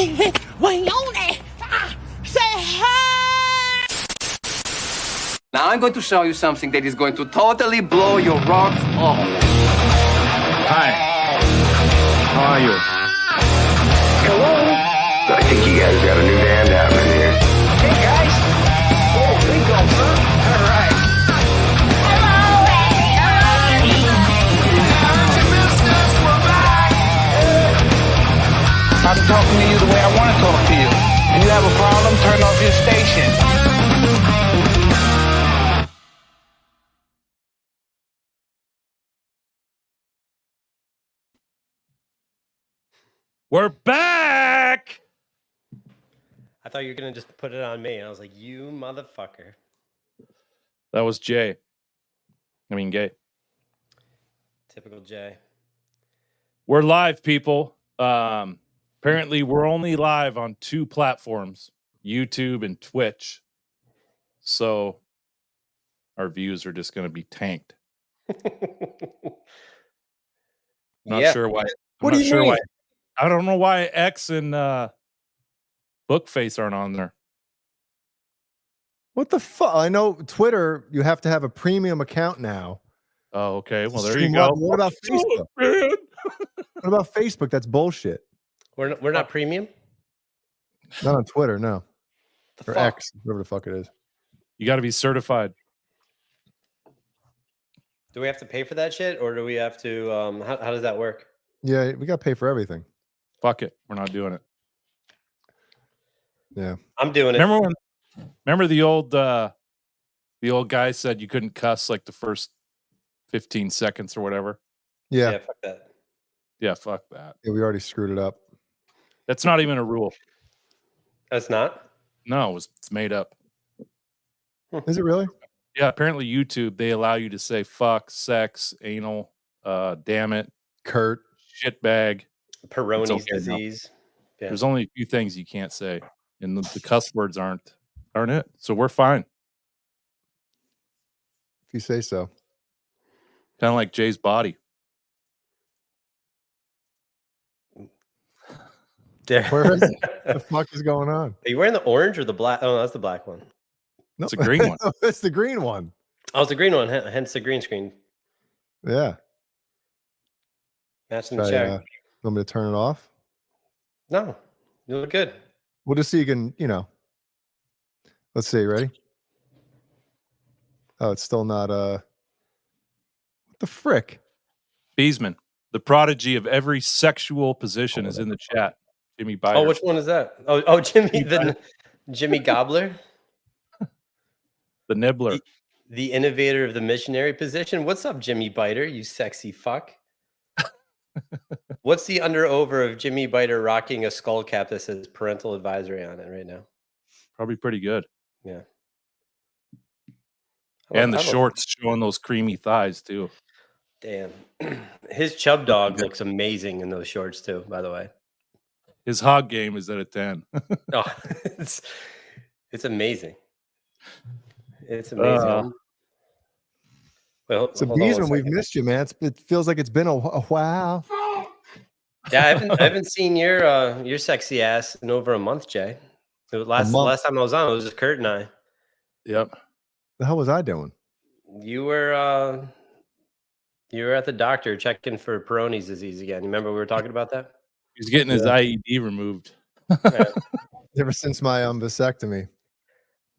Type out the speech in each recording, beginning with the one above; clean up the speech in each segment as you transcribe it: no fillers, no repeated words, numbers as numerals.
When you on that, say hi. Now I'm going to show you something that is going to totally blow your rocks off. Hi. How are you? Hello? I think you guys got a new band happening here. Hey, guys. Oh, big gulp, huh? All right. I'm talking to you the way I want to talk to you. If you have a problem, turn off your station. We're back. I thought you were going to just put it on me. And I was like, you motherfucker. That was Jay. I mean, Gay. Typical Jay. We're live, people. Apparently, we're only live on 2 platforms, YouTube and Twitch. So our views are just going to be tanked. Not sure why. What do you mean? Why. I don't know why X and Bookface aren't on there. What the fuck? I know Twitter, you have to have a premium account now. Oh, okay. Well, there you go. What about Facebook? What about Facebook? That's bullshit. We're not premium? Not on Twitter, no. The or fuck? X, whatever the fuck it is. You got to be certified. Do we have to pay for that shit? Or do we have to, how does that work? Yeah, we got to pay for everything. Fuck it. We're not doing it. Yeah. I'm doing it. Remember the old guy said you couldn't cuss like the first 15 seconds or whatever? Yeah. Yeah, fuck that. Yeah, fuck that. Yeah, we already screwed it up. That's not even a rule. That's not? No, it's made up. Is it really? Yeah, apparently YouTube, they allow you to say fuck, sex, anal, damn it, Kurt, Peyronie's shitbag. It's okay now. disease. Yeah. There's only a few things you can't say, and the cuss words aren't it. So we're fine. If you say so. Kind of like Jay's body. Where is it? What the fuck is going on? Are you wearing the orange or the black? Oh, that's the black one. No, It's a green one. It's the green one. Oh, it's the green one. Hence the green screen. Yeah. Matching the chair. Want me to turn it off? No, you look good. We'll just see you can, let's see, ready? Oh, it's still not what the frick? Oh, Beezman, the prodigy of every sexual position, is in the chat. Jimmy Biter. Oh, which one is that? Oh, Jimmy, Jimmy Gobbler, the nibbler. the innovator of the missionary position. What's up, Jimmy Biter? You sexy fuck. What's the under-over of Jimmy Biter rocking a skull cap that says parental advisory on it right now? Probably pretty good. Yeah. And the shorts showing those creamy thighs too. Damn. His chub dog looks amazing in those shorts too, by the way. His hog game is at a 10. Oh, it's amazing. It's amazing. Well, So Beezman, we've missed you, man. It feels like it's been a while. Yeah, I haven't seen your sexy ass in over a month, Jay. The last time I was on, it was just Kurt and I. Yep. The hell was I doing? You were at the doctor checking for Peyronie's disease again. You remember we were talking about that? He's getting his IED removed. Yeah. Ever since my vasectomy.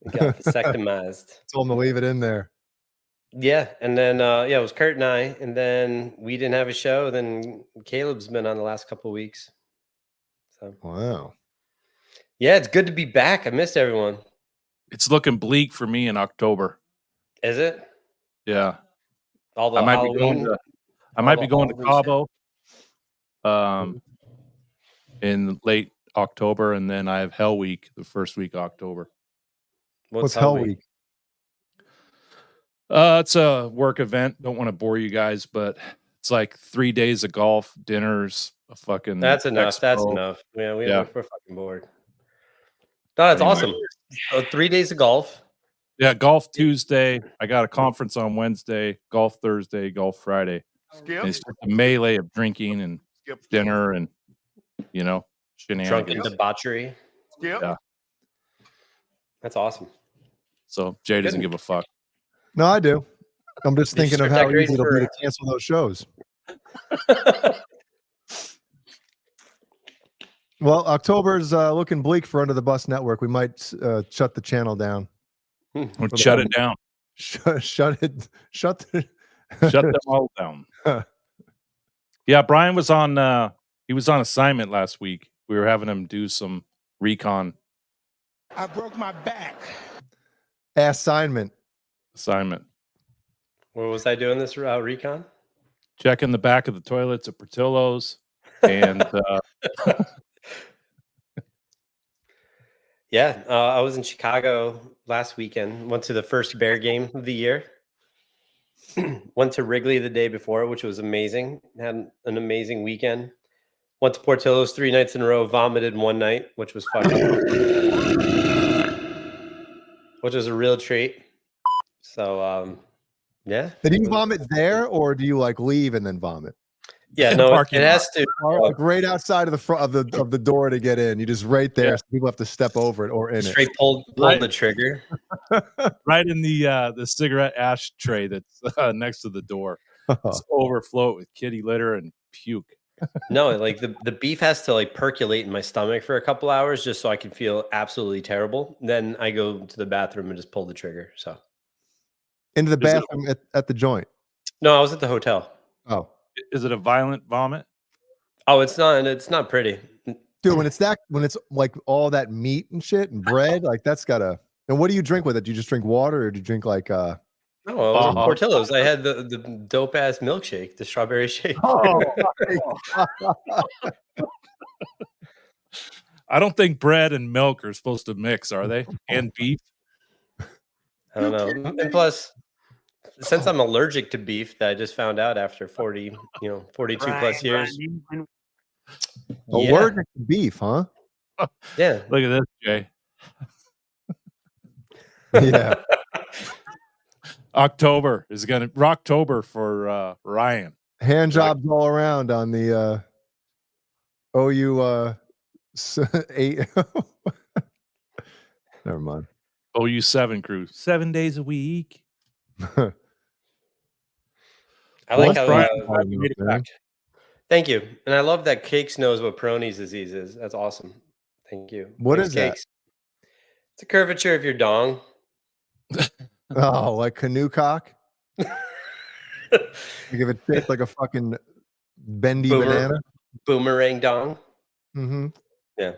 We got vasectomized. Told him to leave it in there. Yeah, and then it was Kurt and I, and then we didn't have a show. Then Caleb's been on the last couple of weeks. So Wow. yeah, it's good to be back. I missed everyone. It's looking bleak for me in October. Is it? Yeah. All the I might be going to Cabo in late October, and then I have Hell Week the first week of October. What's Hell Week? It's a work event. Don't want to bore you guys, but it's like 3 days of golf, dinners, a fucking That's enough. expo. That's enough. Yeah, we're fucking bored. No, that's awesome. So 3 days of golf. Yeah, golf Tuesday. I got a conference on Wednesday, golf Thursday, golf Friday. And it's just a melee of drinking and dinner and, Drunken shenanigans. debauchery. Yeah. That's awesome. So Jay doesn't Good. give a fuck. No, I do. I'm just Did you thinking of start how easy decorating it'll be to for- cancel those shows. Well, October's looking bleak for Under the Bus Network. We might shut the channel down. Or shut it down. Shut it. Shut the. Shut them all down. Yeah, Brian was on. He was on assignment last week. We were having him do some recon I broke my back. Assignment. assignment. Where was I doing this recon? Checking the back of the toilets at Portillo's, and Yeah, I was in Chicago last weekend. Went to the first Bear game of the year. Went to Wrigley the day before, which was amazing. Had an amazing weekend. Went to Portillo's 3 nights in a row. Vomited one night, which was fucking, which was a real treat. So, yeah. Did you vomit there, or do you like leave and then vomit? Yeah, In the no, parking it has to. Or like right outside of the front of the door to get in. You just right there, Yeah. so people have to step over it or in Straight pulled Right. the trigger. right in the cigarette ashtray that's next to the door. it. It's overflow with kitty litter and puke. No, like the beef has to like percolate in my stomach for a couple hours just so I can feel absolutely terrible. Then I go to the bathroom and just pull the trigger. So Into the Is it- bathroom at the joint. no, I was at the hotel. Oh, Is it a violent vomit? Oh, it's not pretty. dude, when it's like all that meat and shit and bread, like that's gotta. And what do you drink with it? Do you just drink water, or do you drink like No, I was at Uh-huh. Portillo's. I had the dope ass milkshake, the strawberry shake. I don't think bread and milk are supposed to mix, are they? And beef. I don't know. And plus, since I'm allergic to beef, that I just found out after 42 plus years. allergic to beef, huh? Yeah. Look at this, Jay. Yeah. October is gonna Rocktober for Ryan. Hand jobs all around on the OU 8. Never mind. OU7 crew, 7 days a week. I like how Brian you made it back. Thank you. And I love that Cakes knows what Peroni's disease is. That's awesome. Thank you. What Thanks, is that? Cakes. It's a curvature of your dong. Oh, like canoe cock? You give it shaped like a fucking bendy Boomer. banana. Boomerang dong. Mm-hmm. Yeah.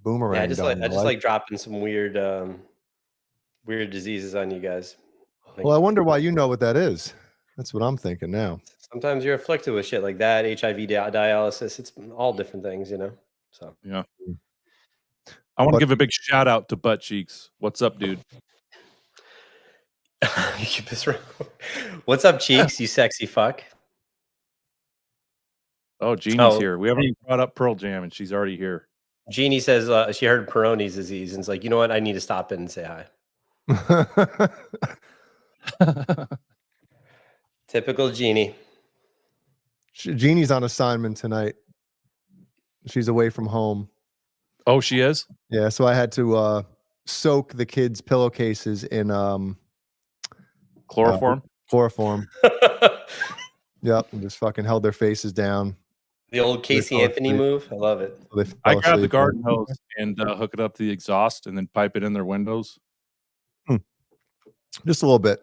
Boomerang. Yeah, I just dong, like dropping some weird diseases on you guys. Like, Well, I wonder why you know what that is. That's what I'm thinking now. sometimes you're afflicted with shit like that, HIV dialysis. It's all different things, So Yeah. I want to give a big shout out to Butt Cheeks. What's up, dude? you keep this wrong. What's up, Cheeks? You sexy fuck. Oh, Jeannie's Oh. here. We haven't even brought up Pearl Jam, and she's already here. Jeannie says she heard Peroni's disease and it's like, you know what? I need to stop in and say hi. Typical Jeannie. Jeannie's on assignment tonight. She's away from home. Oh, she is? Yeah, so I had to soak the kids' pillowcases in Chloroform? chloroform. Yep, and just fucking held their faces down. The old Casey fell Anthony asleep. move. I love it. So they fell I grabbed the asleep. garden hose and hook it up to the exhaust and then pipe it in their windows. Just a little bit.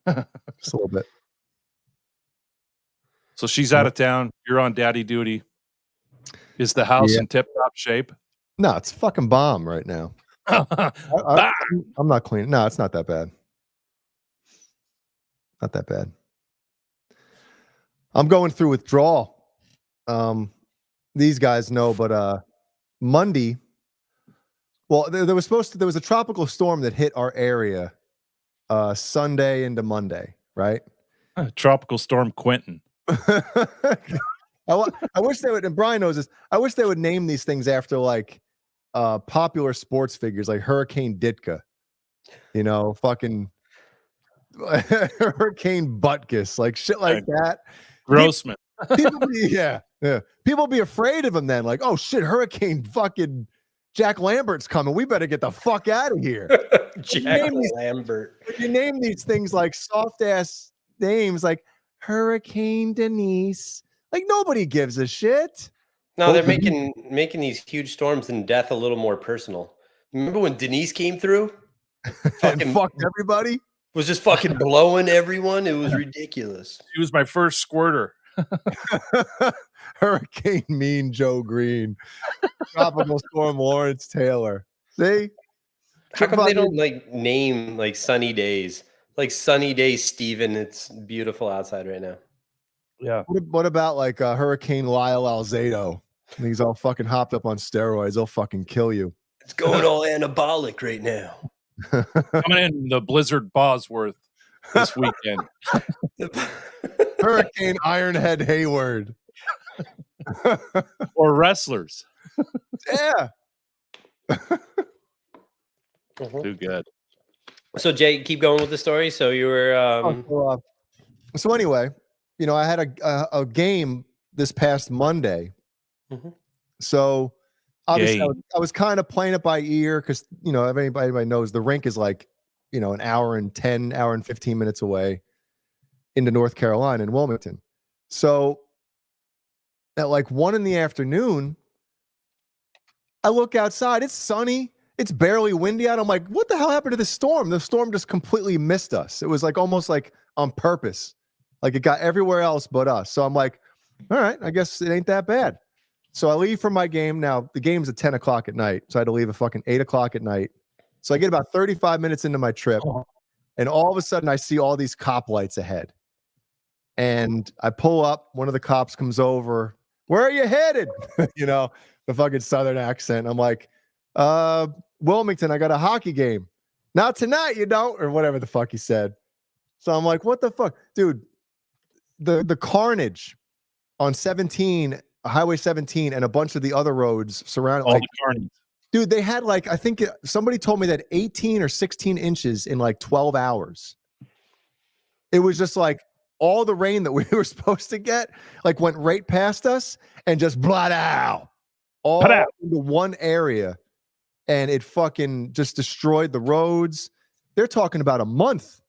Just a little bit. So she's out of town. You're on daddy duty. Is the house Yeah. in tip-top shape? No, it's fucking bomb right now. I'm not cleaning. No, it's not that bad. Not that bad. I'm going through withdrawal. These guys know, but Monday. Well, there was a tropical storm that hit our area Sunday into Monday, right? Tropical Storm Quentin. I wish they would, and Brian knows this. I wish they would name these things after like popular sports figures, like Hurricane Ditka, fucking Hurricane Butkus, like shit like that. Grossman. People, yeah, Yeah. People be afraid of him then. Like, oh shit, Hurricane fucking Jack Lambert's coming. We better get the fuck out of here. Jack Lambert. You name these things like soft ass names like Hurricane Denise. Like nobody gives a shit. No, they're making these huge storms and death a little more personal. Remember when Denise came through? And fucked everybody. Was just fucking blowing everyone. It was ridiculous. He was my first squirter. Hurricane Mean Joe Green. Tropical Storm Lawrence Taylor. See? How come they don't like name like sunny days? Like sunny day Steven. It's beautiful outside right now. Yeah. What about like Hurricane Lyle Alzado? He's all fucking hopped up on steroids. They'll fucking kill you. It's going all anabolic right now. Coming in the Blizzard Bosworth this weekend. Hurricane Ironhead Hayward. Or wrestlers. Yeah. Too good. So Jay, keep going with the story. So you were so anyway, you know, I had a game this past Monday. Mhm. So obviously I was kind of playing it by ear because, you know, if anybody knows, the rink is like, you know, an hour and 15 minutes away into North Carolina in Wilmington. So at like 1 PM, I look outside. It's sunny. It's barely windy out. I'm like, what the hell happened to the storm? The storm just completely missed us. It was like almost like on purpose. Like it got everywhere else but us. So I'm like, all right, I guess it ain't that bad. So I leave from my game. Now the game's at 10 o'clock at night. So I had to leave at fucking 8 o'clock at night. So I get about 35 minutes into my trip. And all of a sudden I see all these cop lights ahead. And I pull up. One of the cops comes over. Where are you headed? You know, the fucking Southern accent. I'm like, Wilmington, I got a hockey game. Not tonight, you don't, or whatever the fuck he said. So I'm like, what the fuck? Dude, the carnage on 17, Highway 17, and a bunch of the other roads surrounding All the carnage. Dude, they had like, I think somebody told me that 18 or 16 inches in like 12 hours. It was just like all the rain that we were supposed to get, like went right past us and just all into one area. And it fucking just destroyed the roads. They're talking about a month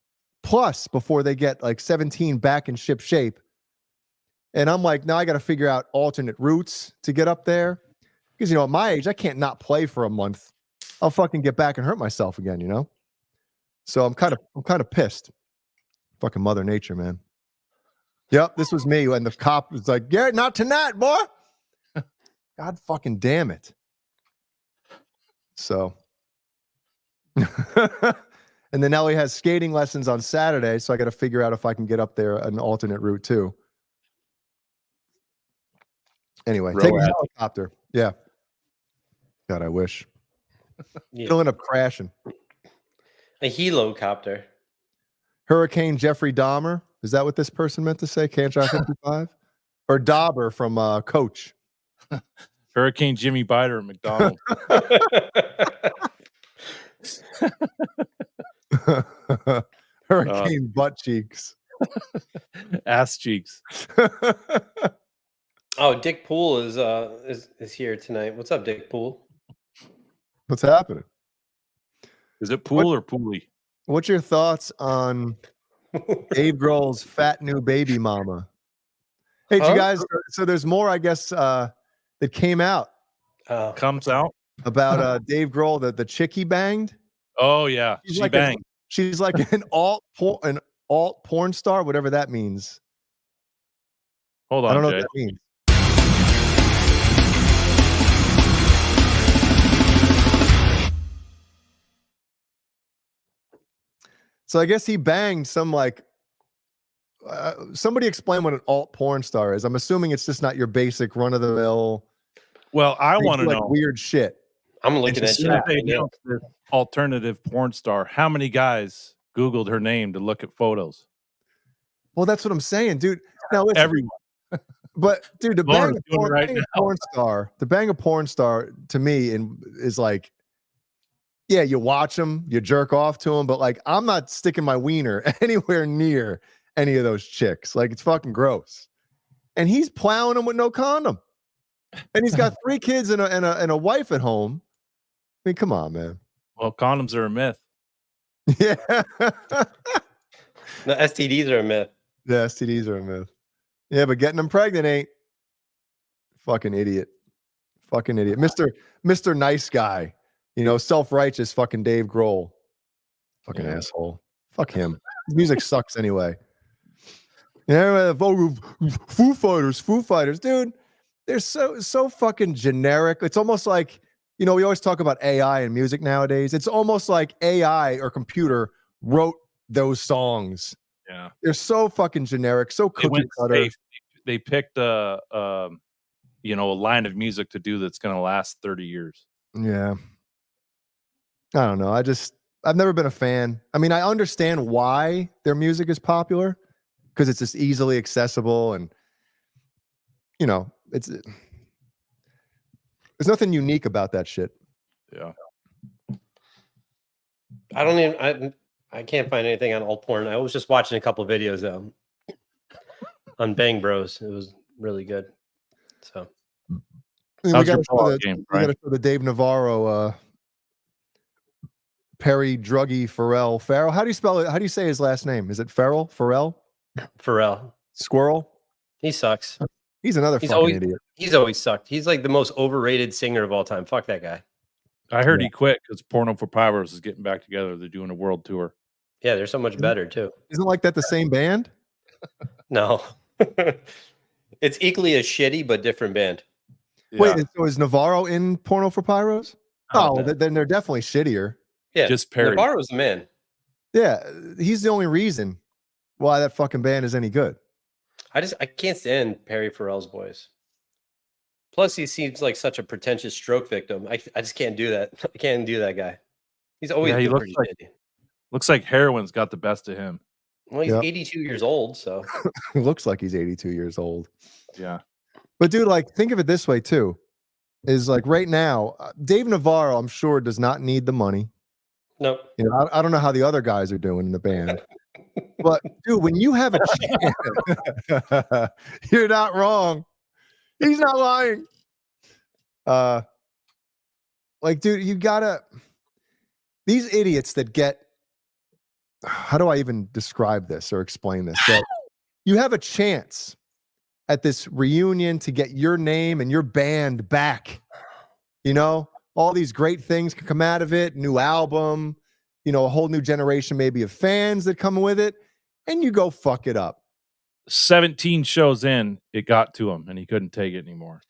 plus before they get like 17 back in ship shape. And I'm like, now I got to figure out alternate routes to get up there. Because, you know, at my age, I can't not play for a month. I'll fucking get back and hurt myself again, you know? So I'm kind of pissed. Fucking Mother Nature, man. Yep, this was me. And the cop was like, yeah, not tonight, boy. God fucking damn it. So, and then Ellie has skating lessons on Saturday, so I got to figure out if I can get up there an alternate route too. Anyway, take a helicopter. Yeah. God, I wish. Yeah. It'll end up crashing. A helocopter. Hurricane Jeffrey Dahmer. Is that what this person meant to say? Can't Try 55? Or Dauber from Coach. Hurricane Jimmy Biter at McDonald's. Hurricane butt cheeks. Ass cheeks. Oh, Dick Poole is here tonight. What's up, Dick Poole? What's happening? Is it Poole or Pooley? What's your thoughts on Dave Grohl's fat new baby mama? Hey, you guys, so there's more, I guess, that came out. Comes out about Dave Grohl, the chick he banged. Oh yeah, she banged. She's like an alt porn star, whatever that means. Hold on, I don't know Jay. what that means. So I guess he banged some like somebody explain what an alt porn star is. I'm assuming it's just not your basic run of the mill. Well, I want to know weird shit. I'm looking at you. This alternative porn star. How many guys Googled her name to look at photos? Well, that's what I'm saying, dude. Now listen, everyone. But dude, to bang a porn star to me is like, yeah, you watch them, you jerk off to them, but like I'm not sticking my wiener anywhere near any of those chicks. Like it's fucking gross. and he's plowing them with no condom. And he's got 3 kids and a wife at home. I mean, come on, man. Well, condoms are a myth. Yeah. No, STDs are a myth. Yeah, STDs are a myth. Yeah, but getting them pregnant ain't. Fucking idiot. Fucking idiot. Mr. Nice Guy. You know, self-righteous fucking Dave Grohl. Fucking asshole. Fuck him. His music sucks anyway. Yeah, Foo Fighters, dude. They're so fucking generic. It's almost like, you know, we always talk about AI and music nowadays. It's almost like AI or computer wrote those songs. Yeah. They're so fucking generic, so They cookie went cutter. safe. They picked a line of music to do that's going to last 30 years. Yeah. I don't know. I've never been a fan. I mean, I understand why their music is popular because it's just easily accessible and, you know, there's nothing unique about that shit. Yeah. I can't find anything on alt porn. I was just watching a couple of videos on Bang Bros. It was really good. So I mean, How's your ball game, we Brian? gotta show the Dave Navarro, Perry Druggy Farrell. How do you spell it? How do you say his last name? Is it Farrell? Farrell? Squirrel? he sucks. He's another fucking idiot. He's always sucked. He's like the most overrated singer of all time. Fuck that guy. I heard he quit because Porno for Pyros is getting back together. They're doing a world tour. Yeah, they're so much better too. Isn't like that the same band? No. It's equally as shitty, but different band. Yeah. Wait, so is Navarro in Porno for Pyros? Oh, no. then they're definitely shittier. Yeah, Just Perry. Navarro's the man. Yeah, he's the only reason why that fucking band is any good. I can't stand Perry Farrell's voice. Plus, he seems like such a pretentious stroke victim. I just can't do that. I can't do that guy. He's always Yeah, he been looks pretty like- shitty. Looks like heroin's got the best of him. Well, he's Yep. 82 years old, so He looks like he's 82 years old. Yeah. But dude, like, think of it this way too: is like right now, Dave Navarro, I'm sure, does not need the money. no. You know, I don't know how the other guys are doing in the band, but dude, when you have a chance, you're not wrong. He's not lying. Like, dude, you gotta. These idiots that get. How do I even describe this or explain this? That you have a chance at this reunion to get your name and your band back. You know, all these great things can come out of it. New album, you know, a whole new generation maybe of fans that come with it, and you go fuck it up. 17 shows in, it got to him, and he couldn't take it anymore.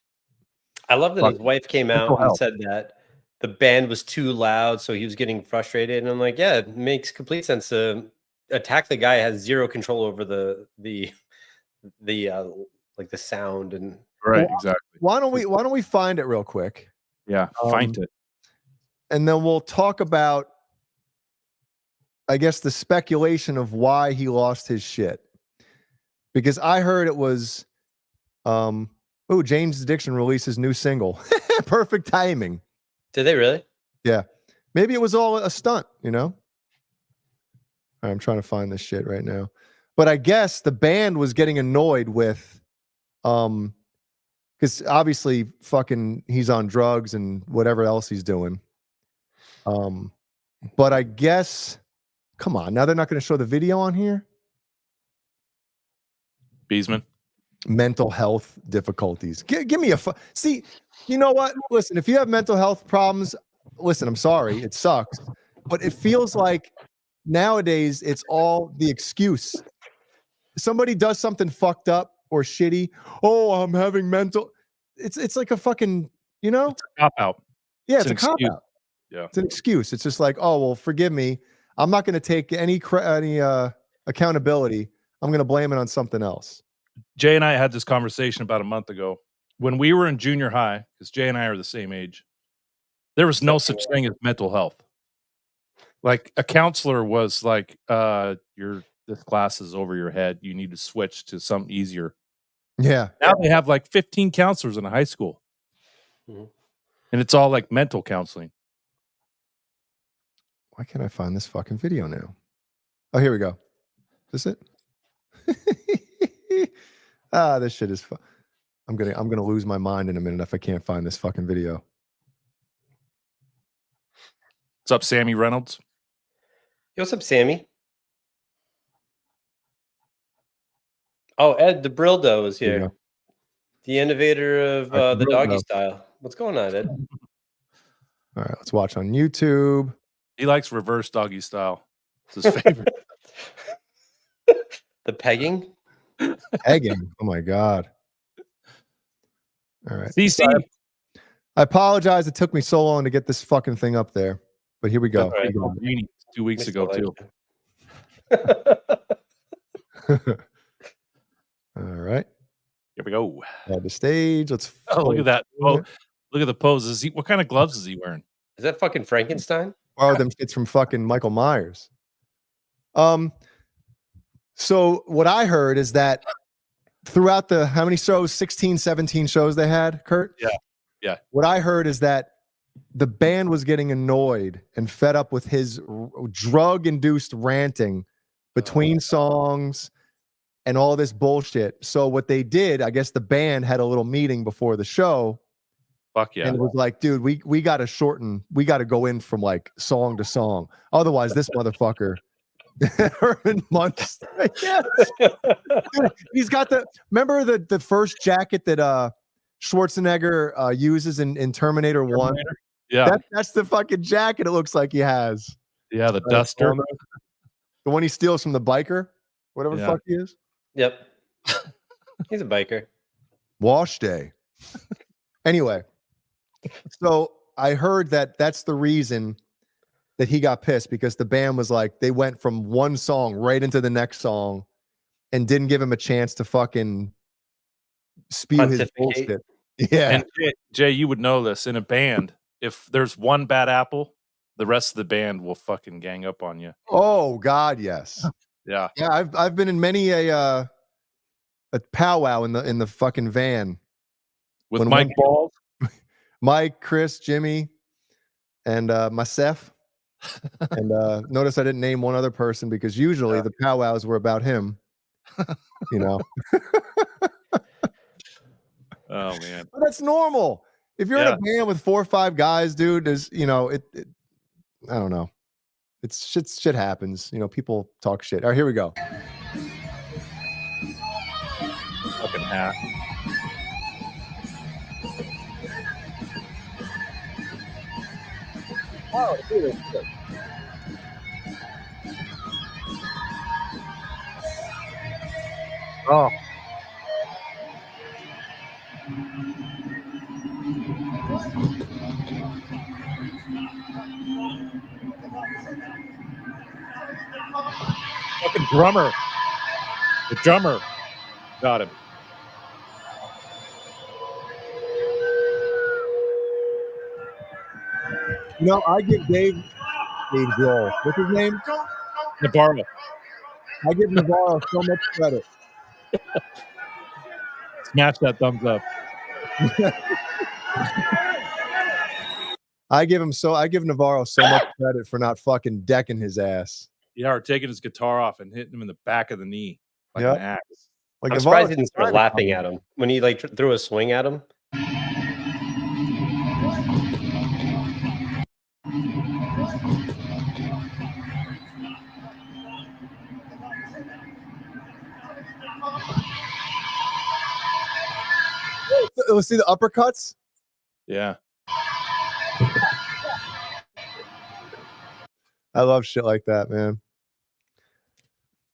I love that his wife came out and health. said that the band was too loud, so he was getting frustrated. And I'm like, yeah, it makes complete sense to attack the guy who has zero control over the like the sound and Right, Well, exactly. Why don't we find it real quick, Yeah, find it. and then we'll talk about, I guess, the speculation of why he lost his shit. Because I heard it was, James Addiction releases new single. Perfect timing. did they really? Yeah. Maybe it was all a stunt, you know? All right, I'm trying to find this shit right now. But I guess the band was getting annoyed with, because obviously fucking he's on drugs and whatever else he's doing. But I guess, come on, now they're not going to show the video on here? Beezman. Mental health difficulties. Give me see, you know what? Listen, if you have mental health problems, listen, I'm sorry, it sucks. But it feels like nowadays it's all the excuse. Somebody does something fucked up or shitty. Oh, I'm having mental. It's like a fucking, you know? It's a cop out. Yeah, It's it's an a cop excuse. out. Yeah. It's an excuse. It's just like, oh, well, forgive me. I'm not going to take any accountability. I'm going to blame it on something else. Jay and I had this conversation about a month ago. When we were in junior high, because Jay and I are the same age, there was no such thing as mental health. Like a counselor was like, this class is over your head. You need to switch to something easier. Yeah. Now they have like 15 counselors in a high school. Mhm. And it's all like mental counseling. Why can't I find this fucking video now? Oh, here we go. Is this it? This shit is fun. I'm gonna lose my mind in a minute if I can't find this fucking video. What's up, Sammy Reynolds? Yo, what's up, Sammy? Oh, Ed the Brildo is There you here. go. The innovator of Ed the Brildo. doggy style. What's going on, Ed? All right, let's watch on YouTube. He likes reverse doggy style. It's his favorite. The pegging? Egging. Oh my god. All right. CC. I apologize. It took me so long to get this fucking thing up there, but here we go. That's all right. Here we go. 2 weeks ago, too. All right. Here we go. Add the stage. Let's. Oh, look at that. Oh, look at the poses. What kind of gloves is he wearing? Is that fucking Frankenstein? Borrowed them shits from fucking Michael Myers. So what I heard is that throughout the how many shows? 16, 17 shows they had, Kurt? Yeah. Yeah. What I heard is that the band was getting annoyed and fed up with his drug-induced ranting between songs and all this bullshit. So what they did, I guess the band had a little meeting before the show. Fuck yeah. And it was like, dude, we got to shorten. We got to go in from like song to song. Otherwise, this motherfucker, Herman Munster. Yeah. Dude, he's got remember the first jacket that Schwarzenegger uses in Terminator 1? Yeah. That's the fucking jacket it looks like he has. Yeah, the duster. The one he steals from the biker, whatever the fuck he is. Yep. He's a biker. Wash day. Anyway, so I heard that that's the reason that he got pissed, because the band was like, they went from one song right into the next song and didn't give him a chance to fucking spew his bullshit. Yeah. And Jay, you would know this. In a band, if there's one bad apple, the rest of the band will fucking gang up on you. Oh God, yes. Yeah. Yeah, I've been in many a powwow in the fucking van With when Mike Balls. Mike, Chris, Jimmy, and myself. And notice I didn't name one other person because usually the powwows were about him. You know. Oh man. But that's normal. If you're in a band with 4 or 5 guys, dude, there's it I don't know. It's shit happens. You know, people talk shit. All right, here we go. Fucking hat. Oh, dude, Oh. Fucking drummer. The drummer. Got him. No, I give Dave Grohl. What's his name? Navarro. I give Navarro so much credit. Smash that thumbs up. I give Navarro so much credit for not fucking decking his ass. Yeah, or taking his guitar off and hitting him in the back of the knee like an axe. Like I'm surprised he didn't start laughing at him when he like threw a swing at him. Let's see the uppercuts. Yeah. I love shit like that, man.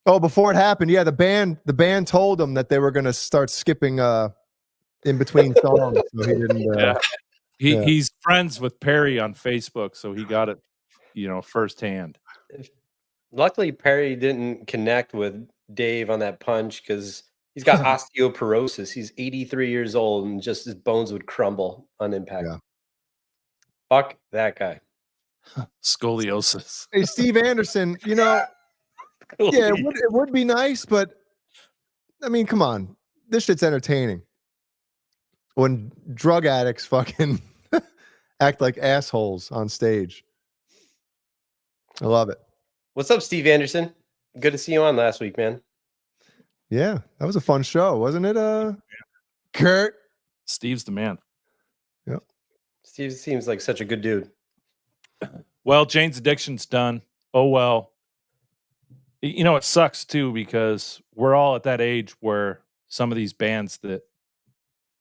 Oh, before it happened, yeah, the band told them that they were going to start skipping in between songs, so he didn't. He's friends with Perry on Facebook, so he got it, firsthand. Luckily, Perry didn't connect with Dave on that punch because he's got osteoporosis. He's 83 years old, and just his bones would crumble on impact. Yeah. Fuck that guy. Scoliosis. Hey, Steve Anderson, yeah, it would be nice, but I mean, come on, this shit's entertaining. When drug addicts fucking act like assholes on stage, I love it. What's up, Steve Anderson? Good to see you on last week, man. Yeah, that was a fun show, wasn't it? Kurt. Steve's the man. Yep. Steve seems like such a good dude. Well, Jane's Addiction's done. Oh well. You know, it sucks too because we're all at that age where some of these bands that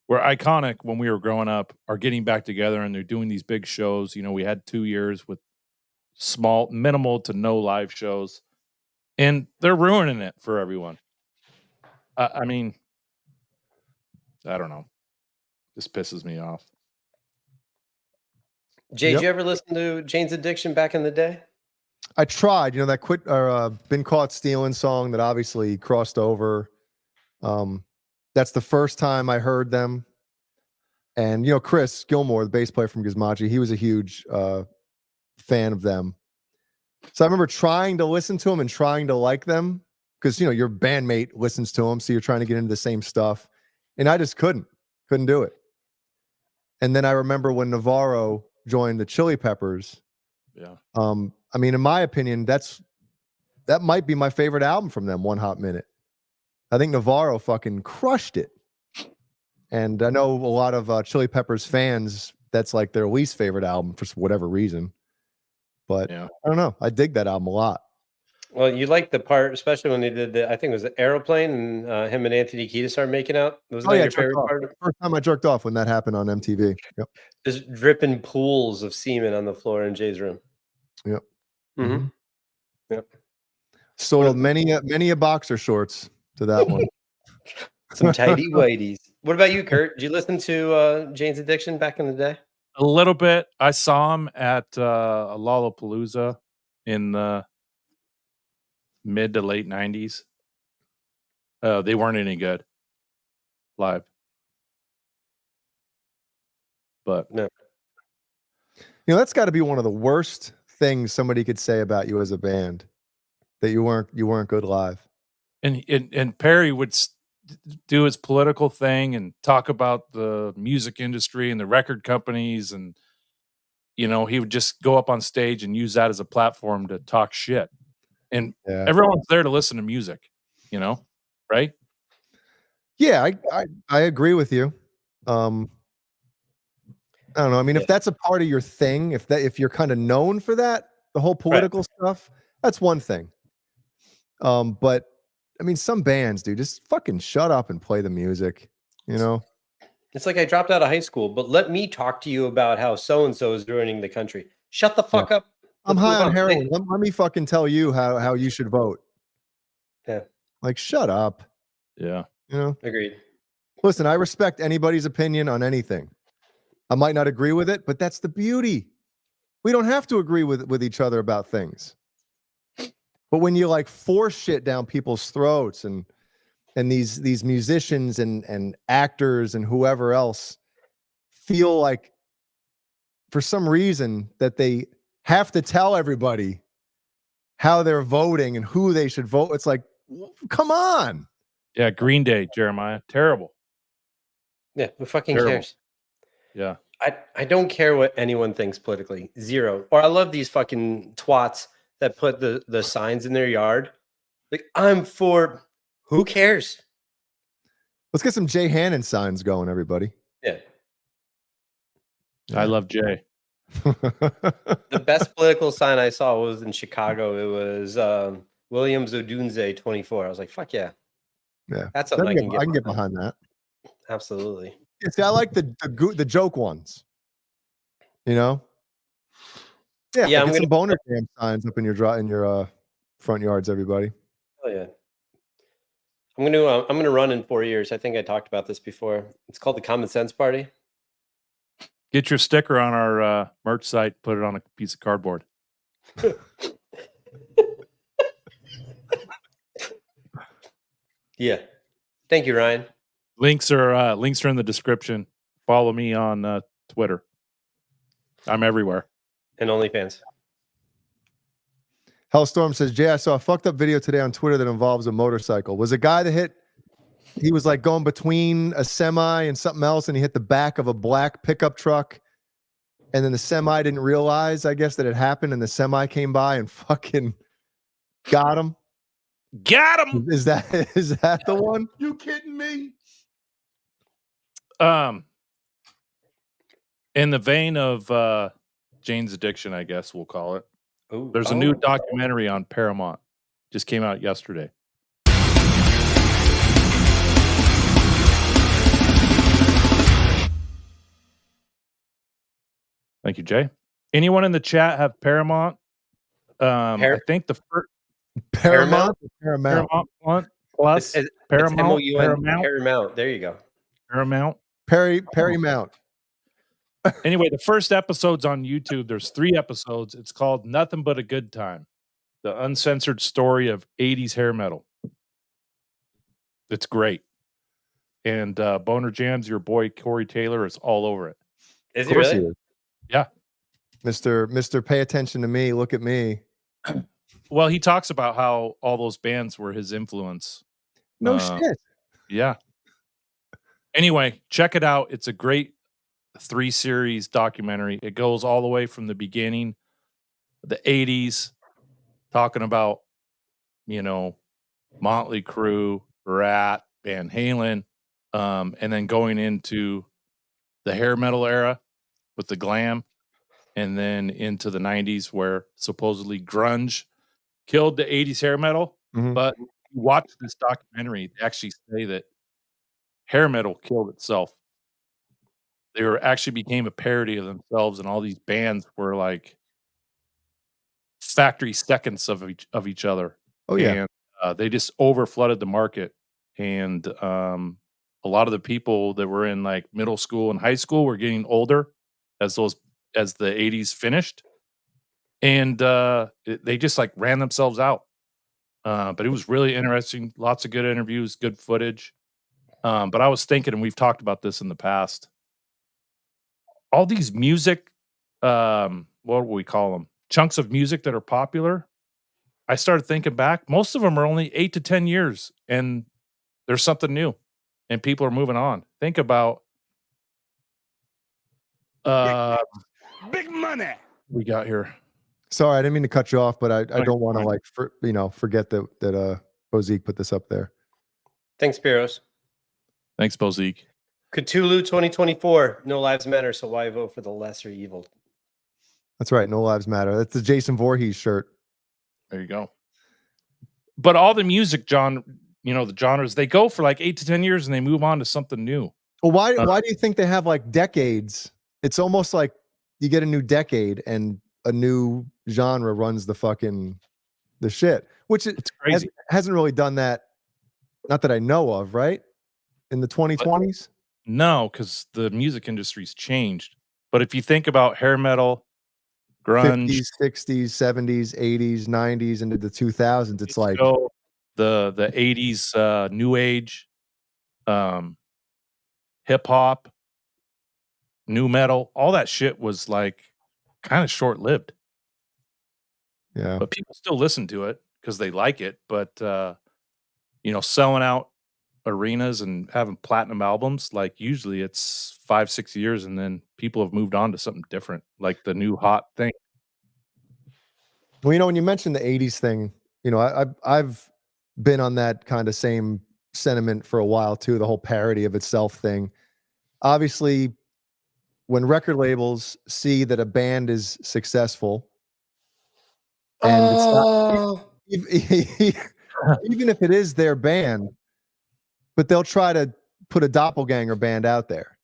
were iconic when we were growing up are getting back together and they're doing these big shows. You know, we had 2 years with minimal to no live shows, and they're ruining it for everyone. I mean, I don't know. This pisses me off. Jay, did you ever listen to Jane's Addiction back in the day? I tried, that quit or been caught stealing song that obviously crossed over. That's the first time I heard them. And Chris Gilmore, the bass player from Gizmachi, he was a huge fan of them. So I remember trying to listen to them and trying to like them because your bandmate listens to them, so you're trying to get into the same stuff. And I just couldn't do it. And then I remember when Navarro joined the Chili Peppers. Yeah. I mean, in my opinion, that might be my favorite album from them, One Hot Minute. I think Navarro fucking crushed it. And I know a lot of Chili Peppers fans, that's like their least favorite album for whatever reason. But I don't know. I dig that album a lot. Well, you like the part, especially when they did I think it was the Aeroplane, and him and Anthony Kiedis started making out. Was that your favorite part? First time I jerked off when that happened on MTV. Yep. Just dripping pools of semen on the floor in Jay's room. Yep. Mm-hmm. Yep. Sold many a boxer shorts to that one. Some tidy whities. What about you, Kurt? Did you listen to Jane's Addiction back in the day? A little bit. I saw him at a Lollapalooza in the mid to late 90s. They weren't any good live. But no. That's got to be one of the worst things somebody could say about you as a band, that you weren't good live. And Perry would do his political thing and talk about the music industry and the record companies, and he would just go up on stage and use that as a platform to talk shit. And everyone's there to listen to music, right? Yeah, I agree with you. I don't know. I mean, if that's a part of your thing, if you're kind of known for that, the whole political stuff, that's one thing. But I mean, some bands, dude, just fucking shut up and play the music, It's like I dropped out of high school, but let me talk to you about how so-and-so is ruining the country. Shut the fuck up. I'm high on heroin. Let me fucking tell you how you should vote. Yeah. Like, shut up. Yeah. Agreed. Listen, I respect anybody's opinion on anything. I might not agree with it, but that's the beauty. We don't have to agree with each other about things. But when you like force shit down people's throats and these musicians and actors and whoever else feel like for some reason that they have to tell everybody how they're voting and who they should vote. It's like, come on. Yeah, Green Day, Jeremiah. Terrible. Yeah, who fucking cares? Yeah. I don't care what anyone thinks politically. Zero. Or I love these fucking twats that put the signs in their yard. Like, I'm for, who cares? Let's get some Jay Hannon signs going, everybody. Yeah. I love Jay. The best political sign I saw was in Chicago. It was Williams Odunze 24. I was like, fuck yeah. Yeah. That's something I can get behind that. Absolutely. Yeah, see, I like the joke ones. Yeah, I'm get some boner jam signs up in your front yards, everybody. Oh yeah. I'm gonna run in 4 years. I think I talked about this before. It's called the Common Sense Party. Get your sticker on our merch site. Put it on a piece of cardboard. Yeah. Thank you, Ryan. Links are in the description. Follow me on Twitter. I'm everywhere. And OnlyFans. Hellstorm says, Jay, I saw a fucked up video today on Twitter that involves a motorcycle. Was a guy that he was like going between a semi and something else, and he hit the back of a black pickup truck. And then the semi didn't realize, I guess, that it happened, and the semi came by and fucking got him. Got him. Is that the one? You kidding me? In the vein of Jane's Addiction, I guess we'll call it. Ooh, There's a new documentary on Paramount. Just came out yesterday. Thank you, Jay. Anyone in the chat have Paramount? I think the first Paramount. Paramount Plus It's Paramount. Paramount. Paramount. There you go. Paramount. Perry Mount. Anyway, the first episode's on YouTube. There's 3 episodes. It's called Nothing But a Good Time, the uncensored story of 80s hair metal. It's great. And Boner Jams, your boy Corey Taylor, is all over it. Is he really? Yeah. Mr. Pay attention to me. Look at me. Well, he talks about how all those bands were his influence. No shit. Yeah. Anyway, check it out. It's a great 3-series documentary. It goes all the way from the beginning, the 80s, talking about, Motley Crue, Rat, Van Halen, and then going into the hair metal era with the glam, and then into the 90s where supposedly grunge killed the 80s hair metal. Mhm. But you watch this documentary, they actually say that hair metal killed itself. They actually became a parody of themselves, and all these bands were like factory seconds of each other. Oh yeah. And they just over flooded the market. And a lot of the people that were in like middle school and high school were getting older as the 80s finished, and they just like ran themselves out. But it was really interesting. Lots of good interviews, good footage. But I was thinking, and we've talked about this in the past, all these music, what do we call them? Chunks of music that are popular. I started thinking back, most of them are only 8 to 10 years, and there's something new, and people are moving on. Think about Big money. we got here. Sorry, I didn't mean to cut you off, but I don't want to forget that Bozique put this up there. Thanks, Spiros. Thanks, Bozique. Cthulhu 2024. No lives matter, so why vote for the lesser evil? That's right. No lives matter. That's the Jason Voorhees shirt. There you go. But all the music, John, the genres, they go for like 8 to 10 years and they move on to something new. Well, why do you think they have like decades? It's almost like you get a new decade and a new genre runs the shit, which it's crazy. Hasn't really done that. Not that I know of, right? In the 2020s? No, because the music industry's changed. But if you think about hair metal, grunge, 50s, 60s, 70s, 80s, 90s, into the 2000s, it's like the 80s new age, hip hop, new metal, all that shit was like kind of short lived. Yeah. But people still listen to it because they like it. But selling out arenas and having platinum albums, like usually it's 5-6 years, and then people have moved on to something different, like the new hot thing. Well, when you mentioned the 80s thing, I've been on that kind of same sentiment for a while too, the whole parody of itself thing. Obviously, when record labels see that a band is successful, and it's not, even if it is their band, but they'll try to put a doppelganger band out there.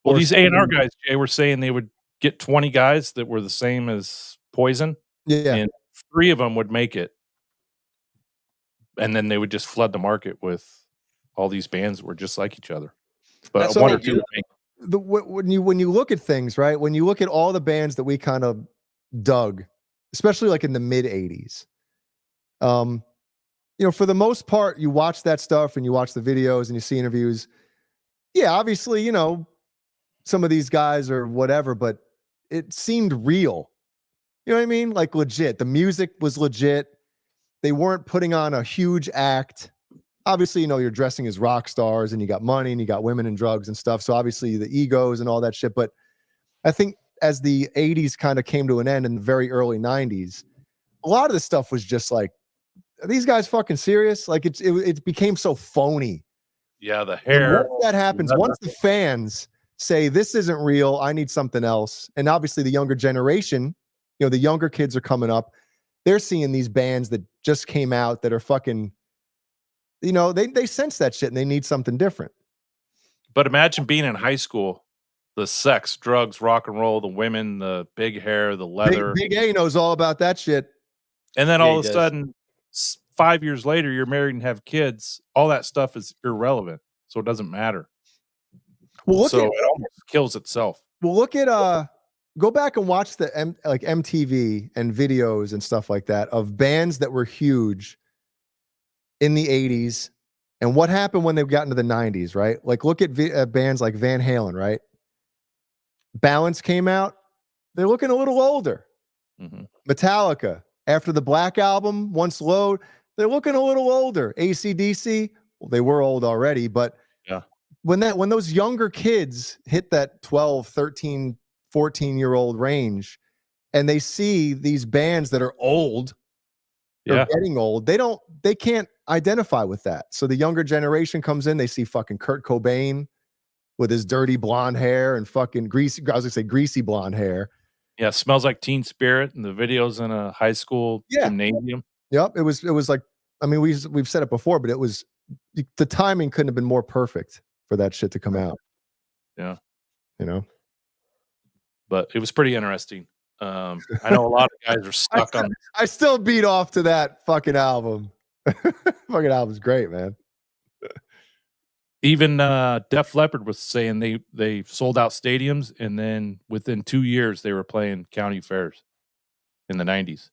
Well, these A&R guys, Jay, were saying they would get 20 guys that were the same as Poison. Yeah. And 3 of them would make it. And then they would just flood the market with all these bands that were just like each other. But So 1 or 2 would make it. When you look at things, right? When you look at all the bands that we kind of dug, especially like in the mid 80s, for the most part, you watch that stuff and you watch the videos and you see interviews. Yeah, obviously, some of these guys or whatever, but it seemed real. You know what I mean? Like legit. The music was legit. They weren't putting on a huge act. Obviously, you're dressing as rock stars and you got money and you got women and drugs and stuff. So obviously the egos and all that shit. But I think as the 80s kind of came to an end in the very early 90s, a lot of the stuff was just like are these guys fucking serious? Like it became so phony. Yeah, the And hair. once that happens, once the fans say this isn't real, I need something else. And obviously the younger generation, the younger kids are coming up. They're seeing these bands that just came out that are fucking, they sense that shit and they need something different. But imagine being in high school, the sex, drugs, rock and roll, the women, the big hair, the leather. Big A knows all about that shit. And then Yeah, all he of a does. sudden, 5 years later, you're married and have kids. All that stuff is irrelevant. So it doesn't matter. Well, it almost kills itself. Well, look at go back and watch the MTV and videos and stuff like that of bands that were huge in the 80s and what happened when they got into the 90s, right? Like look at bands like Van Halen, right? Balance came out. They're looking a little older. Mhm. Metallica, after the Black Album, Once Load, they're looking a little older. AC/DC, well, they were old already, but Yeah. when those younger kids hit that 12, 13, 14-year-old range and they see these bands that are old, they're getting old, they can't identify with that. So the younger generation comes in, they see fucking Kurt Cobain with his dirty blonde hair and fucking greasy blonde hair. Yeah, Smells Like Teen Spirit and the videos in a high school gymnasium. Yep, it was like, I mean, we've said it before, but it was, the timing couldn't have been more perfect for that shit to come out. Yeah. But it was pretty interesting. I know a lot of guys are stuck on. I still beat off to that fucking album. Fucking album's great, man. Even Def Leppard was saying they sold out stadiums, and then within 2 years they were playing county fairs in the 90s.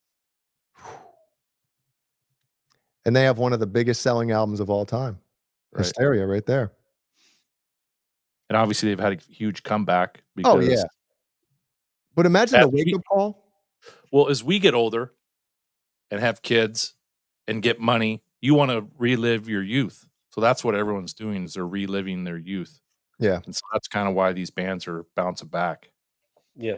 And they have one of the biggest selling albums of all time. Right. Hysteria right there. And obviously they've had a huge comeback. Because, oh, yeah. But imagine the wake-up call. Well, as we get older and have kids and get money, you want to relive your youth. So that's what everyone's doing, is they're reliving their youth. Yeah. And so that's kind of why these bands are bouncing back. Yeah.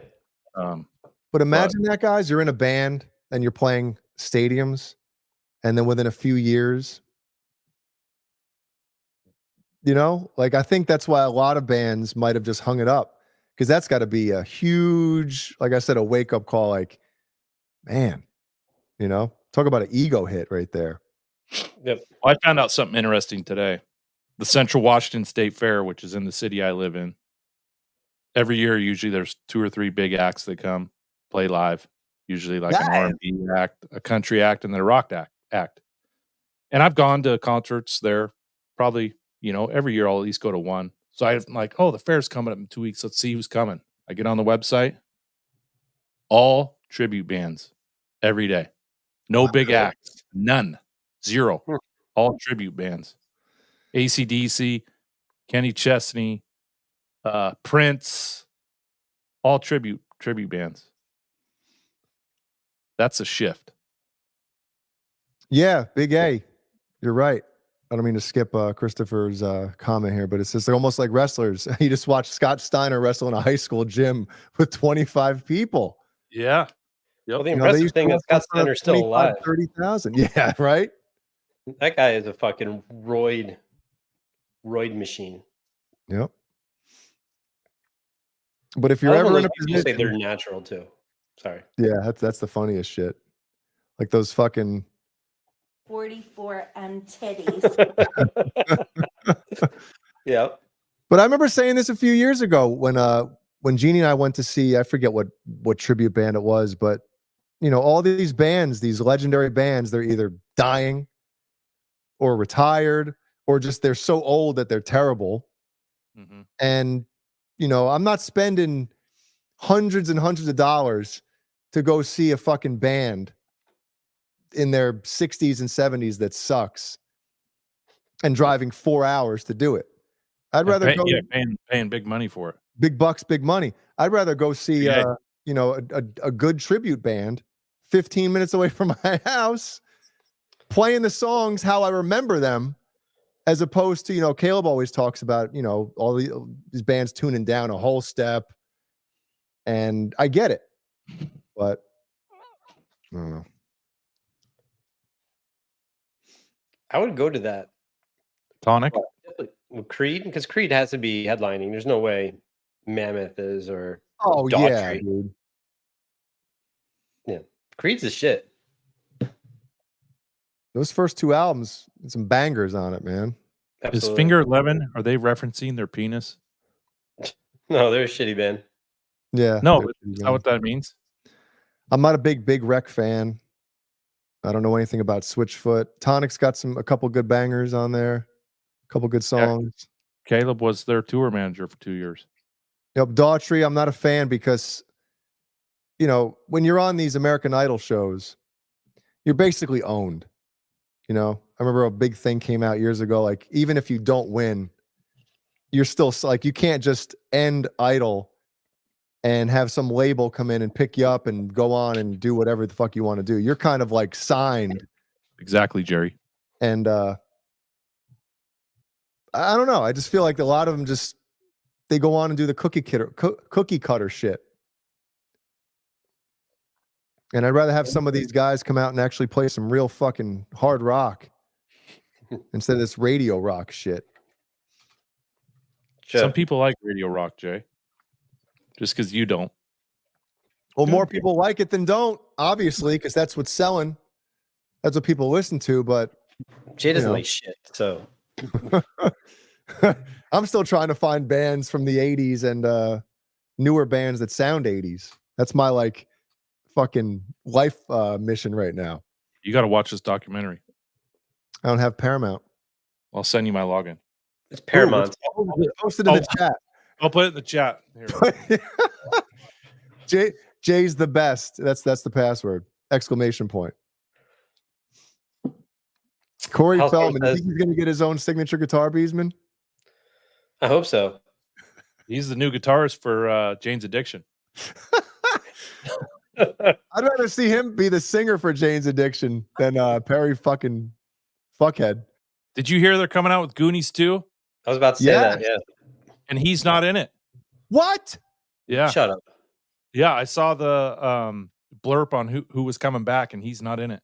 But imagine that, guys. You're in a band and you're playing stadiums, and then within a few years, like I think that's why a lot of bands might have just hung it up, because that's got to be a huge, like I said, a wake-up call. Like, man, talk about an ego hit right there. Yep. Well, I found out something interesting today. The Central Washington State Fair, which is in the city I live in, every year usually there's 2 or 3 big acts that come play live. Usually like an R&B act, a country act, and then a rock act. And I've gone to concerts there probably, every year I'll at least go to one. So I'm like, oh, the fair's coming up in 2 weeks. Let's see who's coming. I get on the website. All tribute bands every day. No big acts. None. 0. All tribute bands. AC/DC, Kenny Chesney, Prince, all tribute bands. That's a shift. Yeah, Big A. You're right. I don't mean to skip Christopher's comment here, but it's just almost like wrestlers. You just watch Scott Steiner wrestle in a high school gym with 25 people. Yeah. Yep. Well, the impressive thing is Scott Steiner's still alive. 30,000. Yeah, right? That guy is a fucking roid machine. Yep. But if you're ever in a position, say they're natural too. Sorry. Yeah, that's the funniest shit. Like those fucking 44 and titties. Yeah. But I remember saying this a few years ago when Jeannie and I went to see, I forget what tribute band it was, but all these bands, these legendary bands, they're either dying or retired, or just they're so old that they're terrible. Mm-hmm. And I'm not spending hundreds and hundreds of dollars to go see a fucking band in their 60s and 70s that sucks and driving 4 hours to do it. I'd rather go paying big money for it. Big bucks, big money. I'd rather go see a good tribute band 15 minutes away from my house playing the songs how I remember them, as opposed to, Caleb always talks about, all these bands tuning down a whole step. And I get it, but I don't know. I would go to that. Tonic. Well, Creed, because Creed has to be headlining. There's no way Mammoth is or Oh yeah, Daughtry. dude. Yeah, Creed's the shit. Those first two albums, some bangers on it, man. Absolutely. Is Finger 11? Are they referencing their penis? No, they're a shitty band. Yeah. No, they're is pretty that good. what that means? I'm not a big Wreck fan. I don't know anything about Switchfoot. Tonic's got a couple good bangers on there, a couple good songs. Caleb was their tour manager for 2 years. Yep, Daughtry, I'm not a fan because, you know, when you're on these American Idol shows, you're basically owned. You know, I remember a big thing came out years ago. Like, even if you don't win, you're still like, you can't just end Idol and have some label come in and pick you up and go on and do whatever the fuck you want to do. You're kind of like signed. Exactly, Jerry. And I don't know. I just feel like a lot of them they go on and do the cookie cutter shit. And I'd rather have some of these guys come out and actually play some real fucking hard rock instead of this radio rock shit. Sure. Some people like radio rock, Jay. Just because you don't. Well, more people like it than don't, obviously, because that's what's selling. That's what people listen to. But Jay doesn't like shit, so I'm still trying to find bands from the 80s and newer bands that sound 80s. That's my like fucking life mission right now. You got to watch this documentary. I don't have Paramount. I'll send you my login. it's Paramount. Post it in the chat. I'll put it in the chat. Here. Jay's the best. That's the password. Exclamation point. Corey Feldman. You think he's going to get his own signature guitar, Beezman? I hope so. He's the new guitarist for Jane's Addiction. I'd rather see him be the singer for Jane's Addiction than Perry fucking fuckhead. Did you hear they're coming out with Goonies 2? I was about to say that, yeah. And he's not in it. What? Yeah. Shut up. Yeah, I saw the blurb on who was coming back, and he's not in it.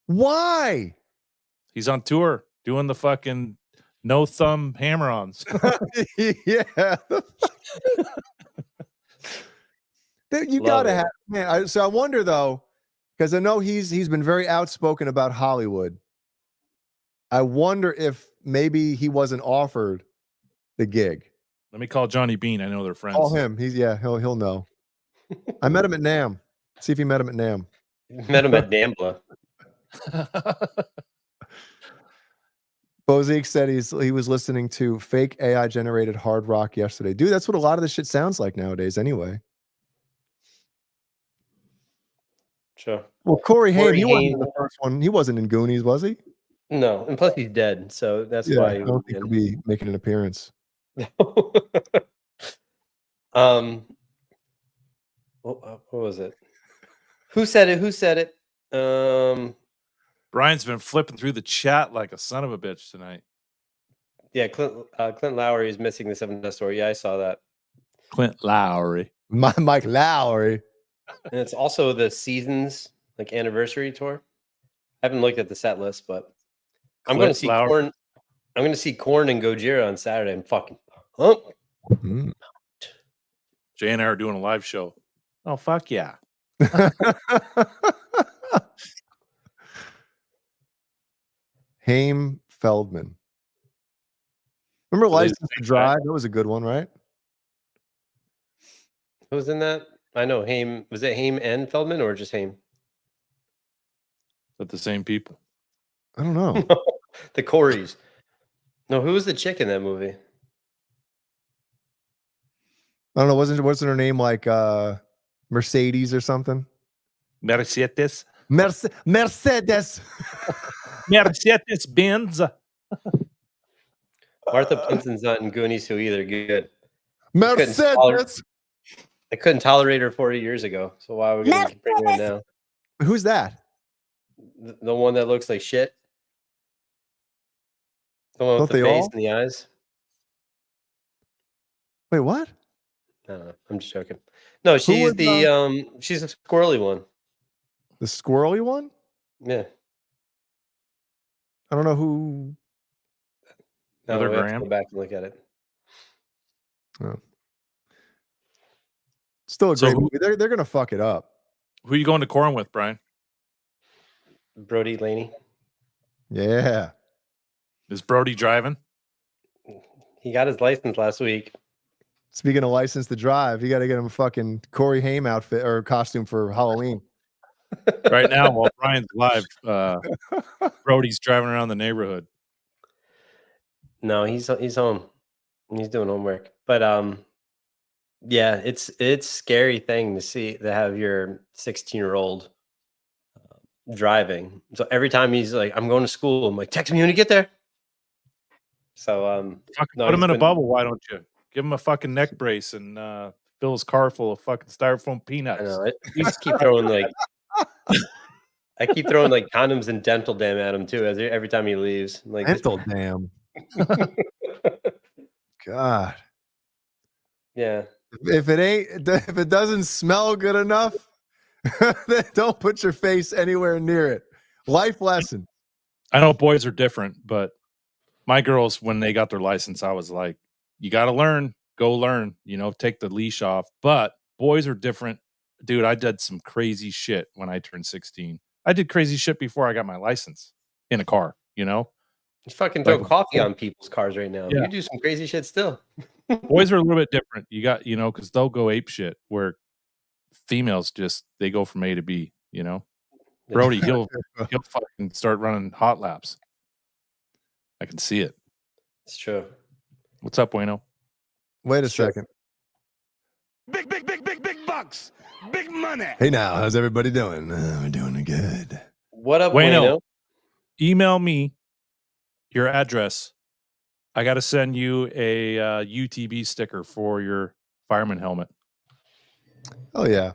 Why? He's on tour doing the fucking no thumb hammer-ons. Yeah. You gotta have, man. So I wonder though, because I know he's been very outspoken about Hollywood. I wonder if maybe he wasn't offered the gig. Let me call Johnny Bean. I know they're friends. Call him. He'll know. I met him at NAMM. See if he met him at NAMM. Met him at NAMBLA. Bozique said he was listening to fake AI generated hard rock yesterday. Dude, that's what a lot of this shit sounds like nowadays anyway. Sure. Well, Corey Haim, he wasn't Haim. in the first one. He wasn't in Goonies, was he? No, and plus he's dead, so that's Yeah, why. I don't think he'll be making an appearance. What was it? Who said it? Brian's been flipping through the chat like a son of a bitch tonight. Yeah, Clint Lowry is missing the 7 Death Story. Yeah, I saw that. Clint Lowry. Mike Lowry. And it's also the Seasons like anniversary tour. I haven't looked at the set list, but I'm going to see Lowry. Korn. I'm going to see Korn and Gojira on Saturday. I'm fucking pumped. Jay and I are doing a live show. Oh, fuck yeah. Haim Feldman. Remember License to Drive? That was a good one, right? Who was in that? I know Haim. Was it Haim and Feldman or just Haim? But the same people. I don't know. The Coreys. No, who was the chick in that movie? I don't know. Wasn't her name like Mercedes or something? Mercedes. Mercedes. Mercedes Benz. Martha Plimpton's not in Goonies 2 either. Good. Mercedes. I couldn't tolerate her 40 years ago, so why are we going to bring her in now? Who's that? The one that looks like shit. The one with Don't the they face all? and the eyes. Wait, what? I don't know. I'm just joking. No, she's she's a squirrely one. The squirrely one? Yeah. I don't know who. No, Brother we have to Graham? go back and look at it. Still a So great who- movie. They're gonna fuck it up. Who are you going to corn with, Brian? Brody Laney. Yeah. Is Brody driving? He got his license last week. Speaking of license to drive, you got to get him a fucking Corey Haim outfit or costume for Halloween. Right now, while Brian's live, Brody's driving around the neighborhood. No, he's home. He's doing homework. But yeah, it's scary thing to have your 16-year-old driving. So every time he's like, I'm going to school, I'm like, text me when you get there. So Fucking put him in a bubble, why don't you? Give him a fucking neck brace and fill his car full of fucking styrofoam peanuts. I know. You just keep throwing I keep throwing like condoms and dental dam at him too every time he leaves. Like Dental dam. God. Yeah. If it doesn't smell good enough, then don't put your face anywhere near it. Life lesson. I know boys are different, but my girls, when they got their license, I was like, you got to learn, go learn, take the leash off. But boys are different. Dude, I did some crazy shit when I turned 16. I did crazy shit before I got my license in a car, You fucking throw coffee on people's cars right now. Yeah. You do some crazy shit still. Boys are a little bit different. You got, because they'll go ape shit where females they go from A to B, Brody, he'll fucking start running hot laps. I can see it. It's true. What's up, Bueno? Wait a second. Big bucks. Big money. Hey now, how's everybody doing? We're doing good. What up, Bueno? Bueno? Email me your address. I got to send you a UTB sticker for your fireman helmet. Oh yeah.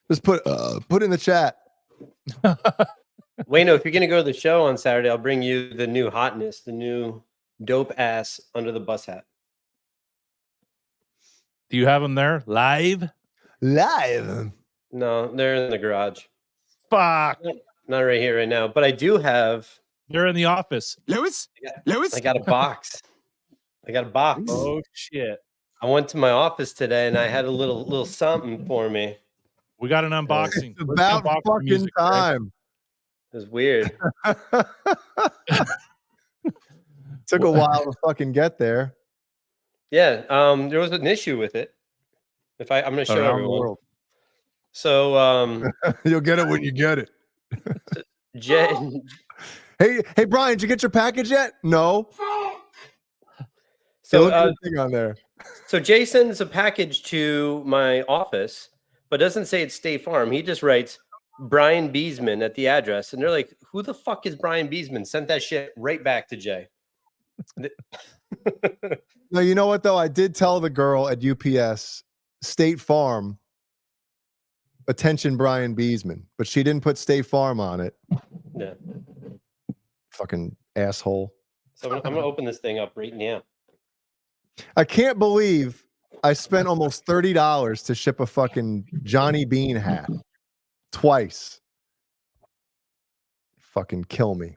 Just put in the chat. Bueno, if you're gonna go to the show on Saturday, I'll bring you the new hotness, the new dope ass under the bus hat. Do you have them there live? Live. No, they're in the garage. Fuck. Not right here, right now. But I do have. They're in the office. Lewis? I got a box. Oh shit. I went to my office today and I had a little something for me. We got an unboxing. It's about fucking time. It was weird. Took a while to fucking get there. Yeah, there was an issue with it. I'm going to show Around the everyone. world. So You'll get it when you get it. Jay, Hey, Brian, did you get your package yet? No. so Look at the thing on there. so Jay sends a package to my office, but doesn't say it's State Farm. He just writes Brian Beezman at the address, and they're like, "Who the fuck is Brian Beezman?" Sent that shit right back to Jay. No, you know what though? I did tell the girl at UPS, State Farm, attention Brian Beezman, but she didn't put State Farm on it. Yeah. Fucking asshole. So I'm gonna open this thing up right now. I can't believe I spent almost $30 to ship a fucking Johnny Bean hat twice. Fucking kill me.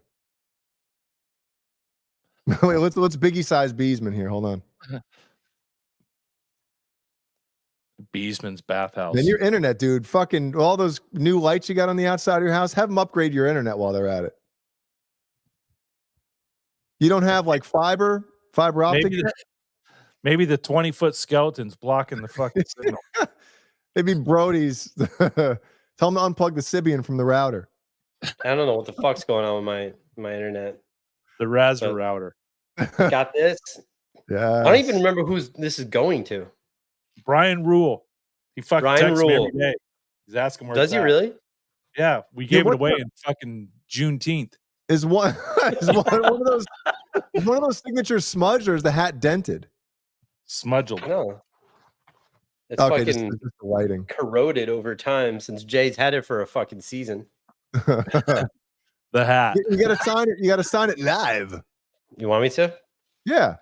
Wait, let's Biggie size Beezman here. Hold on. Beezman's bathhouse. Then your internet, dude. Fucking all those new lights you got on the outside of your house, have them upgrade your internet while they're at it. You don't have like fiber optic? Maybe the 20-foot skeleton's blocking the fucking signal. Maybe Brody's. Tell them to unplug the Sibian from the router. I don't know what the fuck's going on with my internet. The Raspberry router. Got this. Yeah. I don't even remember who's this is going to. Brian Rule. He fucking Brian texts me Rule. every day. He's asking where Does it's he at. really? Yeah, we gave it what away the- in fucking Juneteenth. Is one of those signatures smudged or is the hat dented? Smudged. No. It's Okay, fucking just the lighting. corroded over time since Jay's had it for a fucking season. The hat. You gotta sign it. You gotta sign it live. You want me to? Yeah. All right,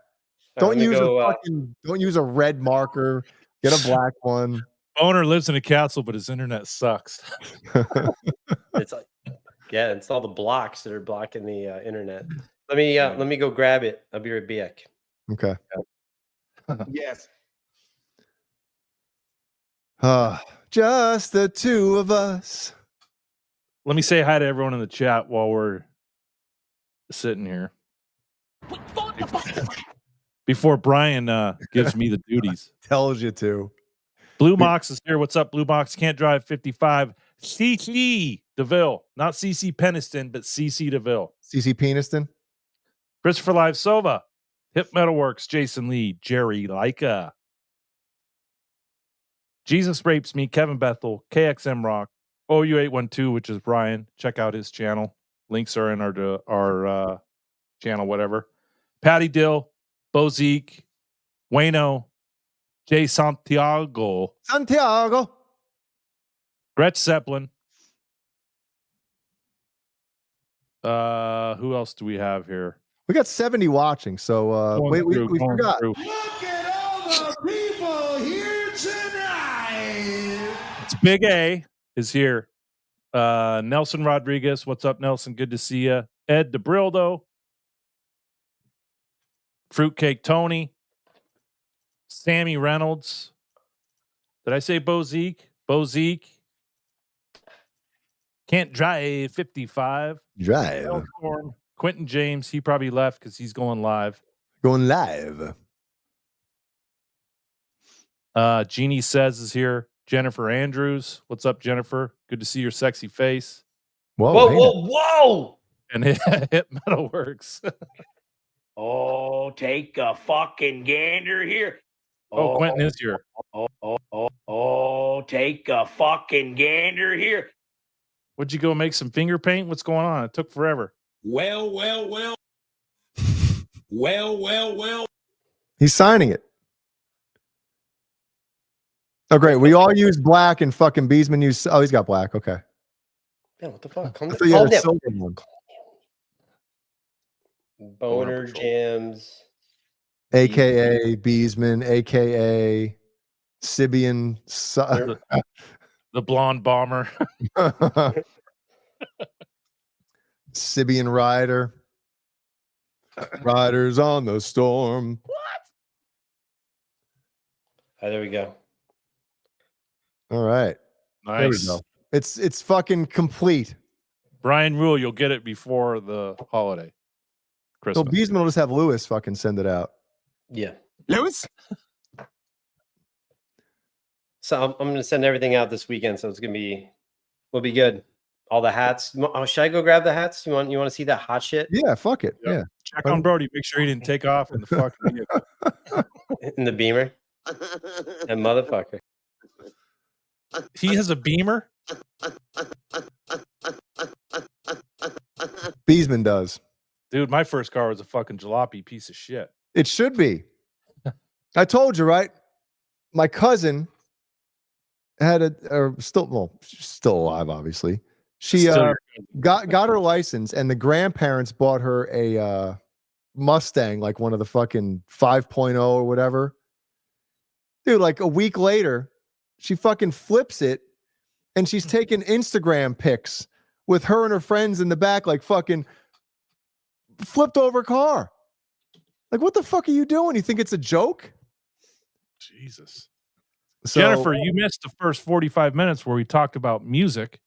Don't use go, don't use a red marker. Get a black one. Owner lives in a castle, but his internet sucks. It's like, yeah, it's all the blocks that are blocking the internet. Let me go grab it. I'll be right back. Okay. Yes. Just the two of us. Let me say hi to everyone in the chat while we're sitting here. Before Brian gives me the duties. Tells you to. Blue Mox is here. What's up, Blue Mox? Can't drive 55. CC DeVille. Not CC Peniston, but CC DeVille. CC Peniston. Christopher Live Sova. Hip Metalworks. Jason Lee. Jerry Leica. Jesus Rapes Me. Kevin Bethel. KXM Rock. OU812, which is Brian. Check out his channel. Links are in our channel, whatever. Patty Dill. Bozique. Wayno. Jay Santiago. Gretch Zeppelin. Who else do we have here? We got 70 watching, so we forgot. Look at all the people here tonight. It's Big A is here. Nelson Rodriguez. What's up, Nelson? Good to see you. Ed DeBrildo. Fruitcake Tony. Sammy Reynolds. Did I say Bozique? Bozique. Can't drive 55. Drive. Quentin James. He probably left because he's going live. Going live. Jeannie Says is here. Jennifer Andrews. What's up, Jennifer? Good to see your sexy face. Whoa. And Hit Metalworks. Oh, take a fucking gander here. Oh, Quentin is here. Oh, take a fucking gander here. Would you go make some finger paint? What's going on? It took forever. Well. He's signing it. Oh, great. We all use black and fucking Beezman use. Oh, he's got black. Okay. Yeah, what the fuck? Calm I thought you had a down. silver one. Boner Jams. AKA Beezman, AKA Sibian. The blonde bomber. Sibian Rider. Riders on the storm. There we go. All right. Nice. There we go. It's fucking complete. Brian Rule, you'll get it before the holiday. So Christmas. Beezman will just have Lewis fucking send it out. Yeah. Lewis? So I'm going to send everything out this weekend. So we'll be good. All the hats. Oh, should I go grab the hats? You want to see that hot shit? Yeah, fuck it. Yep. Yeah. Check on Brody. Make sure he didn't take off in the fucking vehicle. In the Beamer. That motherfucker. He has a Beamer? Beezman does. Dude, my first car was a fucking jalopy piece of shit. It should be. I told you, right? My cousin had she's still alive, obviously. She got her license, and the grandparents bought her a Mustang, like one of the fucking 5.0 or whatever. Dude, like a week later, she fucking flips it, and she's taking Instagram pics with her and her friends in the back, like fucking flipped over car. Like, what the fuck are you doing? You think it's a joke? Jesus. So, Jennifer, you missed the first 45 minutes where we talked about music.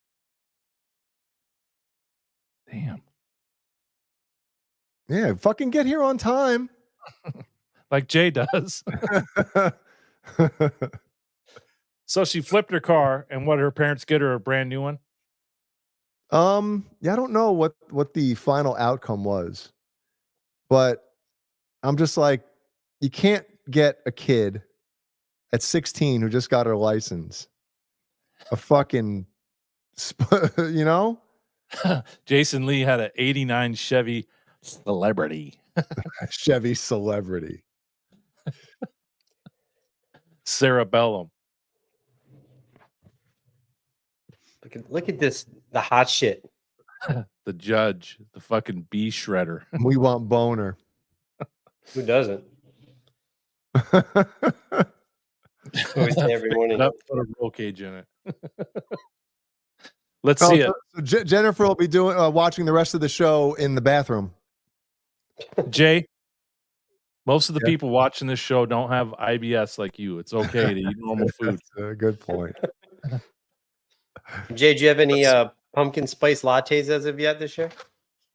Damn. Yeah, fucking get here on time. Like Jay does. So she flipped her car, and what did her parents get her? A brand new one? Yeah, I don't know what the final outcome was, but I'm just like, you can't get a kid at 16 who just got her license a fucking, you know? Jason Lee had an 89 Chevy Celebrity. Chevy Celebrity. Cerebellum. Look at this, the hot shit. The judge, the fucking bee shredder. We want boner. Who doesn't? Always say every morning. Put a roll cage in it. Let's see it. So Jennifer will be doing watching the rest of the show in the bathroom. Jay, most of the people watching this show don't have IBS like you. It's okay to eat normal food. That's a good point. Jay, do you have any pumpkin spice lattes as of yet this year?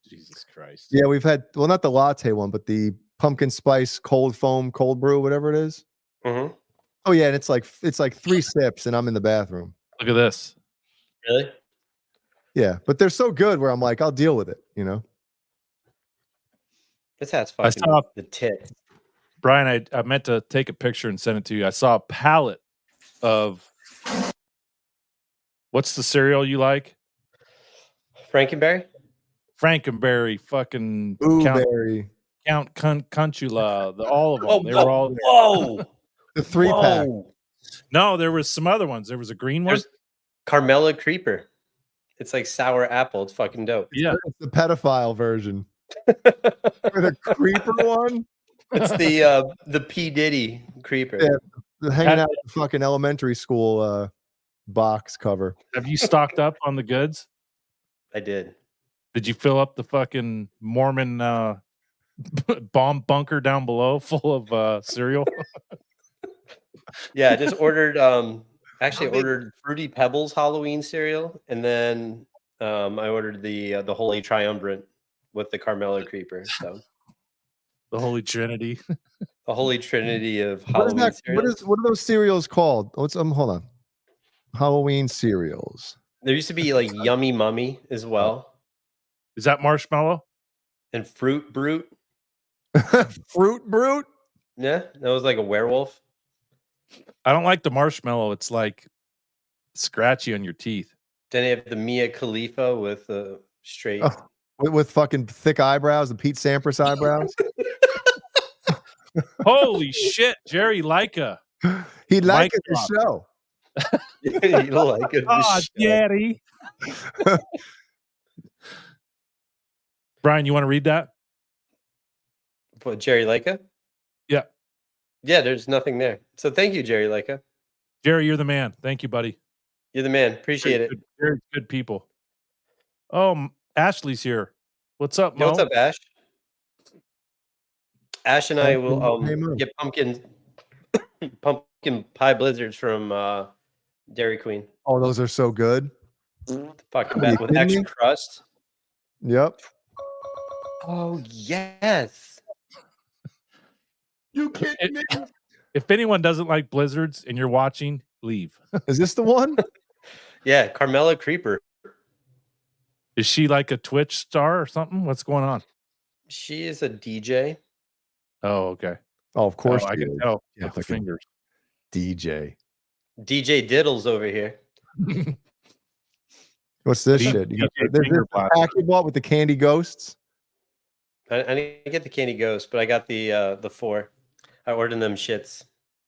Jesus Christ. Yeah, we've had, well, not the latte one, but the pumpkin spice cold foam, cold brew, whatever it is. Mm-hmm. Oh yeah, and it's like 3 sips, and I'm in the bathroom. Look at this. Really? Yeah, but they're so good where I'm like, I'll deal with it. You know. This hat's I fucking saw- the tip. Brian, I meant to take a picture and send it to you. I saw a pallet of what's the cereal you like? Frankenberry? Frankenberry, fucking Blueberry, Count Conchula, all of them. Oh, They were all there. whoa! the 3-pack. Whoa. No, there was some other ones. There was a green one. There's Carmela Creeper. It's like sour apple. It's fucking dope. Yeah. It's the pedophile version. Or the creeper one. It's the P Diddy Creeper. Yeah. Hanging out at the fucking elementary school box cover. Have you stocked up on the goods? I did. Did you fill up the fucking Mormon bomb bunker down below full of cereal? Yeah, I just ordered ordered Fruity Pebbles Halloween cereal, and then I ordered the Holy Triumvirate with the Carmela Creeper. So The Holy Trinity. the Holy Trinity of What is Halloween that? cereals. What are those cereals called? What's hold on. Halloween cereals. There used to be like Yummy Mummy as well, Is that marshmallow? and Fruit Brute. Fruit Brute. Yeah, that was like a werewolf. I don't like the marshmallow. It's like scratchy on your teeth. Then they have the Mia Khalifa with the straight. Oh. With fucking thick eyebrows, the Pete Sampras eyebrows. Holy shit, Jerry Leica. He'd like Mic it to show. You don't like it. Oh, Daddy. Brian, you want to read that? What, Jerry Leica? Yeah. Yeah, there's nothing there. So thank you, Jerry Leica. Jerry, you're the man. Thank you, buddy. You're the man. Appreciate it. Very good people. Oh, Ashley's here. What's up, Mo? Yo, what's up, Ash? Ash and I Hey, will Mo. get pumpkin pie blizzards from Dairy Queen. Oh, those are so good. Fucking Are you bad with kidding extra me? crust. Yep. Oh yes. You kidding me? If anyone doesn't like blizzards and you're watching, leave. Is this the one? Yeah, Carmela Creeper. Is she like a Twitch star or something? What's going on? She is a DJ. Oh, okay. Oh, of course. Oh, I she can is. tell. Yeah, with the fucking fingers. DJ. DJ Diddles over here. What's this DJ shit? You got finger this blast. pack you bought with the candy ghosts. I didn't get the Candy Ghost, but I got the 4. I ordered them shits.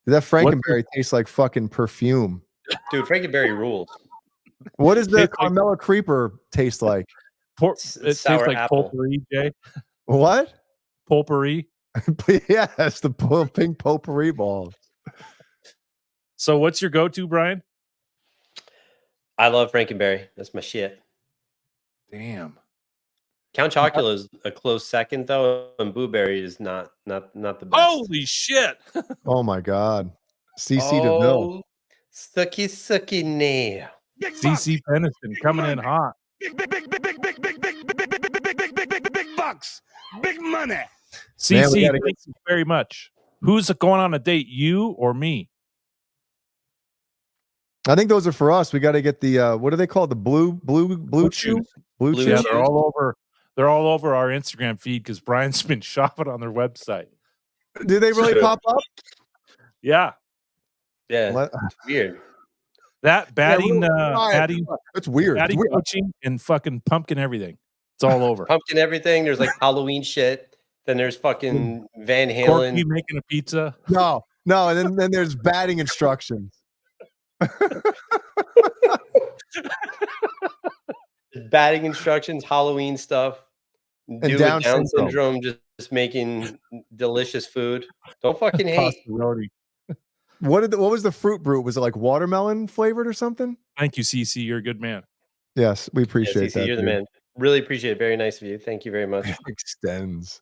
That Frankenberry tastes like fucking perfume. Dude, Frankenberry rules. What does the Tastes like- Carmela Creeper taste like? It It's tastes sour like apple. potpourri, Jay. What? Potpourri. Yes, the pink potpourri balls. So what's your go-to, Brian? I love Frankenberry. That's my shit. Damn. Count Chocula is a close second though, and Blueberry is not the best. Holy shit. Oh my god. CC DeVille. Sucky nail. CC Peniston coming in hot. Big bucks. Big money. Man, CC, we gotta thank you very much. Who's going on a date, you or me? I think those are for us. We got to get the what are they called? The blue chew? Blue Blue chew? Yeah, Chew. they're all over our Instagram feed because Brian's been shopping on their website. Do they really pop up? Yeah. Yeah, What? it's weird. That batting, It's weird. It's batting weird. coaching and fucking pumpkin everything. It's all over. Pumpkin everything. There's like Halloween shit. Then there's fucking Van Corky Halen. making a pizza. No, and then there's batting instructions. Batting instructions, Halloween stuff. Dude with Down Down syndrome. syndrome just making delicious food. Don't fucking hate. Pastaroni. What was the fruit brew? Was it like watermelon flavored or something? Thank you, CC. You're a good man. Yes, we Yeah, appreciate CC, that. you're the dude. man. Really appreciate it. Very nice of you. Thank you very much. Extends.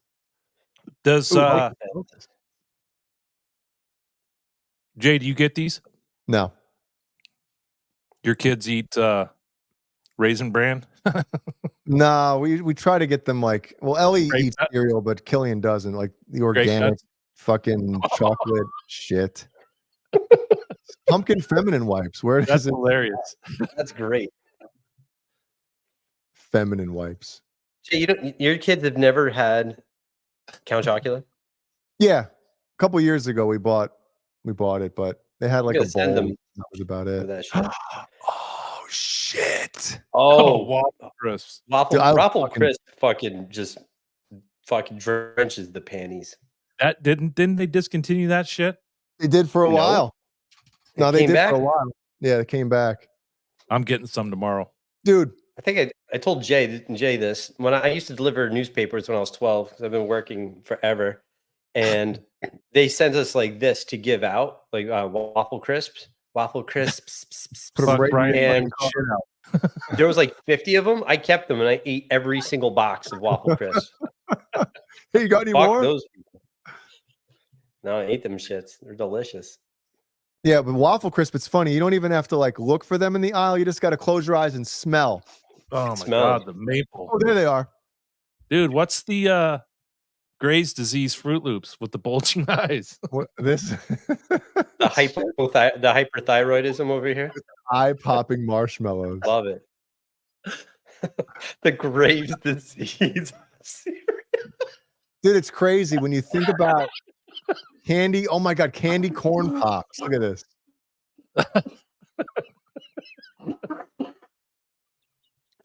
Does Ooh, Jay, do you get these? no. Your kids eat Raisin Bran? No, we try to get them like, well, Ellie Grape eats Nut? cereal, but Killian doesn't, like the Grape organic Nuts? fucking chocolate shit. Pumpkin feminine wipes. Where That's does it? hilarious. That's great. Feminine wipes. Jay, your kids have never had Count Chocula? Yeah, a couple years ago we bought it, but they had like a gotta send bowl. them That was about for it. that shit. Oh shit! Oh, Oh, Waffle Crisps. waffle Dude, I waffle fucking- crisp fucking just fucking drenches the panties. That didn't they discontinue that shit? They did for a No. while. No, It they came did back? for a while. Yeah, they came back, I'm getting some tomorrow. dude. I think I told Jay this when I used to deliver newspapers when I was 12 because I've been working forever, and they sent us like this to give out like waffle crisps. Put 'em Fuck right in Brian your and fucking shit out. there was like 50 of them. I kept them and I ate every single box of waffle crisps. Hey, you got any Fuck more? those people. No, I ate them shits. They're delicious. Yeah, but waffle crisp. It's funny. You don't even have to like look for them in the aisle. You just got to close your eyes and smell. Oh my Smell god, it. the maple. Oh, there they are. Dude, what's the Gray's disease Fruit Loops with the bulging eyes? What, this The hyperthyroidism over here. eye popping marshmallows. Love it. The Graves' disease. Dude, it's crazy when you think about candy. Oh my god, candy corn pops. Look at this.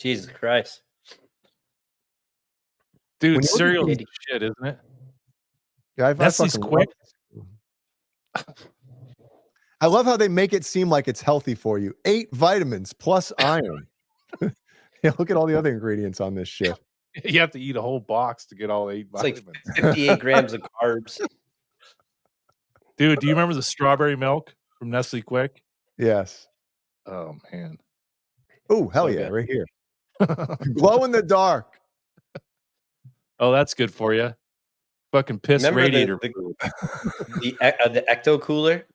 Jesus Christ. Dude, When you look at cereal is candy- shit, isn't it? Yeah, I Nestle's fucking quick. love this. I love how they make it seem like it's healthy for you. 8 vitamins plus iron. Yeah, look at all the other ingredients on this shit. You have to eat a whole box to get all 8 It's like vitamins. 58 grams of carbs. Dude, do you remember the strawberry milk from Nestle Quick? Yes. Oh man. Oh, hell So yeah, good. right here. Glow in the dark. Oh, that's good for you. Fucking piss Remember radiator. the ecto cooler?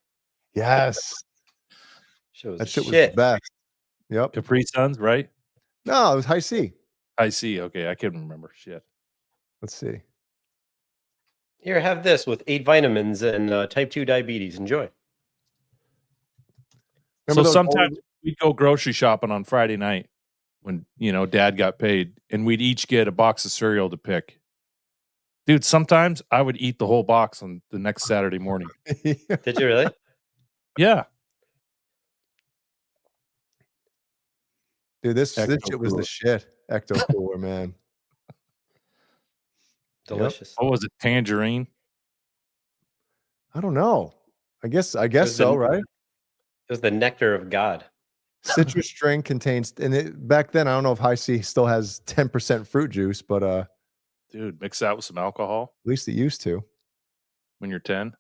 Yes. Shows That shit was shit. the best. Yep. Capri Suns, right? No, it was high C. I see. Okay, I couldn't remember shit. Let's see. Here, have this with 8 vitamins and type 2 diabetes. Enjoy. Remember So those sometimes old- we'd go grocery shopping on Friday night when, dad got paid, and we'd each get a box of cereal to pick. Dude, sometimes I would eat the whole box on the next Saturday morning. Did you really? Yeah. Dude, this Ecto shit was the Cooler. shit. Ecto cooler, man. Delicious. What was it? Tangerine? I don't know. I guess was so, the- right? It was the nectar of God. Citrus string contains, and back then I don't know if High C still has 10% fruit juice, but at Dude, mix that with some alcohol least it used to. when you're 10.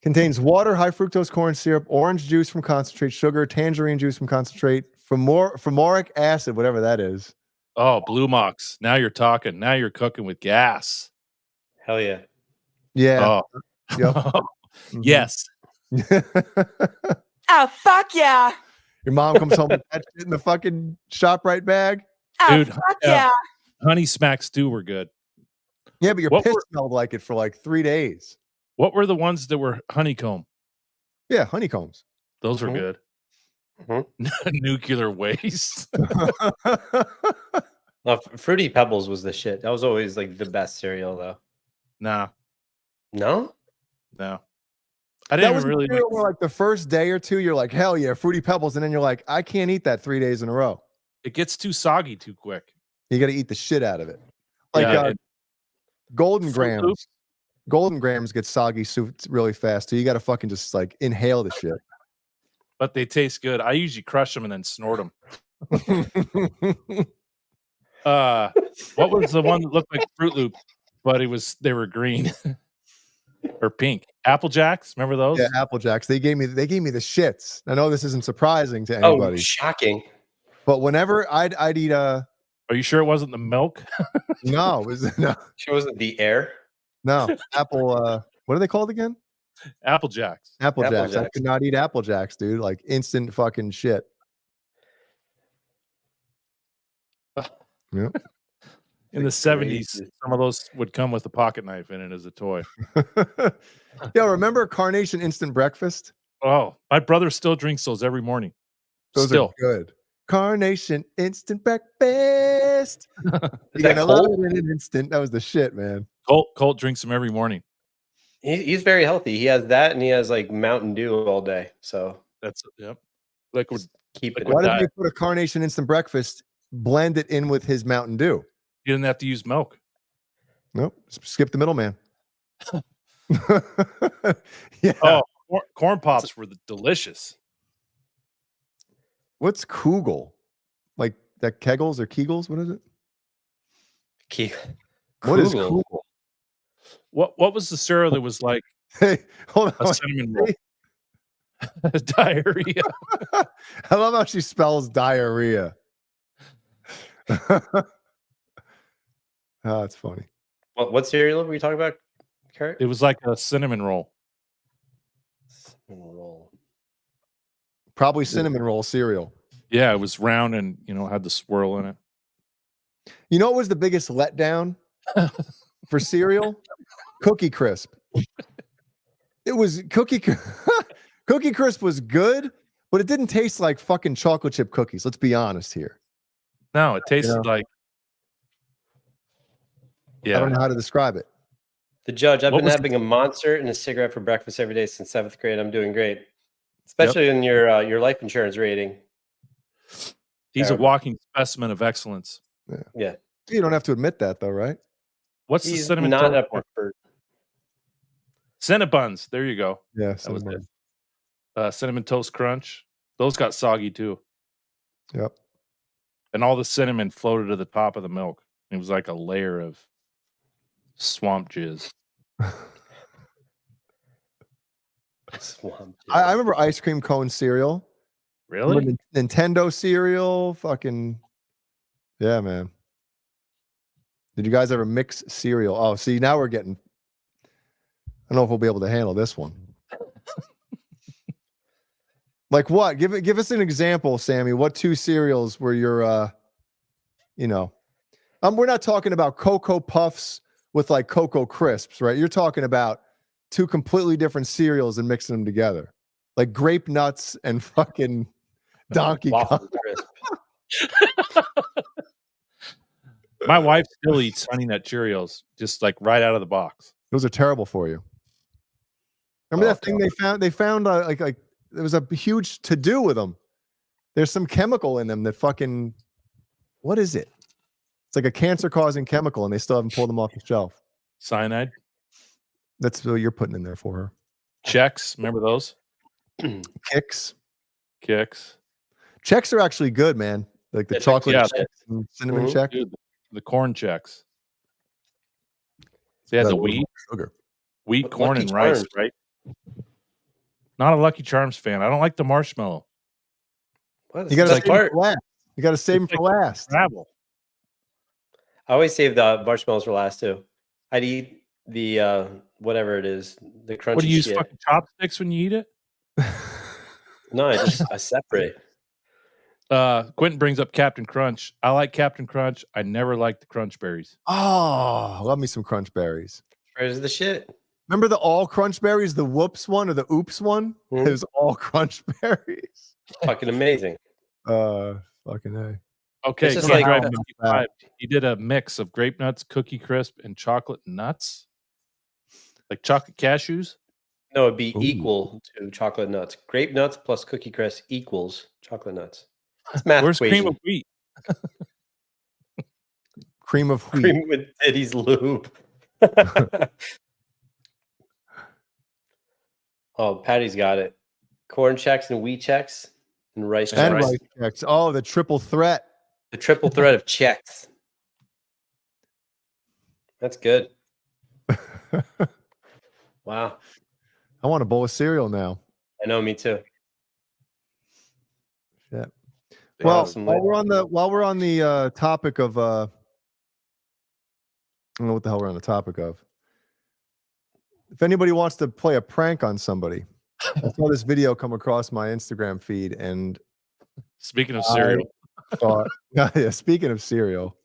Contains water, high fructose corn syrup, orange juice from concentrate, sugar, tangerine juice from concentrate, formoric acid, whatever that is. Oh, Blue Mox. Now you're talking. Now you're cooking with gas. Hell yeah. Yeah. Oh, Yep. Mhm. yes. Oh, fuck yeah. Your mom comes home with that shit in the fucking ShopRite bag. Oh, Dude, fuck yeah. yeah. Honey Smacks too were good. Yeah, but your What piss were- smelled like it for like 3 days. What were the ones that were honeycomb? Yeah, honeycombs. Those were Mhm. good. Mhm. Nuclear waste. No, Fruity Pebbles was the shit. That was always like the best cereal, though. Nah, No? no. I That didn't was even really really where, like the first day or two, you're like, hell yeah, Fruity Pebbles. And then you're like, I can't eat that 3 days in a row. it gets too soggy too quick. You got to eat the shit out of it. Like Yeah, and Golden Fruit Grams. Loops? Golden Grams get soggy really fast. So you got to fucking just like inhale the shit. but they taste good. I usually crush them and then snort them. What was the one that looked like Fruit Loop, but they were green or pink? Apple Jacks, remember those? Yeah, Apple Jacks. They gave me the shits. I know this isn't surprising to Oh, anybody, shocking. but whenever I'd eat Are you sure it wasn't the milk? no, it was no. She wasn't the air. No, Apple. What are they called again? Apple Jacks. Apple Apple Jacks. I Jacks. could not eat Apple Jacks, dude. Like instant fucking shit. Yep. In the 70s, some of those would come with a pocket knife in it as a toy. Yo, remember Carnation Instant Breakfast? Oh, my brother still drinks those every morning. Those Still. are good. Carnation Instant Breakfast. You're that gonna love Colt? it in an instant. That was the shit, man. Colt drinks them every morning. He's very healthy. He has that, and he has like Mountain Dew all day. So That's yep. Liquid. keep it. Liquid Why did diet. they put a Carnation Instant Breakfast, blend it in with his Mountain Dew? You didn't have to use milk. Nope. Skip the middleman. Yeah. Oh, corn pops were delicious. What's Kugel? Like that Kegels or Kegels? What is it? What is Kugel. Kugel? What was the cereal that was like Hey, hold a on. cinnamon roll? Diarrhea. I love how she spells diarrhea. Oh, it's funny. What cereal were you talking about, Kurt? It was like a cinnamon roll. Cinnamon roll. Probably cinnamon roll cereal. Yeah, it was round and had the swirl in it. You know what was the biggest letdown for cereal? Cookie Crisp. It was Cookie Crisp was good, but it didn't taste like fucking chocolate chip cookies. Let's be honest here. No, it tasted like. I don't know how to describe it. The judge, I've What been was having a Monster and a cigarette for breakfast every day since 7th grade. I'm doing great, especially in your life insurance rating. He's a walking specimen of excellence. Yeah, You don't have to admit that, though, right? What's the he's cinnamon not a toast one? preferred. Cinnabons. There you go. Yeah, That was cinnamon. it. Cinnamon toast crunch. Those got soggy too, Yep. and all the cinnamon floated to the top of the milk. It was like a layer of swamp jizz. Swamp. I remember ice cream cone cereal. Really? Remember Nintendo cereal. Fucking yeah, man. Did you guys ever mix cereal? Oh, see, now we're getting. I don't know if we'll be able to handle this one. Like what? Give us an example, Sammy. What two cereals were your we're not talking about Cocoa Puffs with like Cocoa Crisps, right? You're talking about two completely different cereals and mixing them together. Like grape nuts and fucking Donkey Kong. Waffle crisp. My wife still eats Honey Nut Cheerios, just like right out of the box. Those are terrible for you. Remember that thing they found? They found like there was a huge to do with them. There's some chemical in them that fucking what is it? It's like a cancer-causing chemical, and they still haven't pulled them off the shelf. Cyanide. That's what you're putting in there for her. Checks. Remember those? Kicks. Kicks. Checks are actually good, man. Like the Yeah, chocolate yeah. checks and cinnamon Mhm. check. Dude, the corn checks. They had Got the a little wheat, more sugar. But corn, Lucky and rice, Charms. right? Not a Lucky Charms fan. I don't like the marshmallow. What? You got to It's save like them for last. You got to save them It's for like last. Travel. I always save the marshmallows for last too. I'd eat the whatever it is, the crunchy What do you use? shit. Fucking chopsticks when you eat it? No, I separate. Quentin brings up Captain Crunch. I like Captain Crunch. I never liked the Crunch Berries. Oh, love me some crunch berries. Where's the shit? Remember the all crunch berries, the whoops one or the oops one? Mhm. It was all crunch berries. Fucking amazing. Fucking A. Okay, It's just Can't like- Drive 55. He did a mix of grape nuts, cookie crisp, and chocolate nuts, like chocolate cashews. No, it'd be Ooh. equal to chocolate nuts. Grape nuts plus cookie crisp equals chocolate nuts. It's math Where's equation. cream of wheat? Cream of wheat. Cream with Diddy's lube. Oh, Patty's got it. Corn checks and wheat checks and rice And checks. rice checks. Oh, the triple threat. The triple threat of checks. That's good. Wow. I want a bowl of cereal now. I know, me too. Shit. They Well, have some while later. we're on the topic of I don't know what the hell we're on the topic of. if anybody wants to play a prank on somebody, I saw this video come across my Instagram feed, and Speaking of cereal, thought, yeah, speaking of cereal,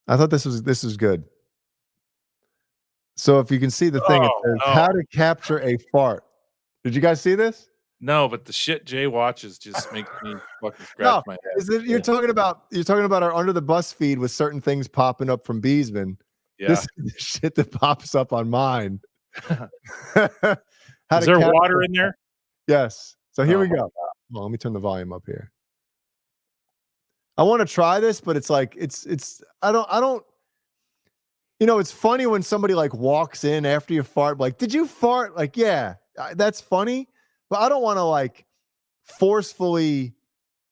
I thought this was good. So if you can see the thing, it says no. how to capture a fart. Did you guys see this? No, but the shit Jay watches just makes me fucking scratch my head. You're talking about our under the bus feed with certain things popping up from Beezman. Yeah. This is the shit that pops up on mine. Is there water in there? Yes. So here we go. Well, let me turn the volume up here. I want to try this, but it's like I don't. You know, it's funny when somebody like walks in after you fart, like, did you fart? Like, yeah, that's funny, but I don't want to like forcefully,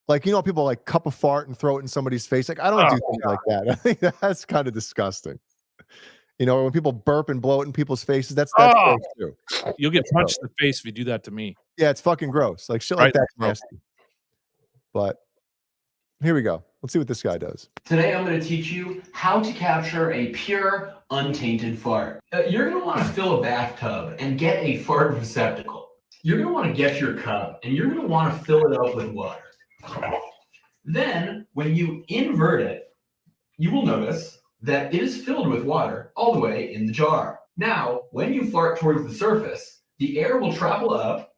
like, you know, people like cup a fart and throw it in somebody's face. Like, I don't do things like that. I think that's kind of disgusting. You know, when people burp and blow it in people's faces, that's gross too. You'll get punched in the face if you do that to me. Yeah, it's fucking gross. Like shit like that's nasty. But here we go. Let's see what this guy does. Today, I'm going to teach you how to capture a pure, untainted fart. You're going to want to fill a bathtub and get a fart receptacle. You're going to want to get your cup and you're going to want to fill it up with water. Then, when you invert it, you will notice that it is filled with water all the way in the jar. Now, when you fart towards the surface, the air will travel up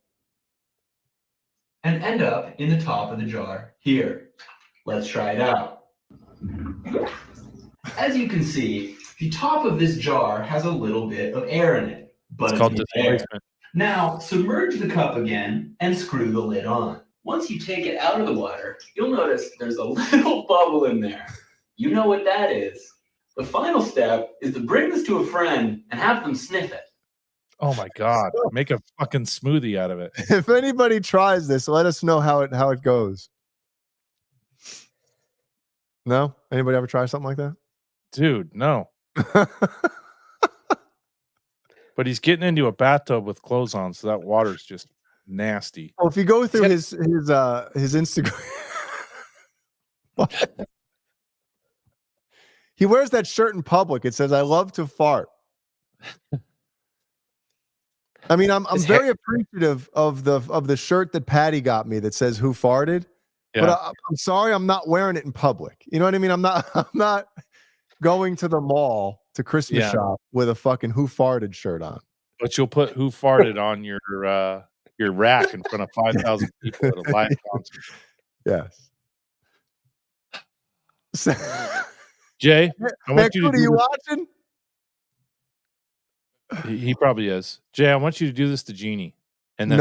and end up in the top of the jar here. Let's try it out. As you can see, the top of this jar has a little bit of air in it, but it's displacement. Now, submerge the cup again and screw the lid on. Once you take it out of the water, you'll notice there's a little bubble in there. You know what that is. The final step is to bring this to a friend and have them sniff it. Oh my God. Make a fucking smoothie out of it. If anybody tries this, let us know how it goes. No? Anybody ever try something like that? Dude, no. But he's getting into a bathtub with clothes on, so that water's just nasty. Well, if you go through his Instagram, he wears that shirt in public. It says, "I love to fart." I mean, I'm very appreciative of the shirt that Patty got me that says "Who farted." Yeah. But I'm sorry, I'm not wearing it in public. You know what I mean? I'm not going to the mall to Christmas shop with a fucking "Who farted" shirt on. But you'll put "Who farted" on your rack in front of 5,000 people at a live concert. Yes. Jay, I want you to are you watching? He probably is. Jay, I want you to do this to Jeannie, and then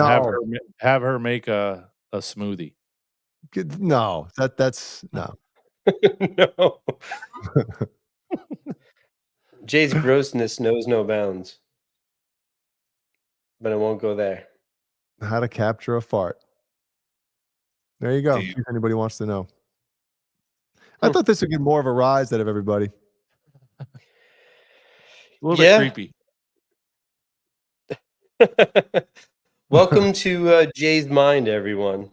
have her make a smoothie. No, that's no. No. Jay's grossness knows no bounds. But I won't go there. How to capture a fart. There you go. If anybody wants to know. I thought this would get more of a rise out of everybody. A little bit creepy. Welcome to Jay's mind, everyone.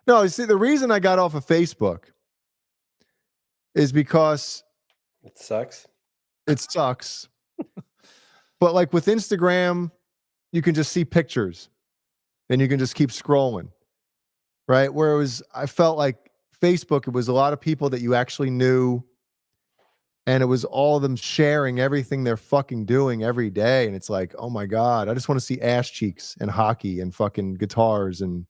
No, you see, the reason I got off of Facebook is because it sucks. It sucks. But like with Instagram, you can just see pictures and you can just keep scrolling. Right? Whereas I felt like Facebook, it was a lot of people that you actually knew, and it was all of them sharing everything they're fucking doing every day. And it's like, oh my God, I just want to see ass cheeks and hockey and fucking guitars and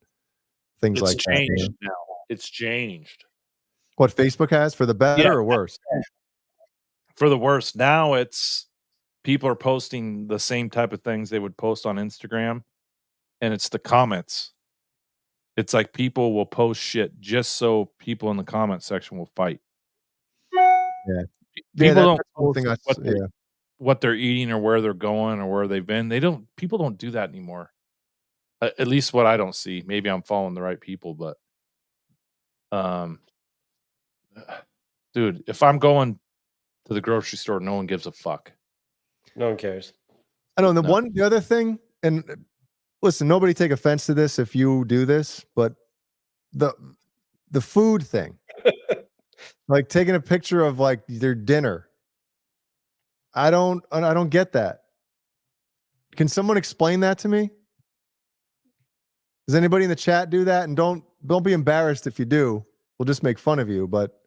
things like that. It's changed now. It's changed. What Facebook has, for the better or worse? For the worse. Now it's people are posting the same type of things they would post on Instagram, and it's the comments. It's like people will post shit just so people in the comment section will fight. Yeah. People don't post what they're eating or where they're going or where they've been. People don't do that anymore. At least what I don't see. Maybe I'm following the right people, but dude, if I'm going to the grocery store, no one gives a fuck. No one cares. I know. The other thing, and listen, nobody take offense to this if you do this, but the food thing, like taking a picture of like their dinner I don't get that. Can someone explain that to me? Does anybody in the chat do that? And don't be embarrassed if you do. We'll just make fun of you. But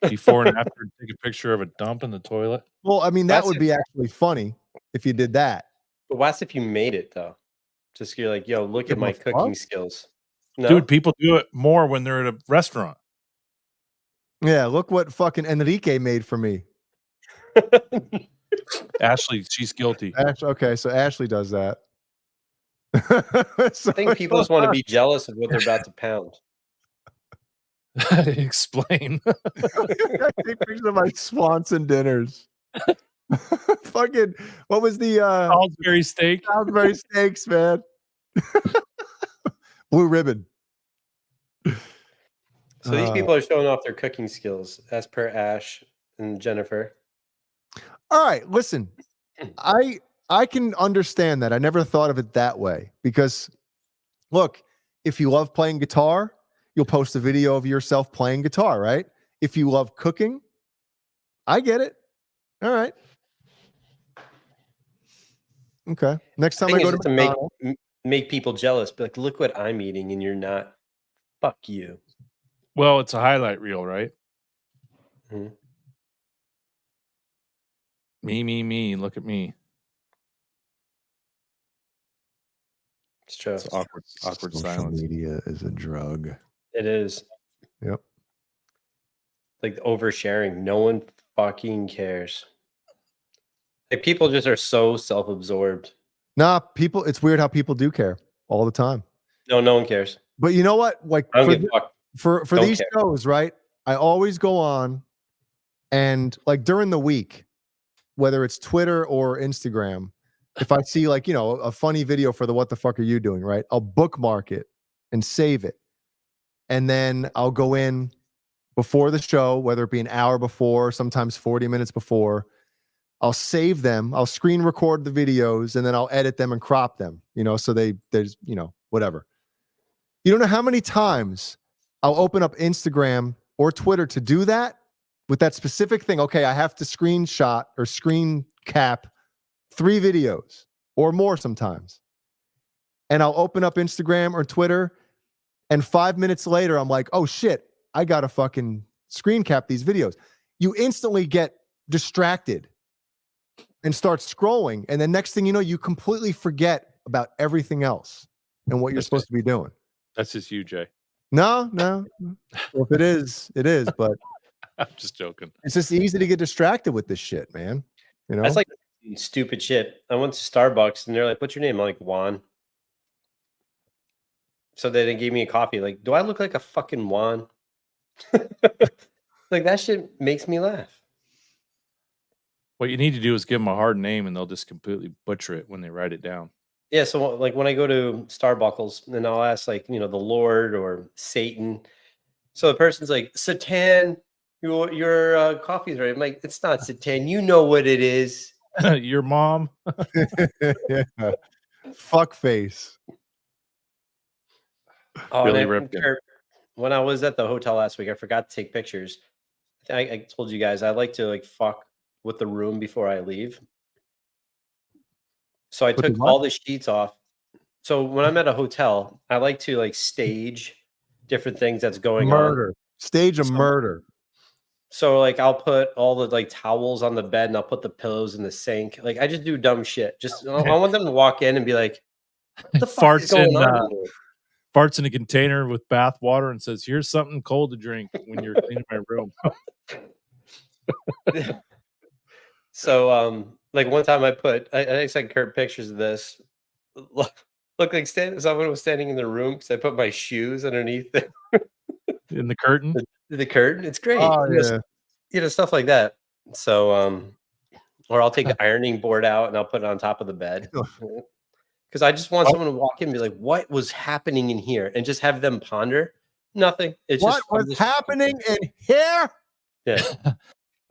Before and after, take a picture of a dump in the toilet. well, I mean, that That's would be actually funny if you did that. But what's if you made it though? Just you're like, yo, look at my cooking skills. No? Dude, people do it more when they're at a restaurant. Yeah, look what fucking Enrique made for me. Ashley, she's guilty. Okay, so Ashley does that. I think people just want to be jealous of what they're about to pound. Explain. I take pictures of my Swanson dinners. Fucking, what was the Salisbury steak? Salisbury steaks, man. Blue ribbon. So these people are showing off their cooking skills, as per Ash and Jennifer. All right, listen. I can understand that. I never thought of it that way because, look, if you love playing guitar, you'll post a video of yourself playing guitar, right? If you love cooking, I get it. All right. Okay. Next time I go to make people jealous, be like, look what I'm eating, and you're not. Fuck you. Well, it's a highlight reel, right? Mhm. Me. Look at me. It's true. It's awkward Social silence. media is a drug. It is. Yep. Like oversharing. No one fucking cares. Like people just are so self-absorbed. Nah, people. It's weird how people do care all the time. No one cares. But you know what? Like I don't give a fuck. for Don't these care. shows, right? I always go on and like during the week, whether it's Twitter or Instagram, if I see like, a funny video for the what the fuck are you doing, right? I'll bookmark it and save it. And then I'll go in before the show, whether it be an hour before, sometimes 40 minutes before. I'll save them. I'll screen record the videos and then I'll edit them and crop them, so there's, whatever. You don't know how many times I'll open up Instagram or Twitter to do that with that specific thing. Okay, I have to screenshot or screen cap 3 videos or more sometimes. And I'll open up Instagram or Twitter and 5 minutes later, I'm like, oh shit, I got to fucking screen cap these videos. You instantly get distracted and start scrolling. And then next thing you know, you completely forget about everything else and what you're supposed to be doing. That's just you, Jay. No. Well, if it is, it is. But I'm just joking. it's just easy to get distracted with this shit, man. That's like stupid shit. I went to Starbucks and they're like, what's your name? I'm like, Juan. So they gave me a coffee. Like, do I look like a fucking Juan? Like that shit makes me laugh. What you need to do is give them a hard name and they'll just completely butcher it when they write it down. Yeah, so like when I go to Starbucks and I'll ask like, the Lord or Satan. So the person's like, Satan, your coffee's ready. I'm like, it's not Satan. You know what it is. Your mom. Yeah. Fuck face. Oh, Billy and Ripken. when I was at the hotel last week, I forgot to take pictures. I told you guys I like to like fuck with the room before I leave. So I took all the sheets off. So when I'm at a hotel, I like to like stage different things that's going on. Stage a murder. So like I'll put all the like towels on the bed and I'll put the pillows in the sink. Like I just do dumb shit. Just I want them to walk in and be like, what the fuck is going on here? Farts in a container with bath water and says, here's something cold to drink when you're cleaning my room. So like one time I sent Kurt pictures of this. Look like someone was standing in the room because I put my shoes underneath in the curtain. The curtain. It's great. Oh, yeah. Stuff like that. So or I'll take the ironing board out and I'll put it on top of the bed. Because I just want someone to walk in and be like, what was happening in here? And just have them ponder. Nothing. It's what was happening in here? Yeah.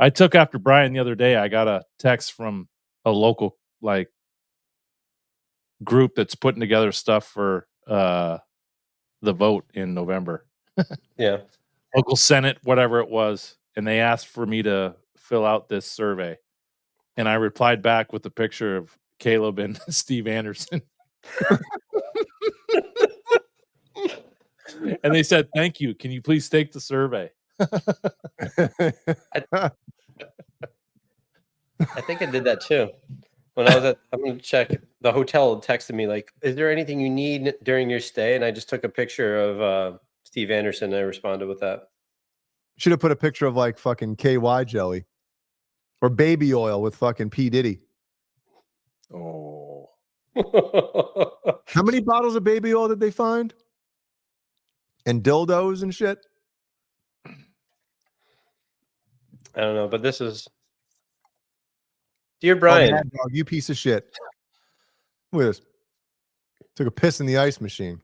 I took after Brian the other day. I got a text from a local like group that's putting together stuff for the vote in November. Yeah. Local Senate, whatever it was. And they asked for me to fill out this survey. And I replied back with a picture of Caleb and Steve Anderson. And they said, "Thank you. Can you please take the survey?" I think I did that too. When I was I'm going to check. The hotel texted me like, "Is there anything you need during your stay?" And I just took a picture of Steve Anderson. And I responded with that. Should have put a picture of like fucking KY jelly or baby oil with fucking P. Diddy. Oh. How many bottles of baby oil did they find? And dildos and shit? I don't know, but this is Dear Brian. Mad Dog, you piece of shit. Look at this. Took a piss in the ice machine.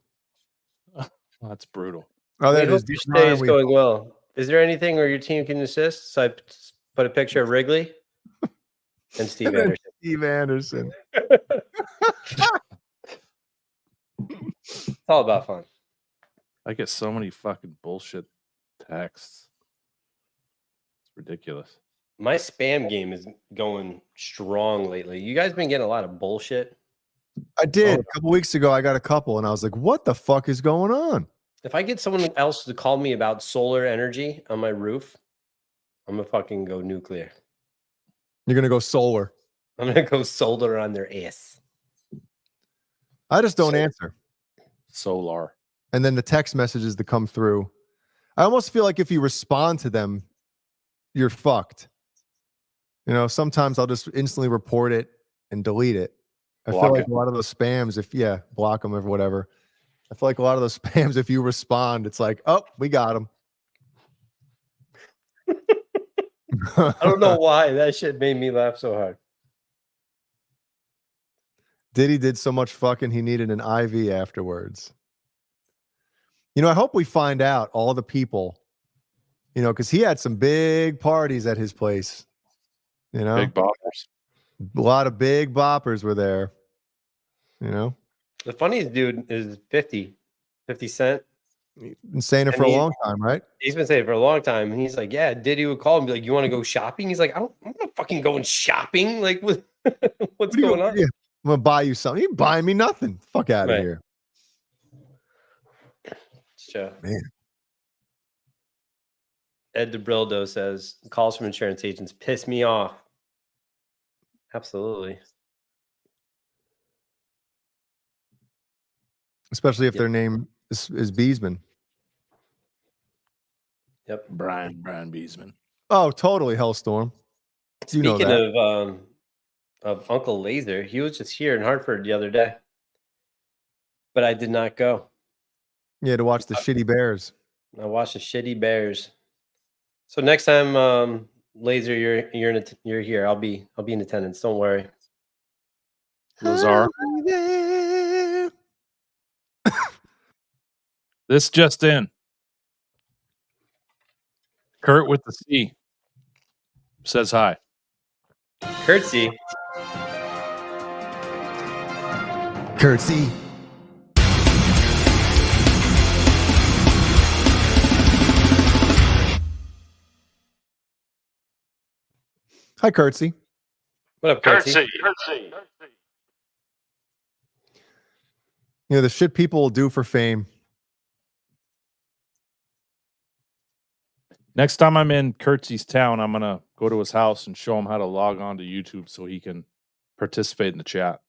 That's brutal. Oh, there We it is. hope your stay is going well. Is there anything where your team can assist? So I put a picture of Wrigley and Steve Anderson. Steve Anderson. It's all about fun. I get so many fucking bullshit texts. It's ridiculous. My spam game is going strong lately. You guys been getting a lot of bullshit? I did. A couple weeks ago, I got a couple, and I was like, what the fuck is going on? If I get someone else to call me about solar energy on my roof, I'm going to fucking go nuclear. You're going to go solar. I'm going to go solar on their ass. I just don't answer. Solar. And then the text messages that come through, I almost feel like if you respond to them, you're fucked. You know, sometimes I'll just instantly report it and delete it. I feel like a lot of those spams, block them or whatever. I feel like a lot of those spams, if you respond, it's like, oh, we got them. I don't know why. That shit made me laugh so hard. Diddy did so much fucking, he needed an IV afterwards. You know, I hope we find out all the people, you know, because he had some big parties at his place. You know, big boppers. A lot of big boppers were there. You know, the funniest dude is 50 Cent. He's been saying it for a long time, right? He's been saying it for a long time. And he's like, yeah, Diddy would call and be like, you want to go shopping? He's like, I'm not fucking going shopping. Like, what's going on? Yeah, I'm going to buy you something. You're buying me nothing. Fuck out of here. Sure. Man. Ed DeBrildo says, calls from insurance agents piss me off. Absolutely. Especially if their name is Beezman. Yep. Brian Beezman. Oh, totally Hellstorm. Speaking of Uncle Laser, he was just here in Hartford the other day. But I did not go. Yeah, to watch the shitty Bears. I watched the shitty Bears. So next time, Laser, you're here. I'll be in attendance. Don't worry. Lazar. This just in. Kurt with the C says hi. Curtsy. Curtsy. Hi, Curtsy. What up, Curtsy? Curtsy. You know, the shit people will do for fame. Next time I'm in Curtsy's town, I'm going to go to his house and show him how to log on to YouTube so he can participate in the chat.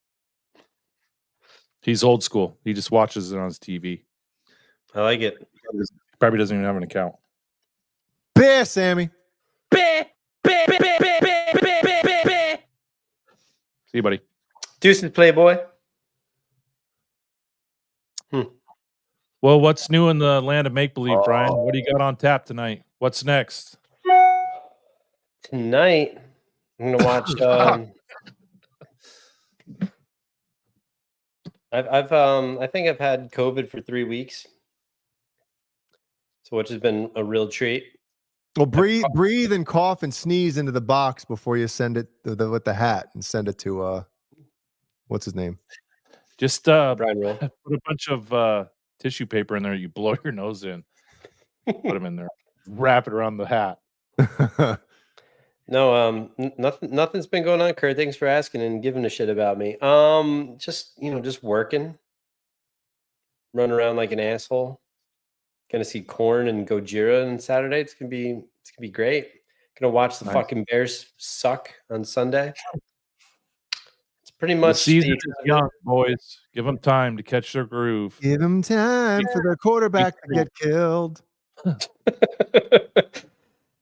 He's old school. He just watches it on his TV. I like it. He probably doesn't even have an account. Bear, Sammy. Bear. See you, buddy. Deuces, Playboy. Well, what's new in the land of make-believe, Brian? What do you got on tap tonight? What's next? Tonight, I'm going to watch... I think I've had COVID for 3 weeks. So which has been a real treat. Well, breathe and cough and sneeze into the box before you send it with the hat and send it to what's his name? Just Brian Roll. Put a bunch of tissue paper in there. You blow your nose in. Put them in there. Wrap it around the hat. No, nothing's been going on, Kurt. Thanks for asking and giving a shit about me. Just working, running around like an asshole. Gonna see Korn and Gojira on Saturday. It's gonna be great. Gonna watch the fucking Bears suck on Sunday. It's pretty The much season is young, boys. Give them time to catch their groove. Give them time for their quarterback to get killed.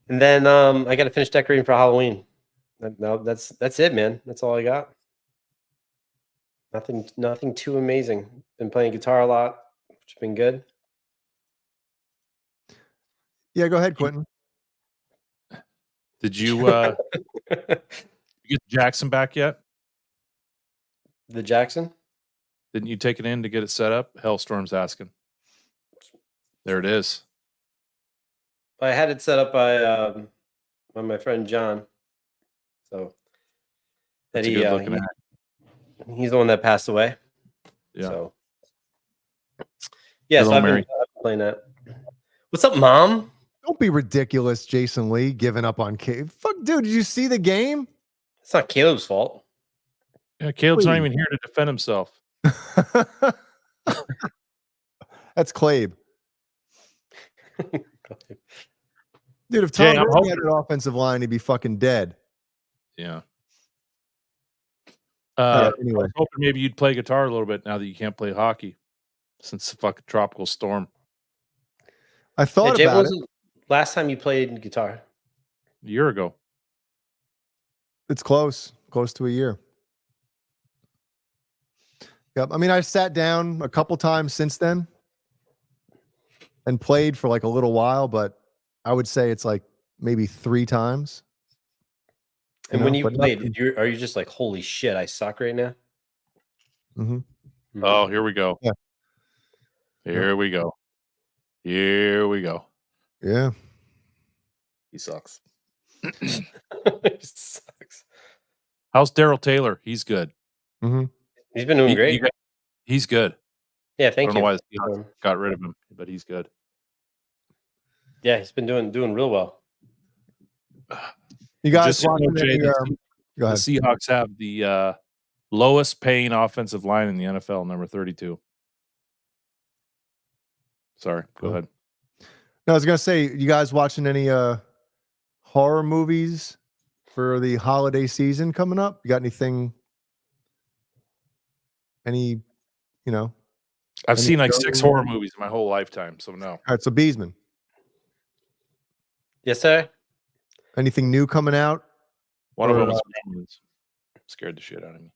And then I got to finish decorating for Halloween. No, that's it, man. That's all I got. Nothing too amazing. Been playing guitar a lot, which has been good. Yeah, go ahead, Quentin. Did you get Jackson back yet? The Jackson? Didn't you take it in to get it set up? Hellstorm's asking. There it is. I had it set up by my friend John. So That's a good looking at. He's the one that passed away. Yeah. So yeah, Hello, so I've Mary. been playing that. What's up, Mom? Don't be ridiculous, Jason Lee, giving up on Cave. Fuck, dude, did you see the game? It's not Caleb's fault. Yeah, Caleb's not even here to defend himself. That's Clabe. Dude, if Jay, Tom I'm Brady had hoping- an offensive line, he'd be fucking dead. Yeah. Anyway, I was hoping maybe you'd play guitar a little bit now that you can't play hockey since the fucking tropical storm. I thought Jay, when about was it. the last time you played guitar? A year ago. It's close to a year. Yep. I mean, I sat down a couple times since then and played for like a little while, but I would say it's like maybe 3 times. And when you but played, nothing- are you just like, holy shit, I suck right now? Mhm. Oh, here we go. Yeah. Here we go. Here we go. Yeah. He sucks. It sucks. How's Daryl Taylor? He's good. Mm-hmm. He's been doing great. He's good. Yeah, I thank don't you. know why the Seahawks got rid of him, but he's good. Yeah, he's been doing real well. You guys Just so you know, watching Jay, any, the go ahead. Seahawks have the lowest paying offensive line in the NFL, number 32. Sorry, go ahead. No, I was gonna say, you guys watching any horror movies for the holiday season coming up? You got anything? Any, I've any seen like 6 shows? horror movies in my whole lifetime, so no. All right, so Beezman. Yes, sir. Anything new coming out? One of Or, them was Gremlins. Scared the shit out of me.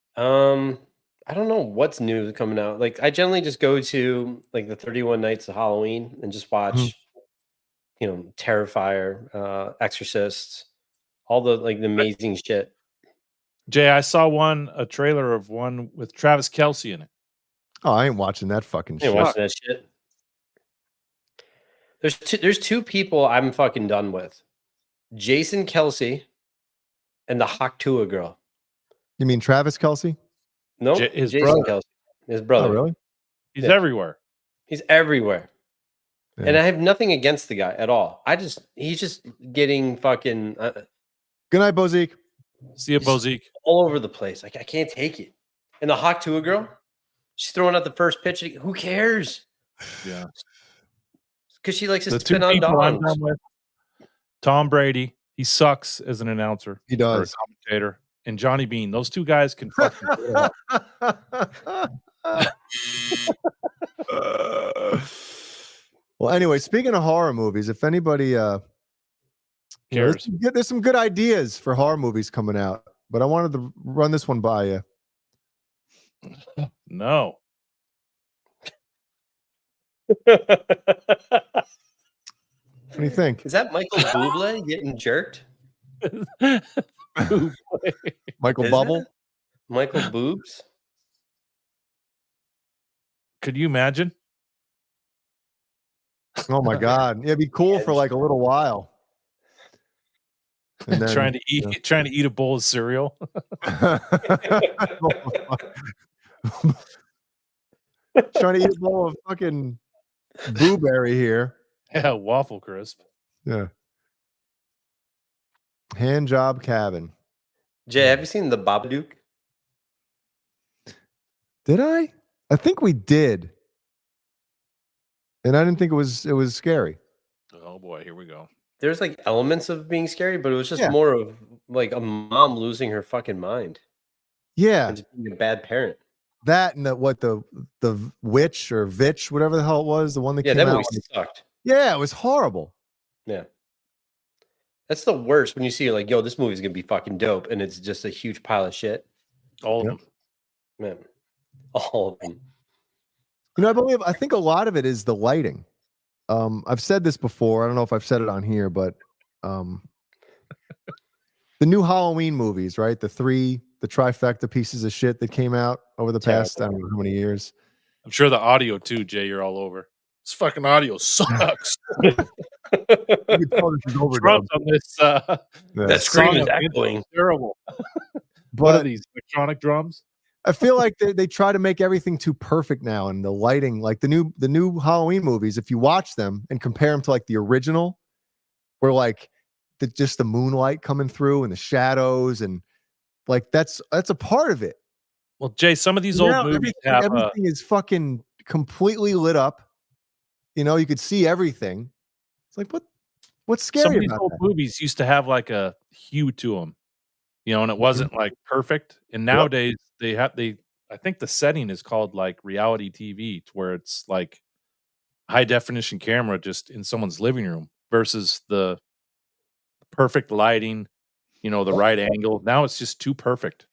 I don't know what's new coming out. Like, I generally just go to like the 31 Nights of Halloween and just watch, Terrifier, Exorcist, all the like the amazing shit. Jay, I saw a trailer of one with Travis Kelce in it. Oh, I ain't watching that fucking I shit. ain't watching that shit. There's 2 people I'm fucking done with. Jason Kelsey and the Haktua girl. You mean Travis Kelce? No, His Jason brother. Kelsey. His brother. Oh, really? He's Yeah. everywhere. He's everywhere. Yeah. And I have nothing against the guy at all. He's just getting fucking Good night, Bozique. See you, Bozique. all over the place. Like, I can't take it. And the Haktua girl, she's throwing out the first pitch. Who cares? Yeah. Because she likes to The 2 spin on people I'm dogs. done with, Tom Brady. He sucks as an announcer. He Or a does. commentator. And Johnny Bean. Those 2 guys can fucking Well, anyway, speaking of horror movies, if anybody cares. there's some good ideas for horror movies coming out, but I wanted to run this one by you. No. What do you think? Is that Michael Bublé getting jerked? Michael Is Bubble? it? Michael Boobs? Could you imagine? Oh my God. Yeah, it'd be cool for like a little while. And then, trying to eat a bowl of cereal. Trying to eat a bowl of fucking blueberry here. Yeah, waffle crisp. Yeah. Hand job cabin. Jay, have you seen The Babadook? Did I? I think we did. And I didn't think it was scary. Oh boy, here we go. There's like elements of being scary, but it was just Yeah. more of like a mom losing her fucking mind Yeah. and just being a bad parent. That and the witch or Vitch, whatever the hell it was, the one that Yeah, came that out. movie sucked. Yeah, it was horrible. Yeah. That's the worst when you see like, yo, this movie's gonna be fucking dope, and it's just a huge pile of shit. All of Yep. them. Man, all of them. You know, I think a lot of it is the lighting. I've said this before. I don't know if I've said it on here, but the new Halloween movies, right? The trifecta pieces of shit that came out over the past, I don't know how many years. I'm sure the audio too, Jay. You're all over. This fucking audio sucks. You could tell this is overdub. Drums on this. That scream is song echoing. terrible. But What are these electronic drums? I feel like they try to make everything too perfect now, and the lighting, like the new Halloween movies, if you watch them and compare them to like the original, where like just the moonlight coming through and the shadows, and like that's a part of it. Well, Jay, some of these old Now, movies have everything is fucking completely lit up. You know, you could see everything. It's like what's some scary of these about old that? movies used to have like a hue to them, you know, and it wasn't like perfect. And nowadays I think the setting is called like reality TV, to where it's like high definition camera just in someone's living room versus the perfect lighting, you know, the right angle. Now it's just too perfect.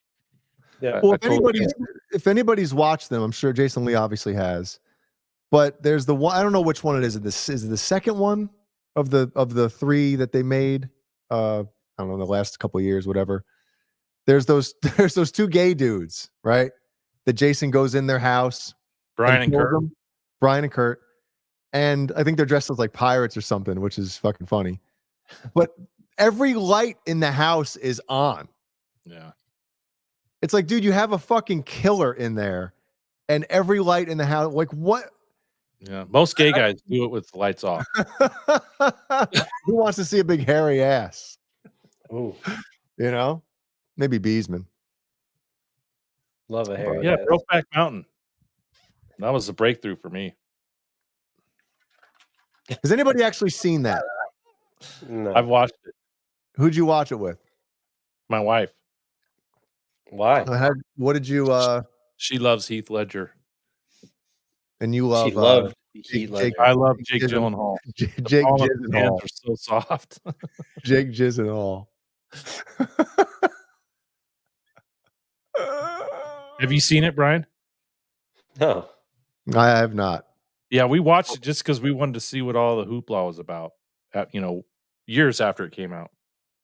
Yeah. Well, I totally if anybody's watched them, I'm sure Jason Lee obviously has. But there's the one, I don't know which one it is. Is it the second one of the three that they made? I don't know, the last couple of years, whatever. There's those two gay dudes, right? That Jason goes in their house. Brian and kills Kurt. them. Brian and Kurt. And I think they're dressed as like pirates or something, which is fucking funny. But every light in the house is on. Yeah. It's like, dude, you have a fucking killer in there, and every light in the house, like what? Yeah. Most gay guys do it with the lights off. Who wants to see a big hairy ass? Ooh, You know, maybe Beezman. love a hairy Yeah, ass. Brokeback Mountain. That was a breakthrough for me. Has anybody actually seen that? No. I've watched it. Who'd you watch it with? My wife. Why? What did you? She loves Heath Ledger. And you love? She loved Heath Jake- Ledger. I love Jake Gyllen- Gyllenhaal. Jake All of his hands Gyllenhaal. are so soft. Jake Gyllenhaal. Have you seen it, Brian? No. I have not. Yeah, we watched it just because we wanted to see what all the hoopla was about. You know, years after it came out.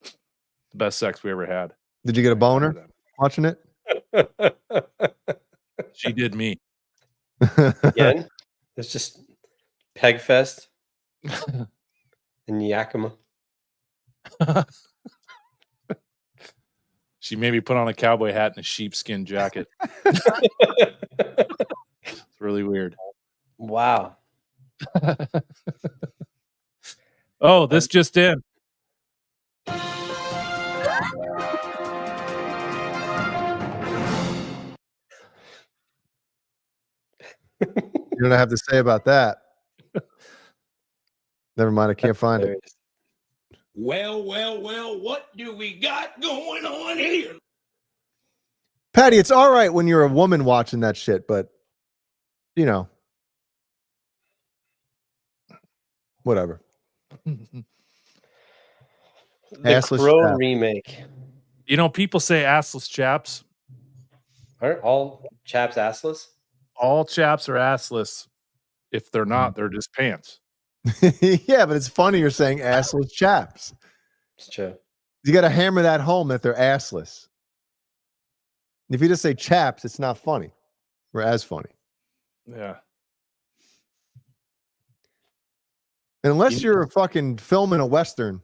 The best sex we ever had. Did you get a boner watching it? She did me. Again, it's just Pegfest and Yakima. She made me put on a cowboy hat and a sheepskin jacket. It's really weird. Wow. Oh, this just in. You know what I have to say about that? Never mind. I can't find it. Well, what do we got going on here? Patty, it's all right when you're a woman watching that shit, but you know, whatever. The Assless Crow chap. remake. You know, people say assless chaps. Aren't all chaps assless? All chaps are assless. If they're not, they're just pants. Yeah, but it's funny you're saying assless chaps. It's true. You got to hammer that home that they're assless. If you just say chaps, it's not funny or as funny. Yeah. And unless you're fucking filming a Western,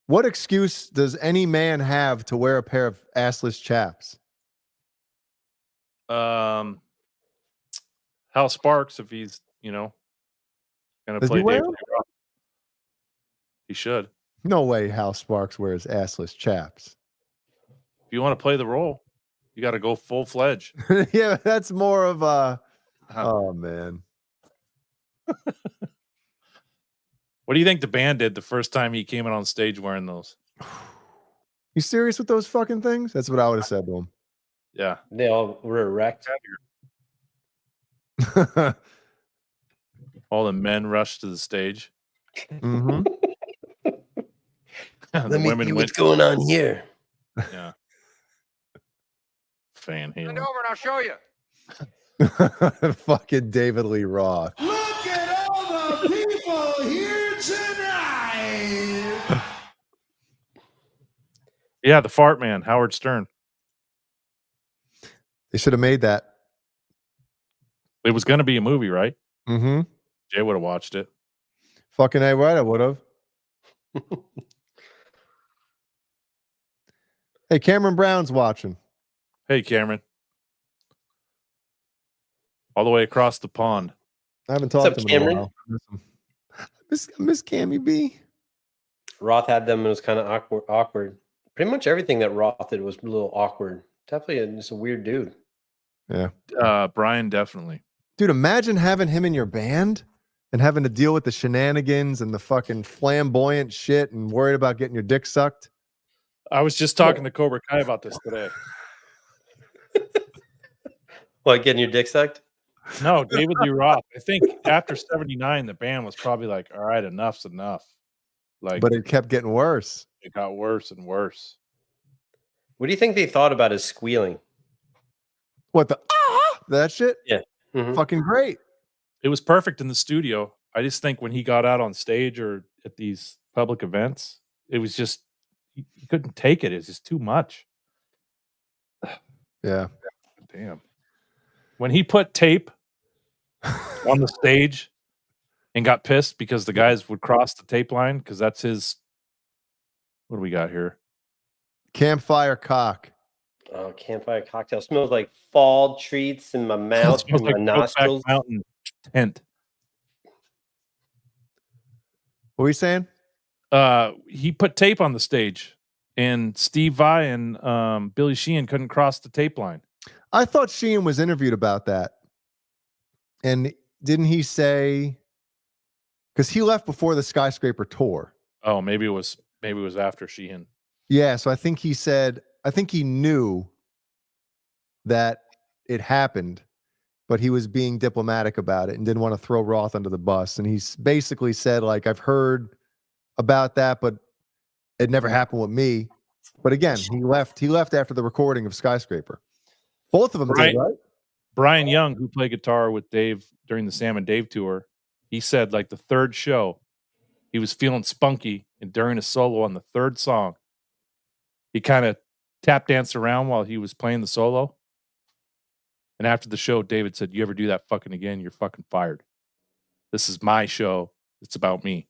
what excuse does any man have to wear a pair of assless chaps? Hal Sparks, if he's, you know, gonna Does play he wear David them? Lee Roth. He should. No way Hal Sparks wears assless chaps. If you want to play the role, you got to go full fledged. Yeah, that's more of a. Oh man. What do you think the band did the first time he came in on stage wearing those? You serious with those fucking things? That's what I would have said to him. Yeah. They all were erect. All the men rushed to the stage. Mm-hmm. Let me see what's going on here. Yeah. Van Halen. Over and I'll show you. Fucking David Lee Roth. Look at all the people here tonight. Yeah, the fart man, Howard Stern. They should have made that. It was going to be a movie, right? Mm-hmm. Jay would have watched it. Fucking A right, I would have. Hey, Cameron Brown's watching. Hey, Cameron. All the way across the pond. I haven't What's talked up, to him in a Cameron? while. Miss Cammy B. Roth had them and it was kind of awkward. Pretty much everything that Roth did was a little awkward. Definitely just a weird dude. Yeah. Brian, definitely. Dude, imagine having him in your band and having to deal with the shenanigans and the fucking flamboyant shit and worried about getting your dick sucked. I was just talking to Cobra Kai about this today. What, getting your dick sucked? No, David Lee Roth. I think after 79, the band was probably like, all right, enough's enough. Like, But it kept getting worse. it got worse and worse. What do you think they thought about his squealing? What the that shit? Yeah. Mhm. Fucking great. It was perfect in the studio. I just think when he got out on stage or at these public events, it was just, he couldn't take it. It's just too much. Yeah. Damn. When he put tape on the stage and got pissed because the guys would cross the tape line, because that's his. What do we got here? Campfire cock. Oh, campfire cocktail. Smells like fall treats in my mouth Smells and like my Brokeback nostrils. Mountain tent. What were you saying? He put tape on the stage, and Steve Vai and Billy Sheehan couldn't cross the tape line. I thought Sheehan was interviewed about that. And didn't he say, because he left before the Skyscraper tour. Oh, maybe it was after Sheehan. Yeah, so I think he said, I think he knew that it happened, but he was being diplomatic about it and didn't want to throw Roth under the bus. And he's basically said, like, I've heard about that, but it never happened with me. But again, he left after the recording of Skyscraper. Both of them did, right? Brian Young, who played guitar with Dave during the Sam and Dave tour, he said like the third show, he was feeling spunky, and during a solo on the third song, he kind of tap danced around while he was playing the solo. And after the show, David said, "You ever do that fucking again, you're fucking fired. This is my show. It's about me."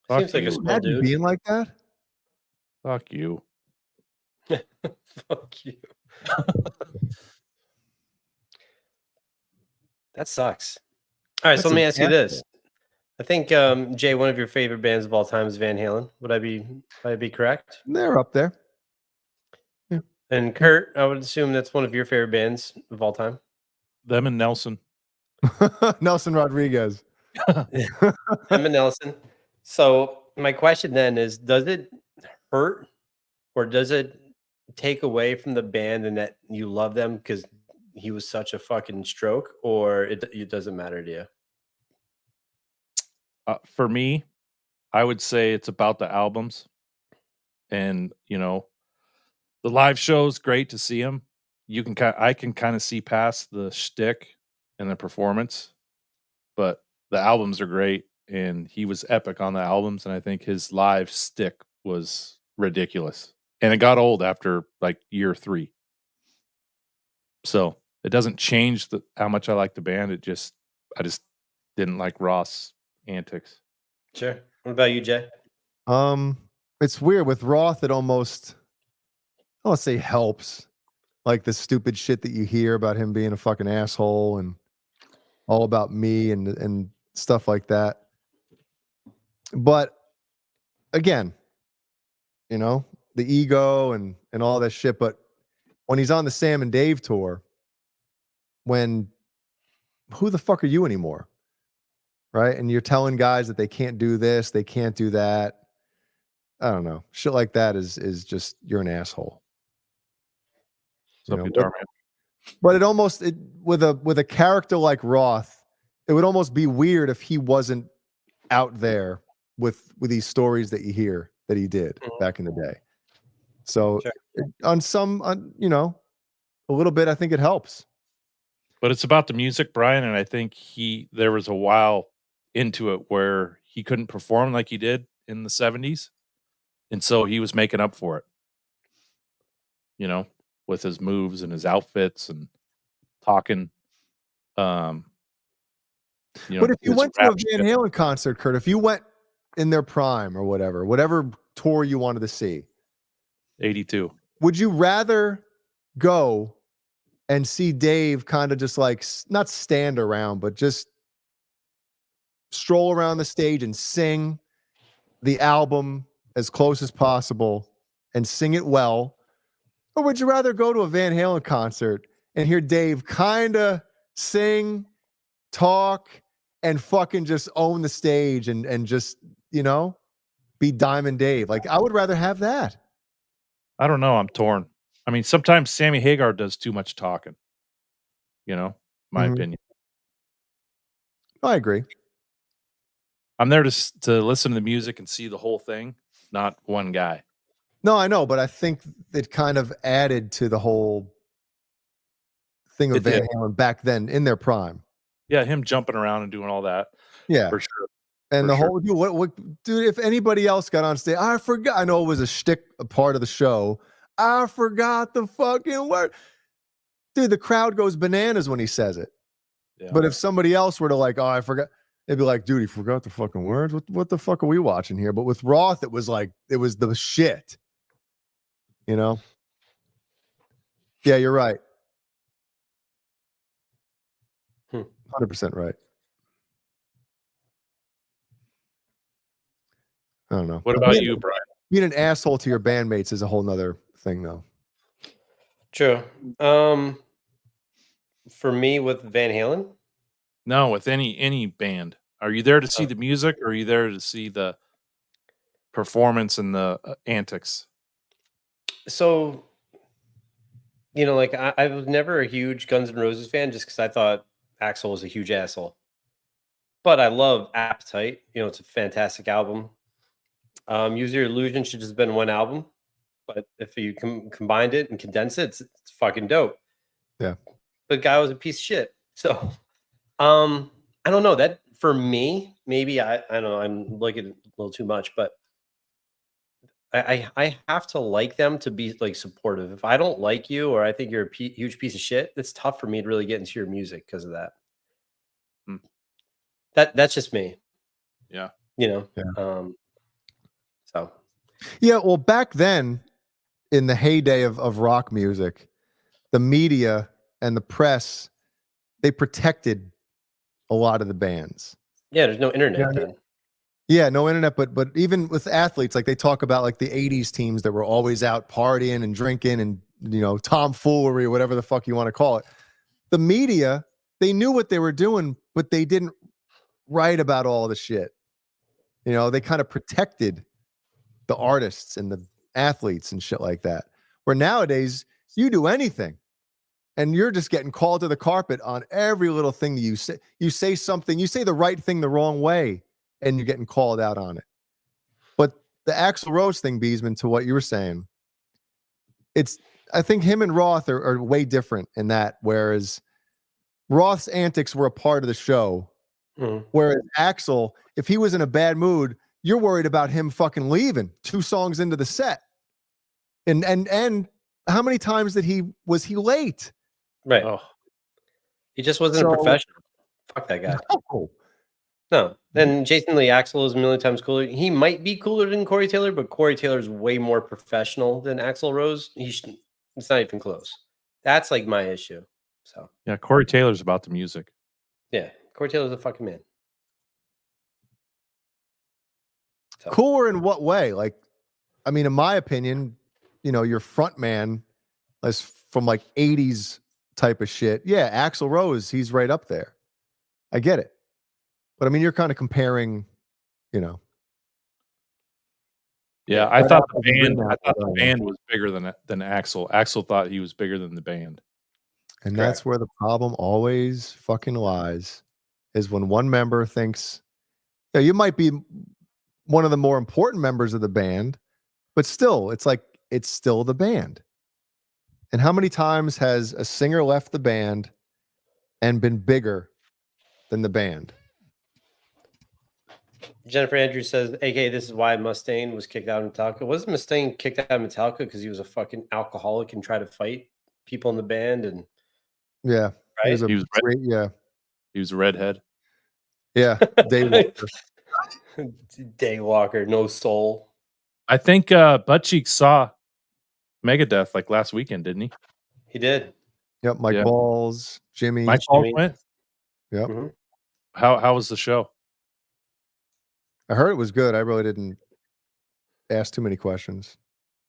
Seems like a you. small Imagine dude. being like that. Fuck you. Fuck you. That sucks. All right, so That's let me ask you exactly this. I think Jay, one of your favorite bands of all time is Van Halen. Would I be correct? They're up there. And Kurt, I would assume that's one of your favorite bands of all time. Them and Nelson. Nelson Rodriguez. Emma Nelson. So my question then is, does it hurt or does it take away from the band and that you love them because he was such a fucking stroke, or it doesn't matter to you? For me, I would say it's about the albums. And, you know, the live show's great to see him. I can kind of see past the shtick and the performance, but the albums are great, and he was epic on the albums. And I think his live stick was ridiculous, and it got old after like year 3. So it doesn't change how much I like the band. I just didn't like Ross' antics. Sure. What about you, Jay? It's weird with Roth. It almost, I don't say helps, like the stupid shit that you hear about him being a fucking asshole and all about me and stuff like that. But again, you know, the ego and all that shit. But when he's on the Sam and Dave tour, when who the fuck are you anymore? Right? And you're telling guys that they can't do this, they can't do that. I don't know. Shit like that is just you're an asshole. What's up, You know, guitar man? but it almost with a character like Roth, it would almost be weird if he wasn't out there with these stories that you hear that he did back in the day. So Sure. you know, a little bit, I think it helps. But it's about the music, Brian, and I think there was a while into it where he couldn't perform like he did in the 70s. And so he was making up for it. You know, with his moves and his outfits and talking. You know, But if you his went to a rap Van shit. Halen concert, Kurt, if you went in their prime or whatever tour you wanted to see, 82. would you rather go and see Dave kind of just like not stand around, but just stroll around the stage and sing the album as close as possible and sing it well? Or would you rather go to a Van Halen concert and hear Dave kind of sing, talk, and fucking just own the stage and just, you know, be Diamond Dave? Like, I would rather have that. I don't know. I'm torn. I mean, sometimes Sammy Hagar does too much talking. You know, my opinion. I agree. I'm there to listen to the music and see the whole thing, not one guy. No, I know, but I think it kind of added to the whole thing of It Van did. Halen back then in their prime. Yeah, him jumping around and doing all that. Yeah. For sure. And For the sure. whole dude, if anybody else got on stage, I forgot. I know it was a part of the show. I forgot the fucking word. Dude, the crowd goes bananas when he says it. Yeah. But if somebody else were to like, oh, I forgot, they'd be like, dude, he forgot the fucking words. What the fuck are we watching here? But with Roth, it was like, it was the shit. You know? Yeah, you're right. 100% right. I don't know. What about you, Brian? Being an asshole to your bandmates is a whole nother thing, though. True. For me with Van Halen, No, with any band. Are you there to see the music, or are you there to see the performance and the antics? so you know, like I was never a huge Guns N' Roses fan just because I thought Axl was a huge asshole. But I love Appetite. You know, it's a fantastic album. Use Your Illusion should just have been one album, but if you combined it and condensed it, it's fucking dope. Yeah. But guy was a piece of shit. So, I don't know that for me. Maybe I don't know. I'm liking it a little too much, but I have to like them to be like supportive. If I don't like you or I think you're a huge piece of shit, it's tough for me to really get into your music because of that. Hmm. That's just me. Yeah. You know. Yeah. So. Yeah, well, back then, in the heyday of rock music, the media and the press, they protected a lot of the bands. Yeah, there's no internet then. Yeah, no internet, but even with athletes, like they talk about like the 80s teams that were always out partying and drinking and, you know, tomfoolery, whatever the fuck you want to call it. The media, they knew what they were doing, but they didn't write about all the shit. You know, they kind of protected the artists and the athletes and shit like that. Where nowadays, you do anything and you're just getting called to the carpet on every little thing that you say. You say something, you say the right thing the wrong way, and you're getting called out on it. But the Axl Rose thing, Beezman, to what you were saying, I think him and Roth are way different in that, whereas Roth's antics were a part of the show. Whereas Axl, if he was in a bad mood, you're worried about him fucking leaving 2 songs into the set. And how many times was he late? Right. Oh. He just wasn't a professional. Fuck that guy. No. And Jason Lee Axl is a million times cooler. He might be cooler than Corey Taylor, but Corey Taylor's way more professional than Axl Rose. It's not even close. That's like my issue. So yeah, Corey Taylor's about the music. Yeah, Corey Taylor's a fucking man. Cooler in what way? Like, I mean, in my opinion, your front man is from like 80s type of shit. Yeah, Axl Rose, he's right up there. I get it. But I mean, you're kind of comparing, Yeah, Yeah, I Right thought after the the band. green I apple, thought the though. band was bigger than Axel. Axel thought he was bigger than the band. And that's where the problem always fucking lies, is when one member thinks, you might be one of the more important members of the band, but still, it's like, it's still the band. And how many times has a singer left the band and been bigger than the band? Jennifer Andrews says, "AK, this is why Mustaine was kicked out of Metallica." Wasn't Mustaine kicked out of Metallica because he was a fucking alcoholic and tried to fight people in the band? And Yeah. He was right, a He was great, yeah. He was a redhead. Yeah. Daywalker. Daywalker, no soul. I think Buttcheek saw Megadeth like last weekend, didn't he? He did. Yep. Mike Yeah. Balls, Jimmy. Mike Paul Jimmy. went. Yep. Mhm. How was the show? I heard it was good. I really didn't ask too many questions.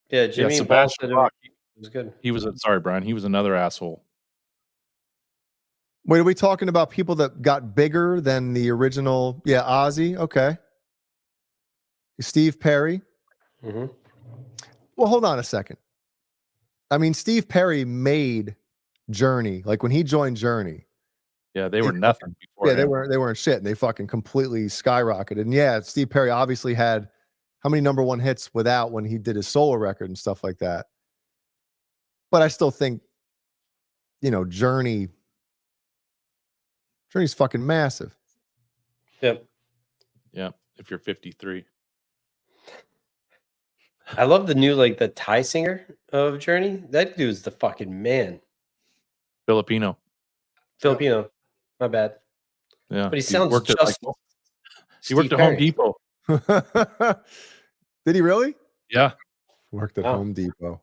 Yeah, Jimmy and Paul Sebastian said Bach, it was good. he was sorry, Brian. He was another asshole. Wait, are we talking about people that got bigger than the original? Yeah, Ozzy. Okay. Steve Perry. Mhm. Well, hold on a second. I mean, Steve Perry made Journey. Like when he joined Journey. Yeah, they were nothing before. Yeah, they him. weren't shit, and they fucking completely skyrocketed. And yeah, Steve Perry obviously had how many number one hits without when he did his solo record and stuff like that. But I still think, Journey's fucking massive. Yep. Yeah, if you're 53. I love the new the Thai singer of Journey. That dude's the fucking man. Filipino. Filipino. My bad. Yeah. But he sounds worked at, just he worked Steve at Home Perry. Depot. Did he really? Yeah. Worked at Wow. Home Depot.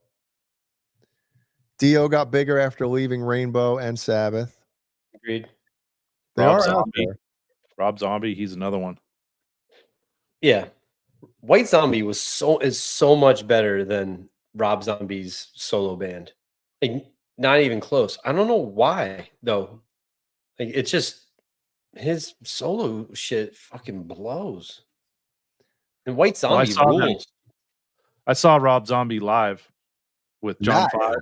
Dio got bigger after leaving Rainbow and Sabbath. Agreed. They Rob are out Zombie. there. Rob Zombie, he's another one. Yeah. White Zombie is so much better than Rob Zombie's solo band. Like, not even close. I don't know why though. Like, it's just his solo shit fucking blows. And White Well, I Zombie saw them. rules. I saw Rob Zombie live with John Live? Five.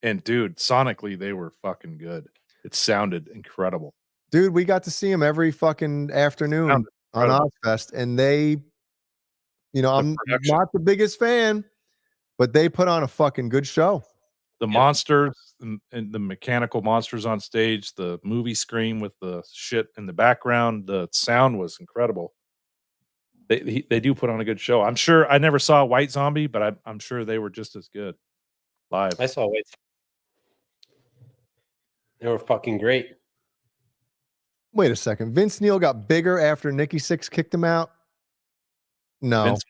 And dude, sonically, they were fucking good. It sounded incredible. Dude, we got to see him every fucking afternoon Sounded on incredible. Ozfest, and they, I'm production. not the biggest fan, but they put on a fucking good show. The monsters and the mechanical monsters on stage, the movie screen with the shit in the background, the sound was incredible. They do put on a good show. I'm sure I never saw White Zombie, but I'm sure they were just as good live. I saw White. They were fucking great. Wait a second. Vince Neil got bigger after Nikki Sixx kicked him out? No. Vince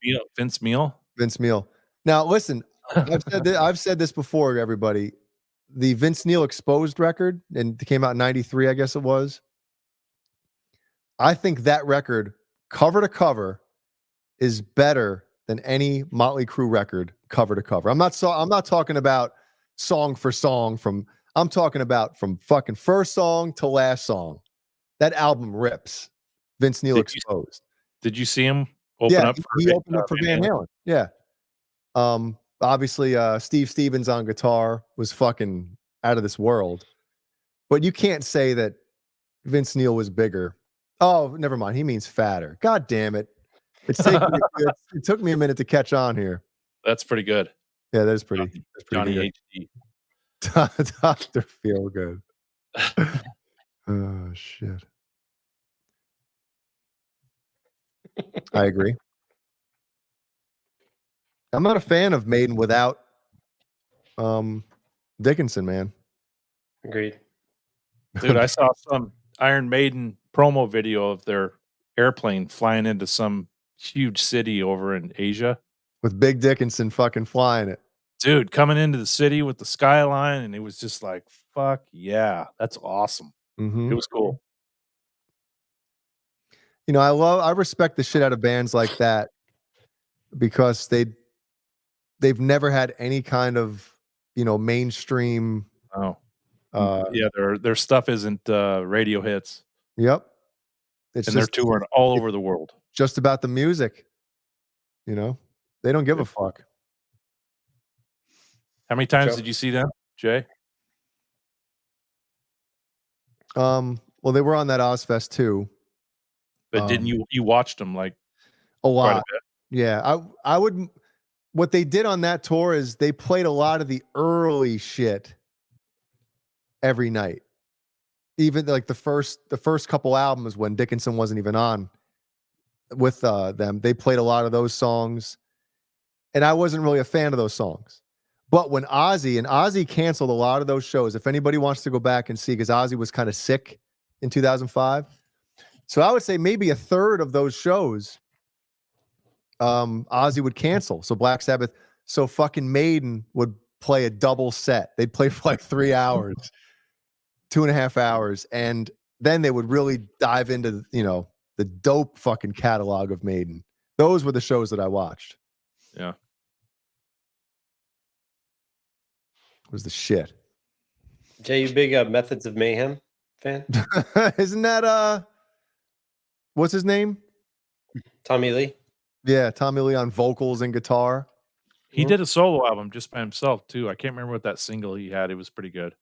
Neil. Vince Neil. Now, listen, I've said this before, everybody. The Vince Neil Exposed record, and it came out in 93, I guess it was. I think that record, cover to cover, is better than any Motley Crue record cover to cover. I'm not talking about song for song I'm talking about from fucking first song to last song. That album rips. Vince Neil Exposed. Did you see him open up? He opened up for Van Halen. Yeah. Obviously, Steve Stevens on guitar was fucking out of this world. But you can't say that Vince Neil was bigger. Oh, never mind. He means fatter. God damn it. It took me a minute to catch on here. That's pretty good. Yeah, that's pretty Johnny good. HD. Dr. Feelgood. Oh shit. I agree. I'm not a fan of Maiden without Dickinson, man. Agreed. Dude, I saw some Iron Maiden promo video of their airplane flying into some huge city over in Asia. With Big Dickinson fucking flying it. Dude, coming into the city with the skyline, and it was just like, fuck yeah, that's awesome. Mm-hmm. It was cool. I respect the shit out of bands like that because they've never had any kind of, mainstream. Oh, yeah, their stuff isn't radio hits, Yep. It's and they're just touring all over the world. just about the music. They don't give a fuck. How many times Joe? did you see them, Jay? Well, they were on that Ozfest too. But didn't you watched them like A quite a lot. bit? Yeah, I would. What they did on that tour is they played a lot of the early shit every night. Even like the first couple albums when Dickinson wasn't even on with them, they played a lot of those songs, and I wasn't really a fan of those songs. But when Ozzy canceled a lot of those shows, if anybody wants to go back and see, because Ozzy was kind of sick in 2005, so I would say maybe a third of those shows, Ozzy would cancel. So Black Sabbath, so fucking Maiden would play a double set. They'd play for like 3 hours, 2.5 hours, and then they would really dive into the dope fucking catalog of Maiden. Those were the shows that I watched. Yeah. It was the shit. Jay, you big Methods of Mayhem fan? Isn't that what's his name? Tommy Lee? Yeah, Tommy Lee on vocals and guitar. He did a solo album just by himself too. I can't remember what that single he had. It was pretty good.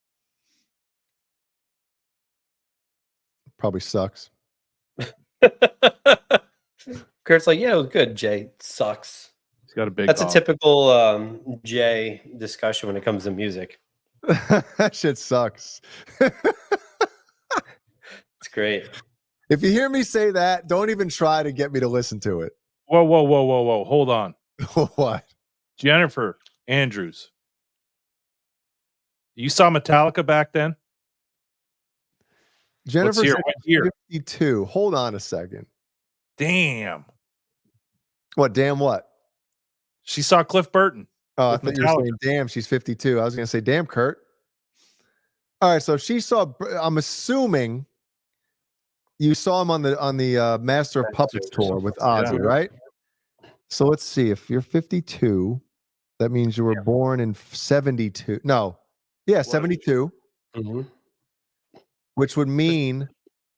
Probably sucks. Kurt's like, yeah, it was good. Jay, sucks. He's got a big. That's mouth. a typical Jay discussion when it comes to music. That shit sucks. It's great. If you hear me say that, don't even try to get me to listen to it. Whoa! Hold on, What? Jennifer Andrews. You saw Metallica back then? Jennifer's hear, what year? 52. Hold on a second. Damn. What? Damn what? She saw Cliff Burton. Oh, I with thought you were Metallica. saying, damn, she's 52. I was going to say, damn, Kurt. All right, so she saw, I'm assuming you saw him on the Master of Puppets tour with Ozzy, right? So let's see. If you're 52, that means you were born in 72. No. Yeah, 72. Mm-hmm. Which would mean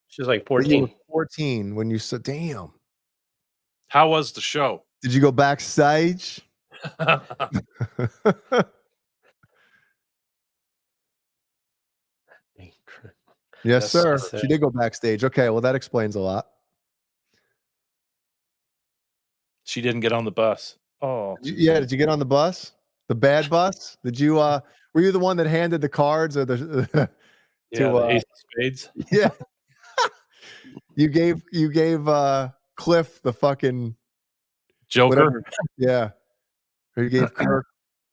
she was like that you 14. were 14 when you said, damn. How was the show? Did you go backstage? Yes, sir. She did go backstage. Okay, well, that explains a lot. She didn't get on the bus. Oh, Yeah, did you get on the bus? The bad bus? Did you were you the one that handed the cards or the yeah, the Ace of Spades. Yeah. you gave Cliff the fucking Joker. whatever. Yeah. Or you gave Kirk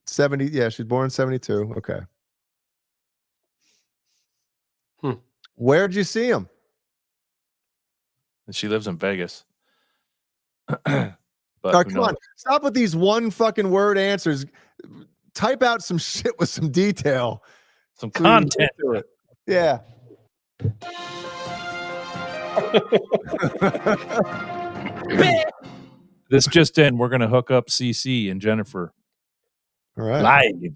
70. Yeah, she's born in 72. Okay. Where'd you see him? And she lives in Vegas. But All right, come on. Stop with these one fucking word answers. Type out some shit with some detail. Some content. To it. Yeah. This just in, we're going to hook up CC and Jennifer. All right. Live.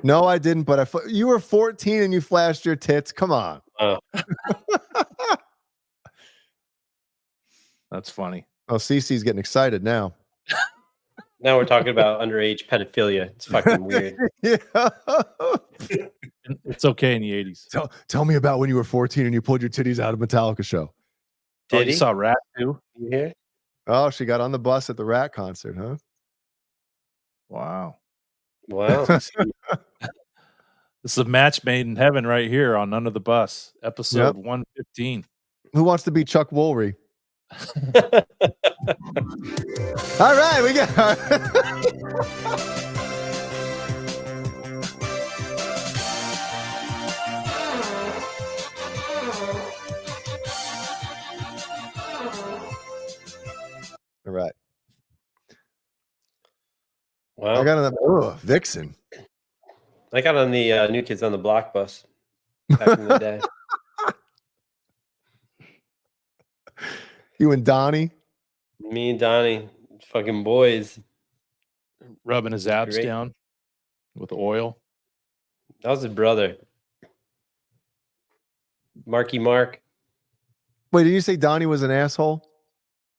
No, I didn't, but you were 14 and you flashed your tits. Come on. That's funny. Oh, Cece's getting excited now. Now we're talking about underage pedophilia. It's fucking weird. Yeah. It's okay in the 80s. Tell me about when you were 14 and you pulled your titties out of a Metallica show. Did you he? saw Rat too? You hear? Oh, she got on the bus at the Rat concert, huh? Wow. Wow. This is a match made in heaven right here on Under the Bus, episode 115. Who wants to be Chuck Woolery? All right, we got. All right. Wow. I got on the Vixen. I got on the New Kids on the Block bus back in the day. You and Donnie. Me and Donnie Fucking boys. Rubbing his abs Great. down with oil. That was his brother. Marky Mark. Wait, did you say Donnie was an asshole?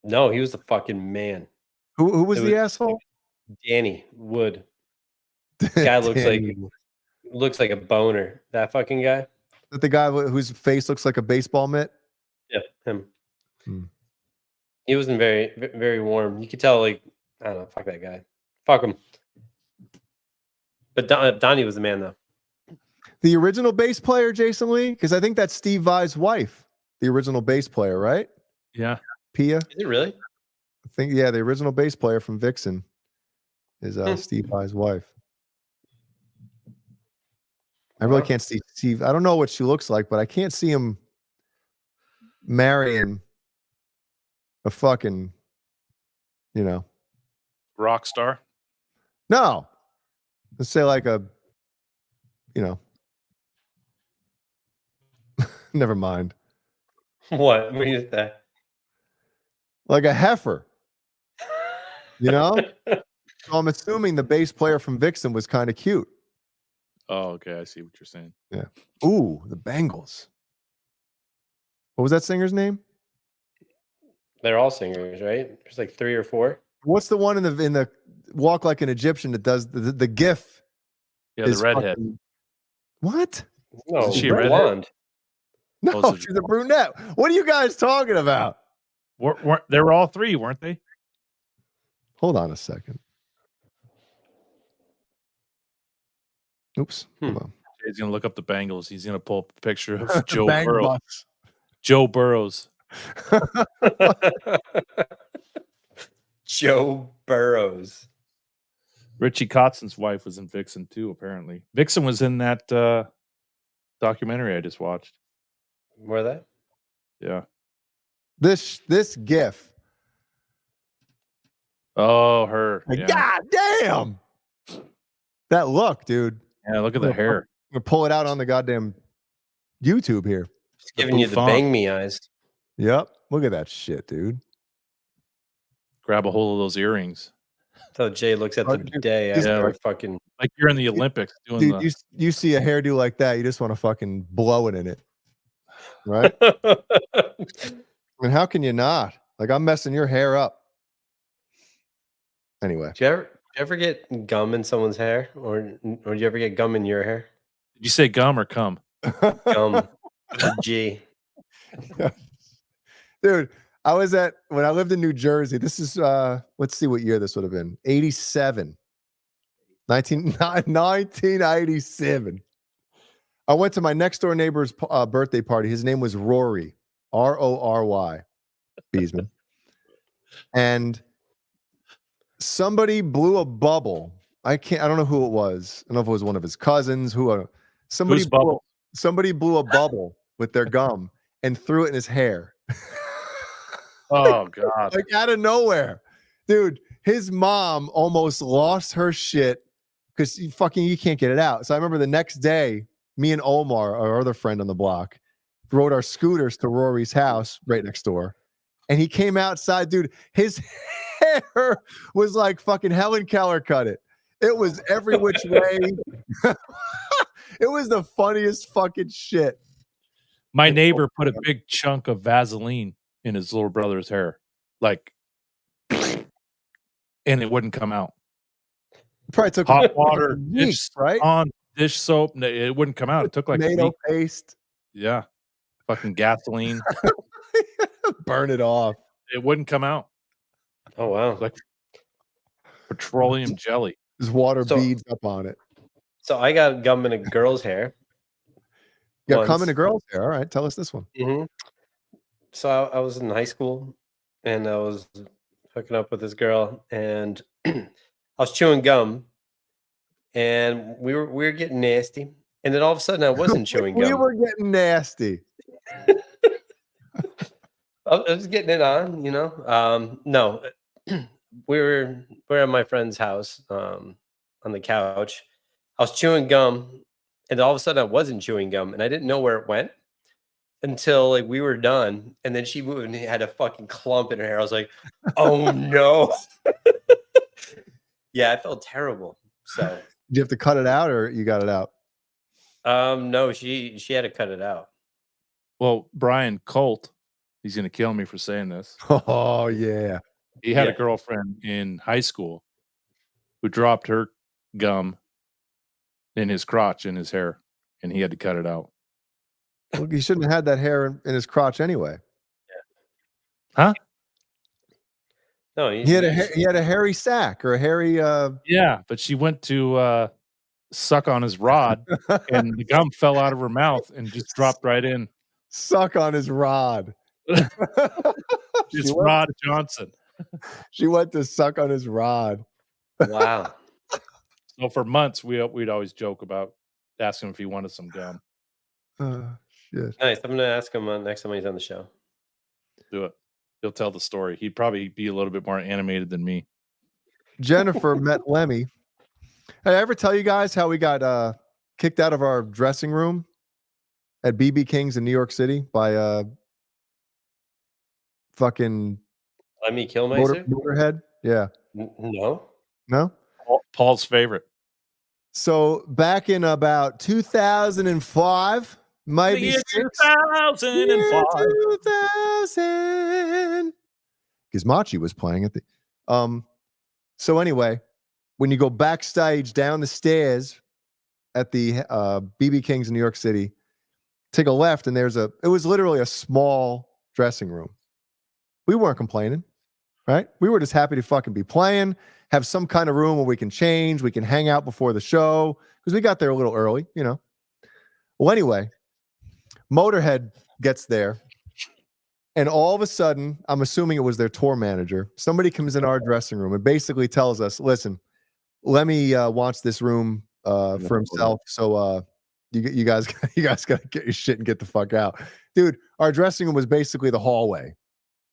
No, he was the fucking man. Who was It the was- asshole? Danny Wood. Guy looks Danny. like a boner. That fucking guy. That the guy whose face looks like a baseball mitt. Yeah, him. Hmm. He wasn't very warm. You could tell, like, I don't know, fuck that guy. Fuck him. But Donnie was the man, though. The original bass player, Jason Lee, because I think that's Steve Vai's wife, the original bass player, right? Yeah. Pia. Is it really? I think, yeah, the original bass player from Vixen is Steve Vai's wife. I really can't see Steve. I don't know what she looks like, but I can't see him marrying a fucking, Rock star. no. Let's say like a, never mind. What? What is that? Like a heifer. So I'm assuming the bass player from Vixen was kind of cute. Oh, okay. I see what you're saying. Yeah. Ooh, the Bengals. What was that singer's name? They're all singers, right? There's like 3 or 4. What's the one in the Walk Like an Egyptian that does the GIF? Yeah, the redhead. What? No, Isn't she a redhead? blonde. No, Oh, so- she's a brunette. What are you guys talking about? They were all 3, weren't they? Hold on a second. Oops. Hold on. He's gonna look up the Bengals. He's gonna pull up a picture of The Joe Bang Burrow. Bus. Joe Burrows. Joe Burrows. Richie Kotzen's wife was in Vixen too, apparently. Vixen was in that documentary I just watched. Where that? Yeah. This GIF. Oh, her. Like, Yeah. God damn. That look, dude. Yeah, look at the hair. I'm gonna pull it out on the goddamn YouTube here. Just giving you the bouffant. bang me eyes. Yep. Look at that shit, dude. Grab a hold of those earrings. So Jay looks at Oh, the dude, day just- after like- fucking. Like you're in the Olympics doing Dude, the you see a hairdo like that, you just want to fucking blow it in it. Right? I mean, how can you not? Like, I'm messing your hair up. Anyway. Do you ever get gum in someone's hair, or do you ever get gum in your hair? Did you say gum or cum? Gum, with a G. Dude, when I lived in New Jersey, this is let's see what year this would have been. 87. 1987. I went to my next door neighbor's birthday party. His name was Rory, Rory Beezman. And somebody blew a bubble. I don't know who it was. I don't know if it was one of his cousins, somebody Whose bubble? Somebody blew a bubble with their gum and threw it in his hair. Oh God. Like out of nowhere. Dude, his mom almost lost her shit because you can't get it out. So I remember the next day, me and Omar, our other friend on the block, rode our scooters to Rory's house right next door. And he came outside, dude. His hair was like fucking Helen Keller cut it. It was every which way. It was the funniest fucking shit. My neighbor put a big chunk of Vaseline in his little brother's hair. Like, and it wouldn't come out. Probably took Hot water, weeks, right? on dish soap. It wouldn't come out. It took like a Tomato week. paste. Yeah. Fucking gasoline. Burn it off. It wouldn't come out. Oh wow! Like petroleum jelly. There's water So- beads up on it. So I got gum in a girl's hair. Yeah, once. coming to girls here. All right, tell us this one. Mm-hmm. So I was in high school, and I was hooking up with this girl, and I was chewing gum, and we were getting nasty, and then all of a sudden I wasn't chewing We gum. were getting nasty. I was getting it on, No, we're at my friend's house on the couch. I was chewing gum, and all of a sudden I wasn't chewing gum, and I didn't know where it went. until like we were done, and then she moved and had a fucking clump in her hair. I was like, oh no. Yeah, I felt terrible. So Did you have to cut it out, or you got it out? no, she had to cut it out. Well, Brian Colt, he's gonna kill me for saying this. Oh yeah. He had a Yeah. girlfriend in high school who dropped her gum in his crotch in his hair, and he had to cut it out. Well, he shouldn't have had that hair in his crotch anyway. Huh? No, He had a hairy sack or a hairy. Yeah, but she went to suck on his rod, and the gum fell out of her mouth and just dropped right in. Suck on his rod. It's Rod Johnson. She went to suck on his rod. Wow. So for months, we'd always joke about asking him if he wanted some gum. Shit. Nice. I'm gonna ask him next time he's on the show. Do it. He'll tell the story. He'd probably be a little bit more animated than me. Jennifer met Lemmy. Hey, I ever tell you guys how we got kicked out of our dressing room at BB King's in New York City by fucking Let me kill myself. Motorhead? Yeah. No. No? Paul's favorite. So back in about 2005, maybe 2005. 2000. Gizmachi was playing at the so anyway, when you go backstage down the stairs at the BB King's in New York City, take a left and it was literally a small dressing room. We weren't complaining, right? We were just happy to fucking be playing, have some kind of room where we can change, we can hang out before the show, because we got there a little early, you know. Well, anyway, Motorhead gets there, and all of a sudden, I'm assuming it was their tour manager, somebody comes in our dressing room and basically tells us, listen, Lemmy wants this room for himself, so you guys got to get your shit and get the fuck out. Dude, our dressing room was basically the hallway.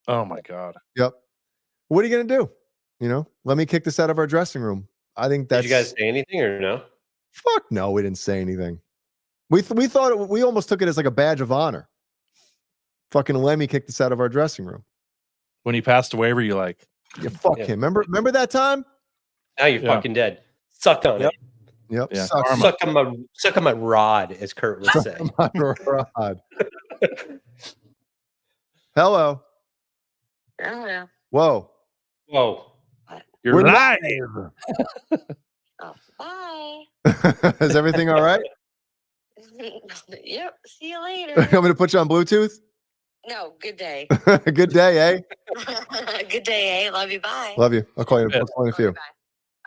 Oh my God. Yep. What are you going to do? You know, let me kick this out of our dressing room. I think that's. Did you guys say anything or no? Fuck no, we didn't say anything. We thought we almost took it as like a badge of honor. Fucking Lemmy kicked us out of our dressing room. When he passed away, were you like, yeah, fuck him? Remember that time? Now you're fucking dead. Suck on it. Yep. Yeah. Suck on my rod, as Kurt would say. My rod. Hello. Hello. Whoa. Whoa. You're We're live? Oh, bye. Is everything all right? Yep. See you later. I'm going to put you on Bluetooth. No, good day. Good day, eh? Good day, eh? Love you. Bye. Love you. I'll call you in a few. Bye.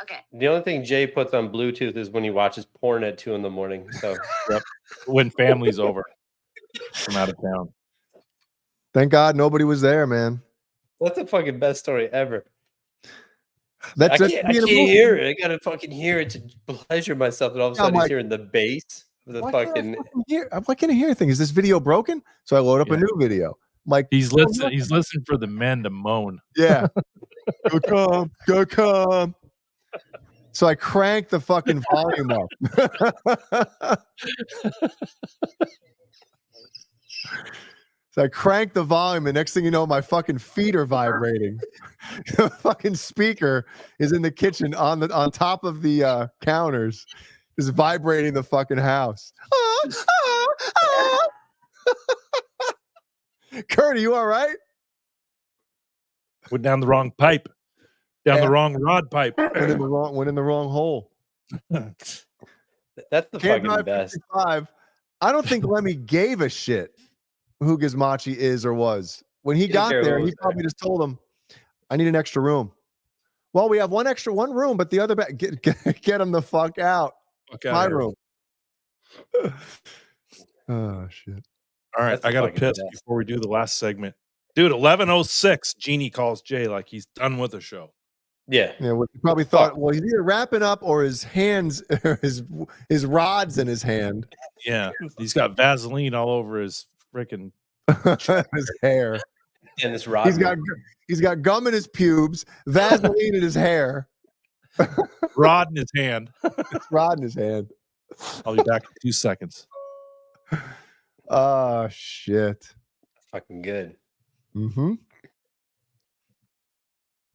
Okay. The only thing Jay puts on Bluetooth is when he watches porn at 2 a.m. So Yep. When family's over from out of town. Thank God nobody was there, man. that's the fucking best story ever. I I can't hear it. I gotta fucking hear it to pleasure myself, and all of a sudden he's hearing the bass of the fucking. I'm like, can I hear anything? Is this video broken? So I load up a new video. I'm like, He's listening. He's listening for the men to moan. yeah. Go come. So I cranked the fucking volume up. So I cranked the volume, and next thing you know, my fucking feet are vibrating. The fucking speaker is in the kitchen on top of the counters, just vibrating the fucking house. Kurt, are you all right? Went down the wrong pipe. Down the wrong rod pipe. Went in the wrong hole. That's the Can't fucking Drive best. 55. I don't think Lemmy gave a shit who Gizmachi is or was. When he got there, he probably just told him, I need an extra room. Well, we have one room, but the other get him the fuck out. My room. Oh shit. All right, I got to piss before we do the last segment. Dude, 11:06, Jeannie calls Jay like he's done with the show. Yeah. Yeah, well, he probably thought, well, he's either wrapping up or his hands, his rod's in his hand. Yeah, he's got Vaseline all over his freaking his hair. And this rod. He's got gum in his pubes, Vaseline in his hair, rod in his hand. rod in his hand. I'll be back in 2 seconds. Oh shit. Fucking good. Mm-hmm.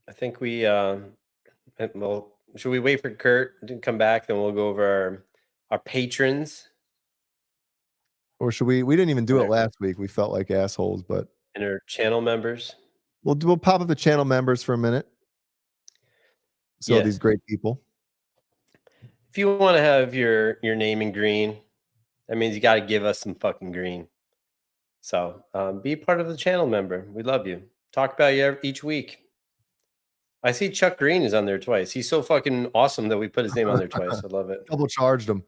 I think we well, should we wait for Kurt to come back? Then we'll go over our patrons Or should we? We didn't even do it Right. last week. We felt like assholes, but and our channel members. we'll pop up the channel members for a minute. So Yeah. these great people. If you want to have your name in green, that means you got to give us some fucking green. So be part of the channel member. We love you. Talk about you each week. I see Chuck Green is on there twice. He's so fucking awesome that we put his name on there twice. I love it. Double charged him.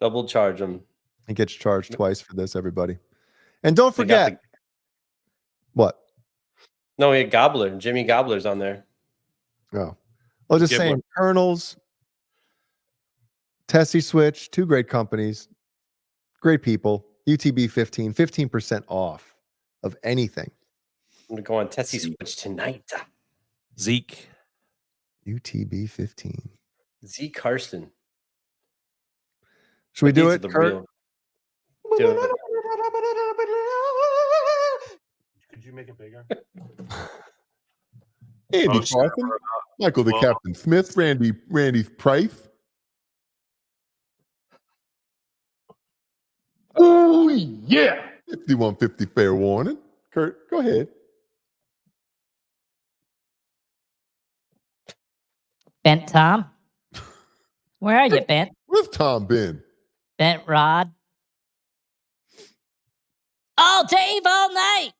Double charge him. He gets charged twice for this, everybody. And don't We got forget what? No, we had Gobbler. Jimmy Gobbler's on there. Oh, I was just Get saying, what? Colonels, Tessie Switch, two great companies, great people. UTB 15% off of anything. I'm gonna go on Tessie Switch tonight. Zeke. UTB 15. Z Karsten. Should we do These it, are the Kurt? real- Do it. Could you make it bigger? Andy Oh, shit. Carson, Michael the Well- Captain Smith, Randy Price. Oh, yeah. 5150 fair warning. Kurt, go ahead. Bent Tom? Where are you, Bent? Where's Tom been? Bent Rod? All Dave all night!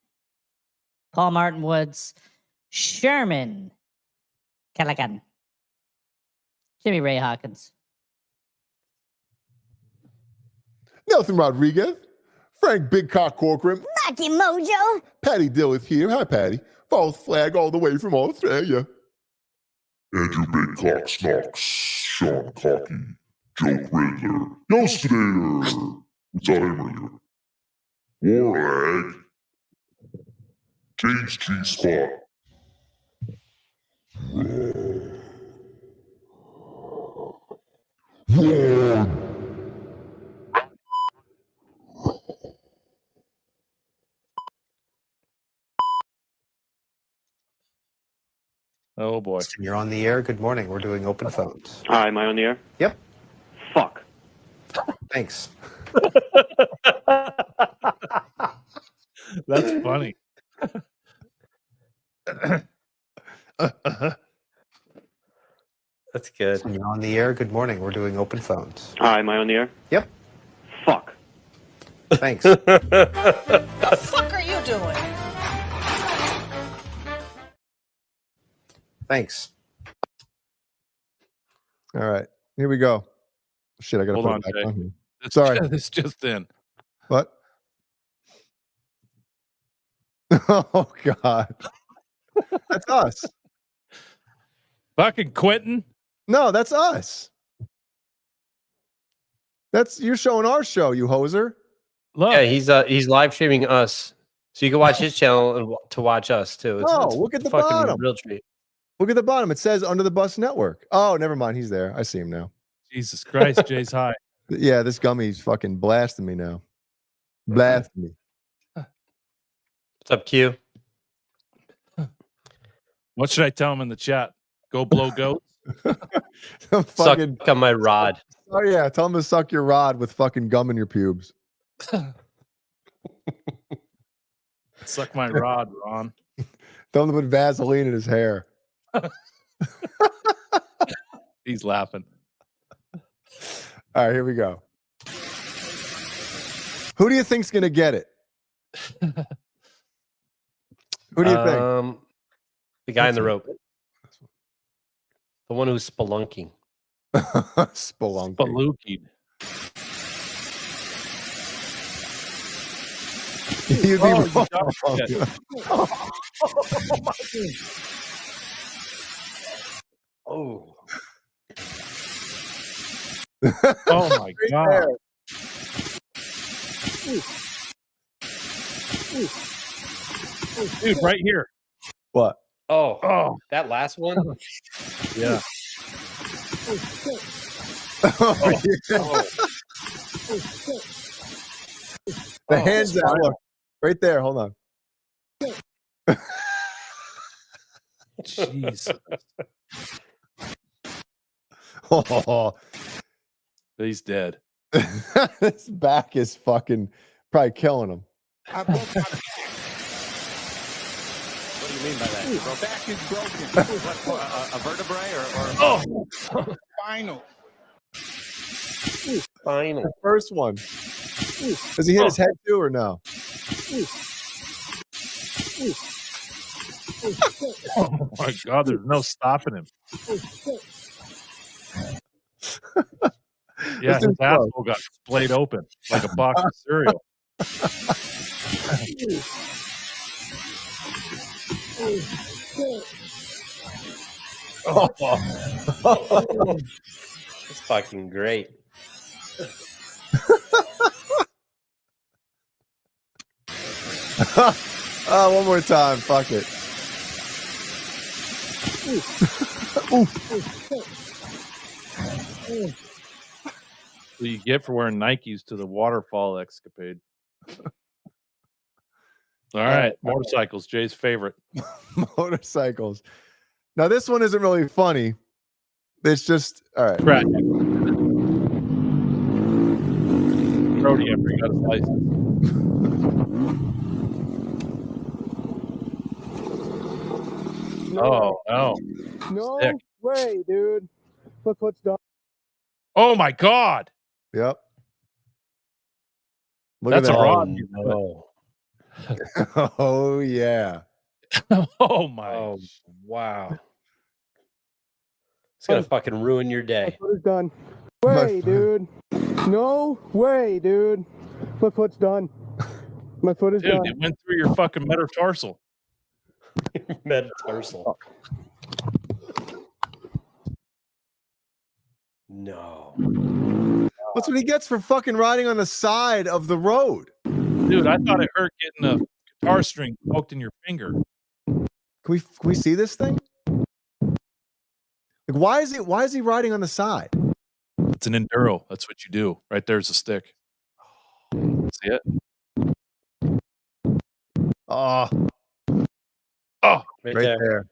Paul Martin Woods. Sherman. Callaghan. Jimmy Ray Hawkins. Nelson Rodriguez, Frank Big Cock Corcoran, Lucky Mojo. Patty Dill is here. Hi, Patty. False flag all the way from Australia. Andrew Big Cock Snocks, Sean Cocky, Joke Riddler, Yostair, what's out Emery, Warag, James G Spot, Oh boy. You're on the air. Good morning. We're doing open phones. Hi, am I on the air? Yep. Fuck. Thanks. That's funny. That's good. You're on the air. Good morning. We're doing open phones. Hi, am I on the air? Yep. Fuck. Thanks. What the fuck are you doing? Thanks. All right, here we go. Shit, I gotta Hold put on, it back Jay. on here. This- Sorry. This just in. What? Oh God, that's us. Fucking Quentin. No, that's us. That's you're showing our show, you hoser. Look. Yeah, he's live streaming us, so you can watch his channel and to watch us too. No, look at the fucking bottom. real treat. Look at the bottom. It says Under the Bus Network. Oh, never mind. He's there. I see him now. Jesus Christ, Jay's high. Yeah, this gummy's fucking blasting me now. Blasting me. What's up, Q? What should I tell him in the chat? Go blow goats? Suck on my rod. Oh yeah, tell him to suck your rod with fucking gum in your pubes. Suck my rod, Ron. Tell him to put Vaseline in his hair. He's laughing. All right, here we go. Who do you think's gonna get it? Who do you think? The guy in the rope. The one who's spelunking. Spelunking. Spelunking. You'd be Oh. Oh my God. Dude, right here. What? Oh, that last one? Yeah. Oh, yeah. The hands out. Look, right there. Hold on. Jeez. Oh, He's dead. his back is fucking probably killing him. What do you mean by that? Your back is broken. What, a vertebrae or spinal? Final. The first one. Does he hit his head too or no? Oh my God, there's no stopping him. Yeah, his asshole got splayed open like a box of cereal. It's fucking great. One more time. Fuck it. What you get for wearing Nikes to the waterfall escapade. All right, motorcycles, Jay's favorite. Motorcycles. Now this one isn't really funny. It's just all right. Brad. Brody after he got his license. Oh no. No Sick. way, dude. Look what's done. Oh my God. Yep. Look That's at a that. rod. No. Oh yeah. Oh my. Oh, wow. It's going to fucking ruin your day. Look what's done. Way, dude. No way, dude. Look what's done. My foot is Dude, done. it went through your fucking metatarsal. Metatarsal. No. That's what he gets for fucking riding on the side of the road. Dude, I thought it hurt getting a guitar string poked in your finger. Can we see this thing? Like, why is he riding on the side? It's an enduro. That's what you do. Right there's a stick. See it? Oh, Oh, Right right there. there.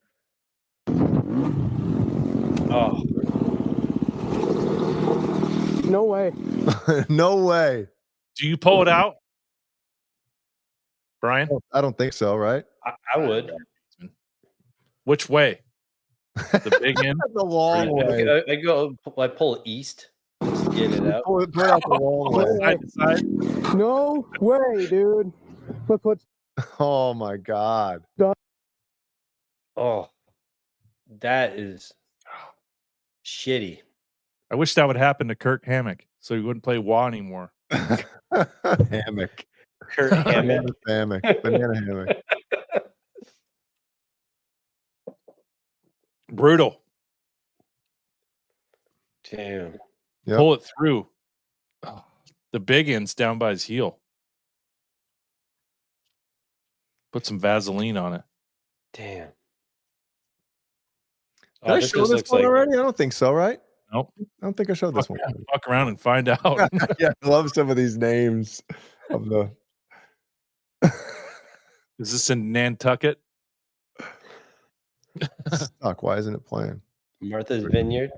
Oh, No way. No way. do you pull it out, Brian? I don't think so, right? I would. Which way? The big end? The long way. I pull east. Just get it out. Pull it out the long way. Side to side? No way, dude. Look what's Oh my God. Oh, that is shitty. I wish that would happen to Kirk Hammock so he wouldn't play wah anymore. Hammock. Kurt Hammond. Hammock. Banana hammock. Brutal. Damn. Yep. Pull it through. Oh, the big end's down by his heel. Put some Vaseline on it. Damn. Did I show this one already? I don't think so, right? Nope. I don't think I showed this one. Fuck around and find out. Yeah, I love some of these names of the. Is this in Nantucket? Stuck. Why isn't it playing? Martha's Vineyard.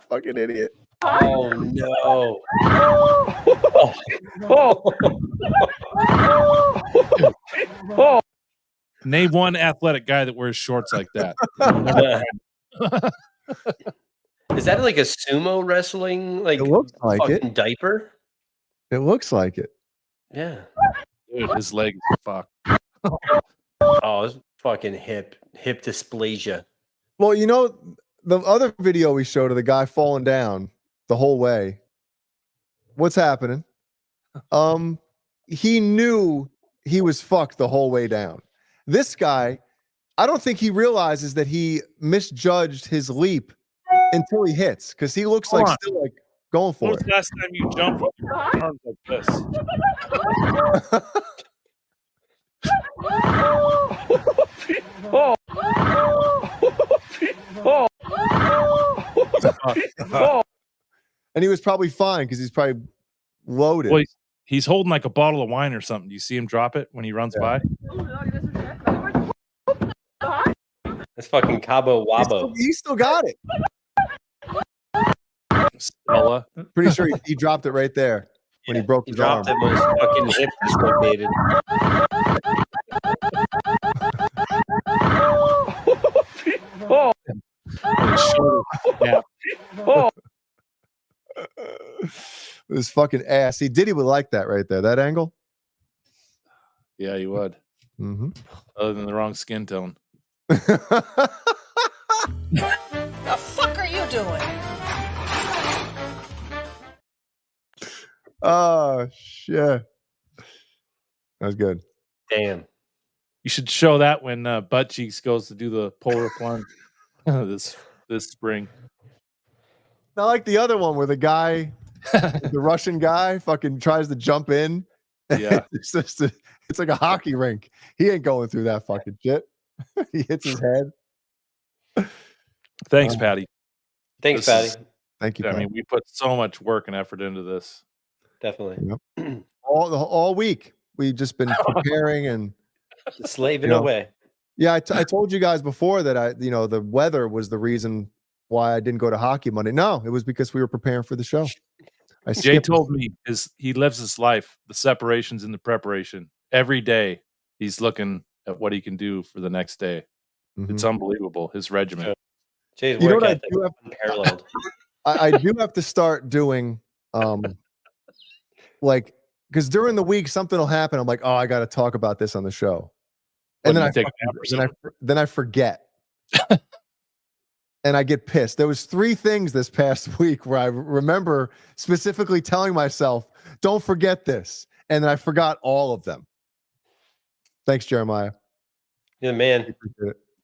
Fucking idiot. Oh no. Name one athletic guy that wears shorts like that. Is that like a sumo wrestling It looks like fucking it. diaper? It looks like it. Yeah. Dude, his legs are fucked. Oh, it's fucking hip dysplasia. Well, you know, the other video we showed of the guy falling down the whole way. What's happening? He knew he was fucked the whole way down. This guy, I don't think he realizes that he misjudged his leap until he hits, because he looks like still like going for When was it. the last time you jumped with your arms like this? And he was probably fine because he's probably loaded. Well, he's holding like a bottle of wine or something. Do you see him drop it when he runs by? That's fucking Cabo Wabo. He still got it. Stella. Pretty sure he dropped it right there when he broke his arm. Dropped it when his fucking hip dislocated. Oh. Yeah. Oh. His fucking ass. See, Diddy would like that right there. That angle. Yeah, you would. Mm-hmm. Other than the wrong skin tone. The fuck are you doing? Oh shit. That was good. Damn. You should show that when Butt Cheeks goes to do the polar plunge this spring. Not like the other one where the guy, the Russian guy, fucking tries to jump in. Yeah. It's like a hockey rink. He ain't going through that fucking shit. He hits his head. Thanks, Patty. Thanks, This is- Patty. Thank you. I Pat. mean, we put so much work and effort into this. Definitely. Yep. all week we've just been preparing and Slaving you know, away. Yeah, I told you guys before that the weather was the reason why I didn't go to hockey Monday. No, it was because we were preparing for the show. Jay told me he lives his life, the separations and the preparation. Every day he's looking at what he can do for the next day. Mm-hmm. It's unbelievable, his regimen. Jay's You know work what I ethic do is unparalleled. I do have to start doing like because during the week something will happen. I'm like, oh, I got to talk about this on the show, and then I forget, and I get pissed. There was 3 things this past week where I remember specifically telling myself, "Don't forget this," and then I forgot all of them. Thanks, Jeremiah. Yeah, man.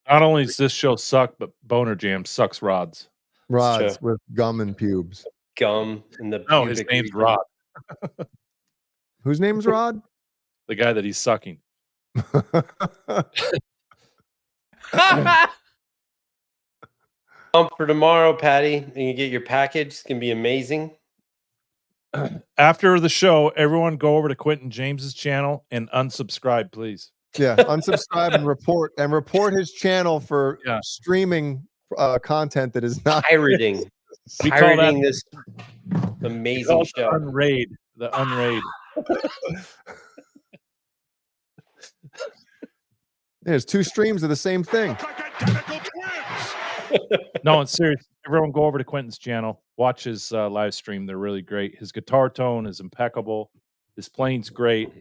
Not only does this show suck, but Boner Jam sucks rods. Rods with gum and pubes. Gum in the No, his name's Rod. Whose name's Rod? The guy that he's sucking. For tomorrow, Patty, and you get your package. It's gonna be amazing. After the show, everyone go over to Quentin James's channel and unsubscribe, please. Yeah, unsubscribe and report his channel for streaming content that is not pirating. We call that Pirating this amazing show. The unraid. There's 2 streams of the same thing. No, it's serious. Everyone go over to Quentin's channel. Watch his live stream. They're really great. His guitar tone is impeccable. His playing's great.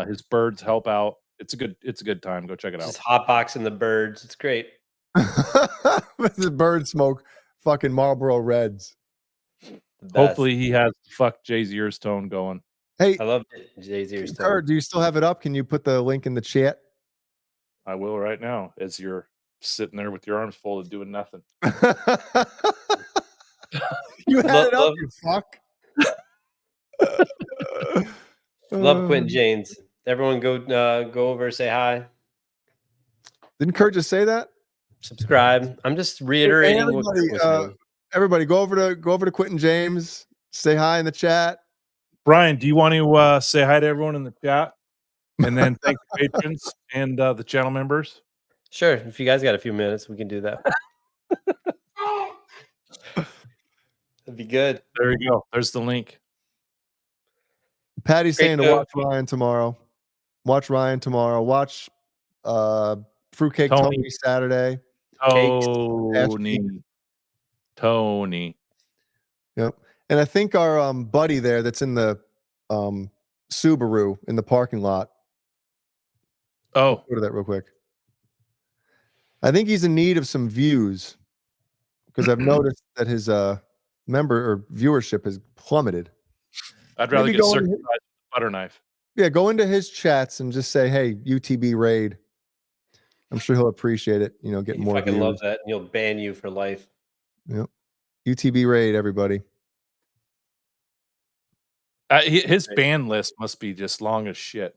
His birds help out. It's a good time. Go check it out. Just hotboxing the birds. It's great. The bird smoke fucking Marlboro Reds. Hopefully he has fuck Jay's ears tone going. Hey, I love Jay's ears. Kurt, do you still have it up? Can you put the link in the chat? I will right now as you're sitting there with your arms folded doing nothing. You had it up, you fuck. Love Quentin James. Everyone go over, say hi. Didn't Kurt just say that? Subscribe. I'm just reiterating what Kurt was saying. Everybody go over to Quentin James. Say hi in the chat. Brian, do you want to say hi to everyone in the chat? And then thank the patrons and the channel members? Sure. If you guys got a few minutes, we can do that. That'd be good. There you go. There's the link. Patty's Great saying to watch Ryan tomorrow. Watch Ryan tomorrow. Watch Fruitcake Tony Saturday. Tony. Yep. And I think our buddy there that's in the Subaru in the parking lot. Oh. Go to that real quick. I think he's in need of some views because I've noticed that his member or viewership has plummeted. I'd rather Maybe get go in- circumcised with a butter knife. Yeah, go into his chats and just say, "Hey, UTB raid." I'm sure he'll appreciate it. Get You more fucking views. love that, and he'll ban you for life. Yep. UTB raid, everybody. His ban list must be just long as shit.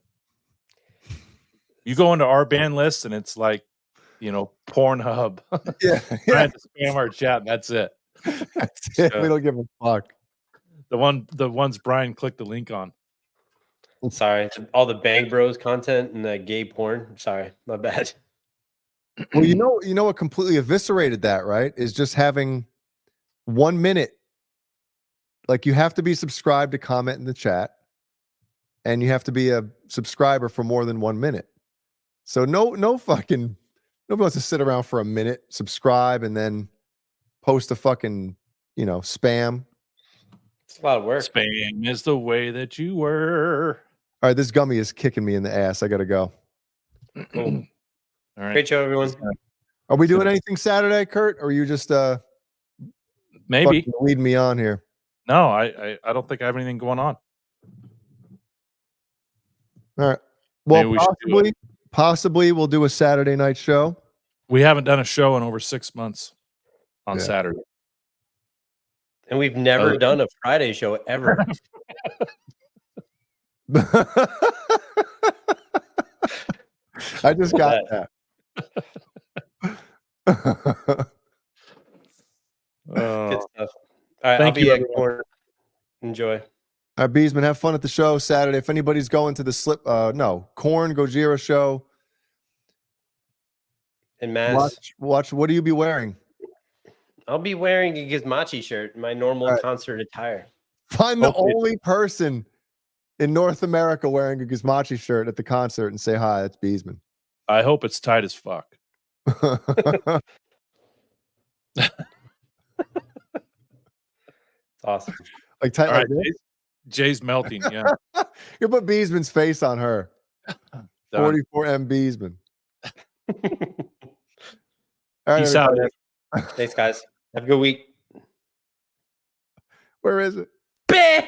You go into our ban list and it's like, Pornhub. Yeah. Trying to spam our chat. And that's it. We don't give a fuck. The ones Brian clicked the link on. Sorry, all the Bang Bros content and the gay porn. Sorry, my bad. Well, you know what completely eviscerated that, right? Is just having 1 minute. Like you have to be subscribed to comment in the chat, and you have to be a subscriber for more than 1 minute. So no fucking nobody wants to sit around for a minute, subscribe, and then post a fucking spam. It's a lot of work. Spam is the way that you were. All right, this gummy is kicking me in the ass. I gotta go. Cool. All right. Great show, everyone. Are we doing anything Saturday, Kurt? Or are you just Maybe fucking leading me on here? No, I don't think I have anything going on. All right. Well, Maybe we should do it. possibly we'll do a Saturday night show. We haven't done a show in over 6 months on Saturday. And we've never done a Friday show ever. I just got that. Good stuff. All right, Thank I'll be you, at everyone. corner. Enjoy. All right, Beezman, have fun at the show Saturday. If anybody's going to the Korn Gojira show, And Mass. watch. What do you be wearing? I'll be wearing a Gizmachi shirt, my normal concert attire. Find the only person in North America wearing a Gizmachi shirt at the concert and say hi. That's Beezman. I hope it's tight as fuck. Awesome. Like tight All like right, this? Jay's melting. Yeah. You put Beezman's face on her. Done. 44M Beezman. All right, Peace out. everybody. Thanks, guys. Have a good week. Where is it? Bah!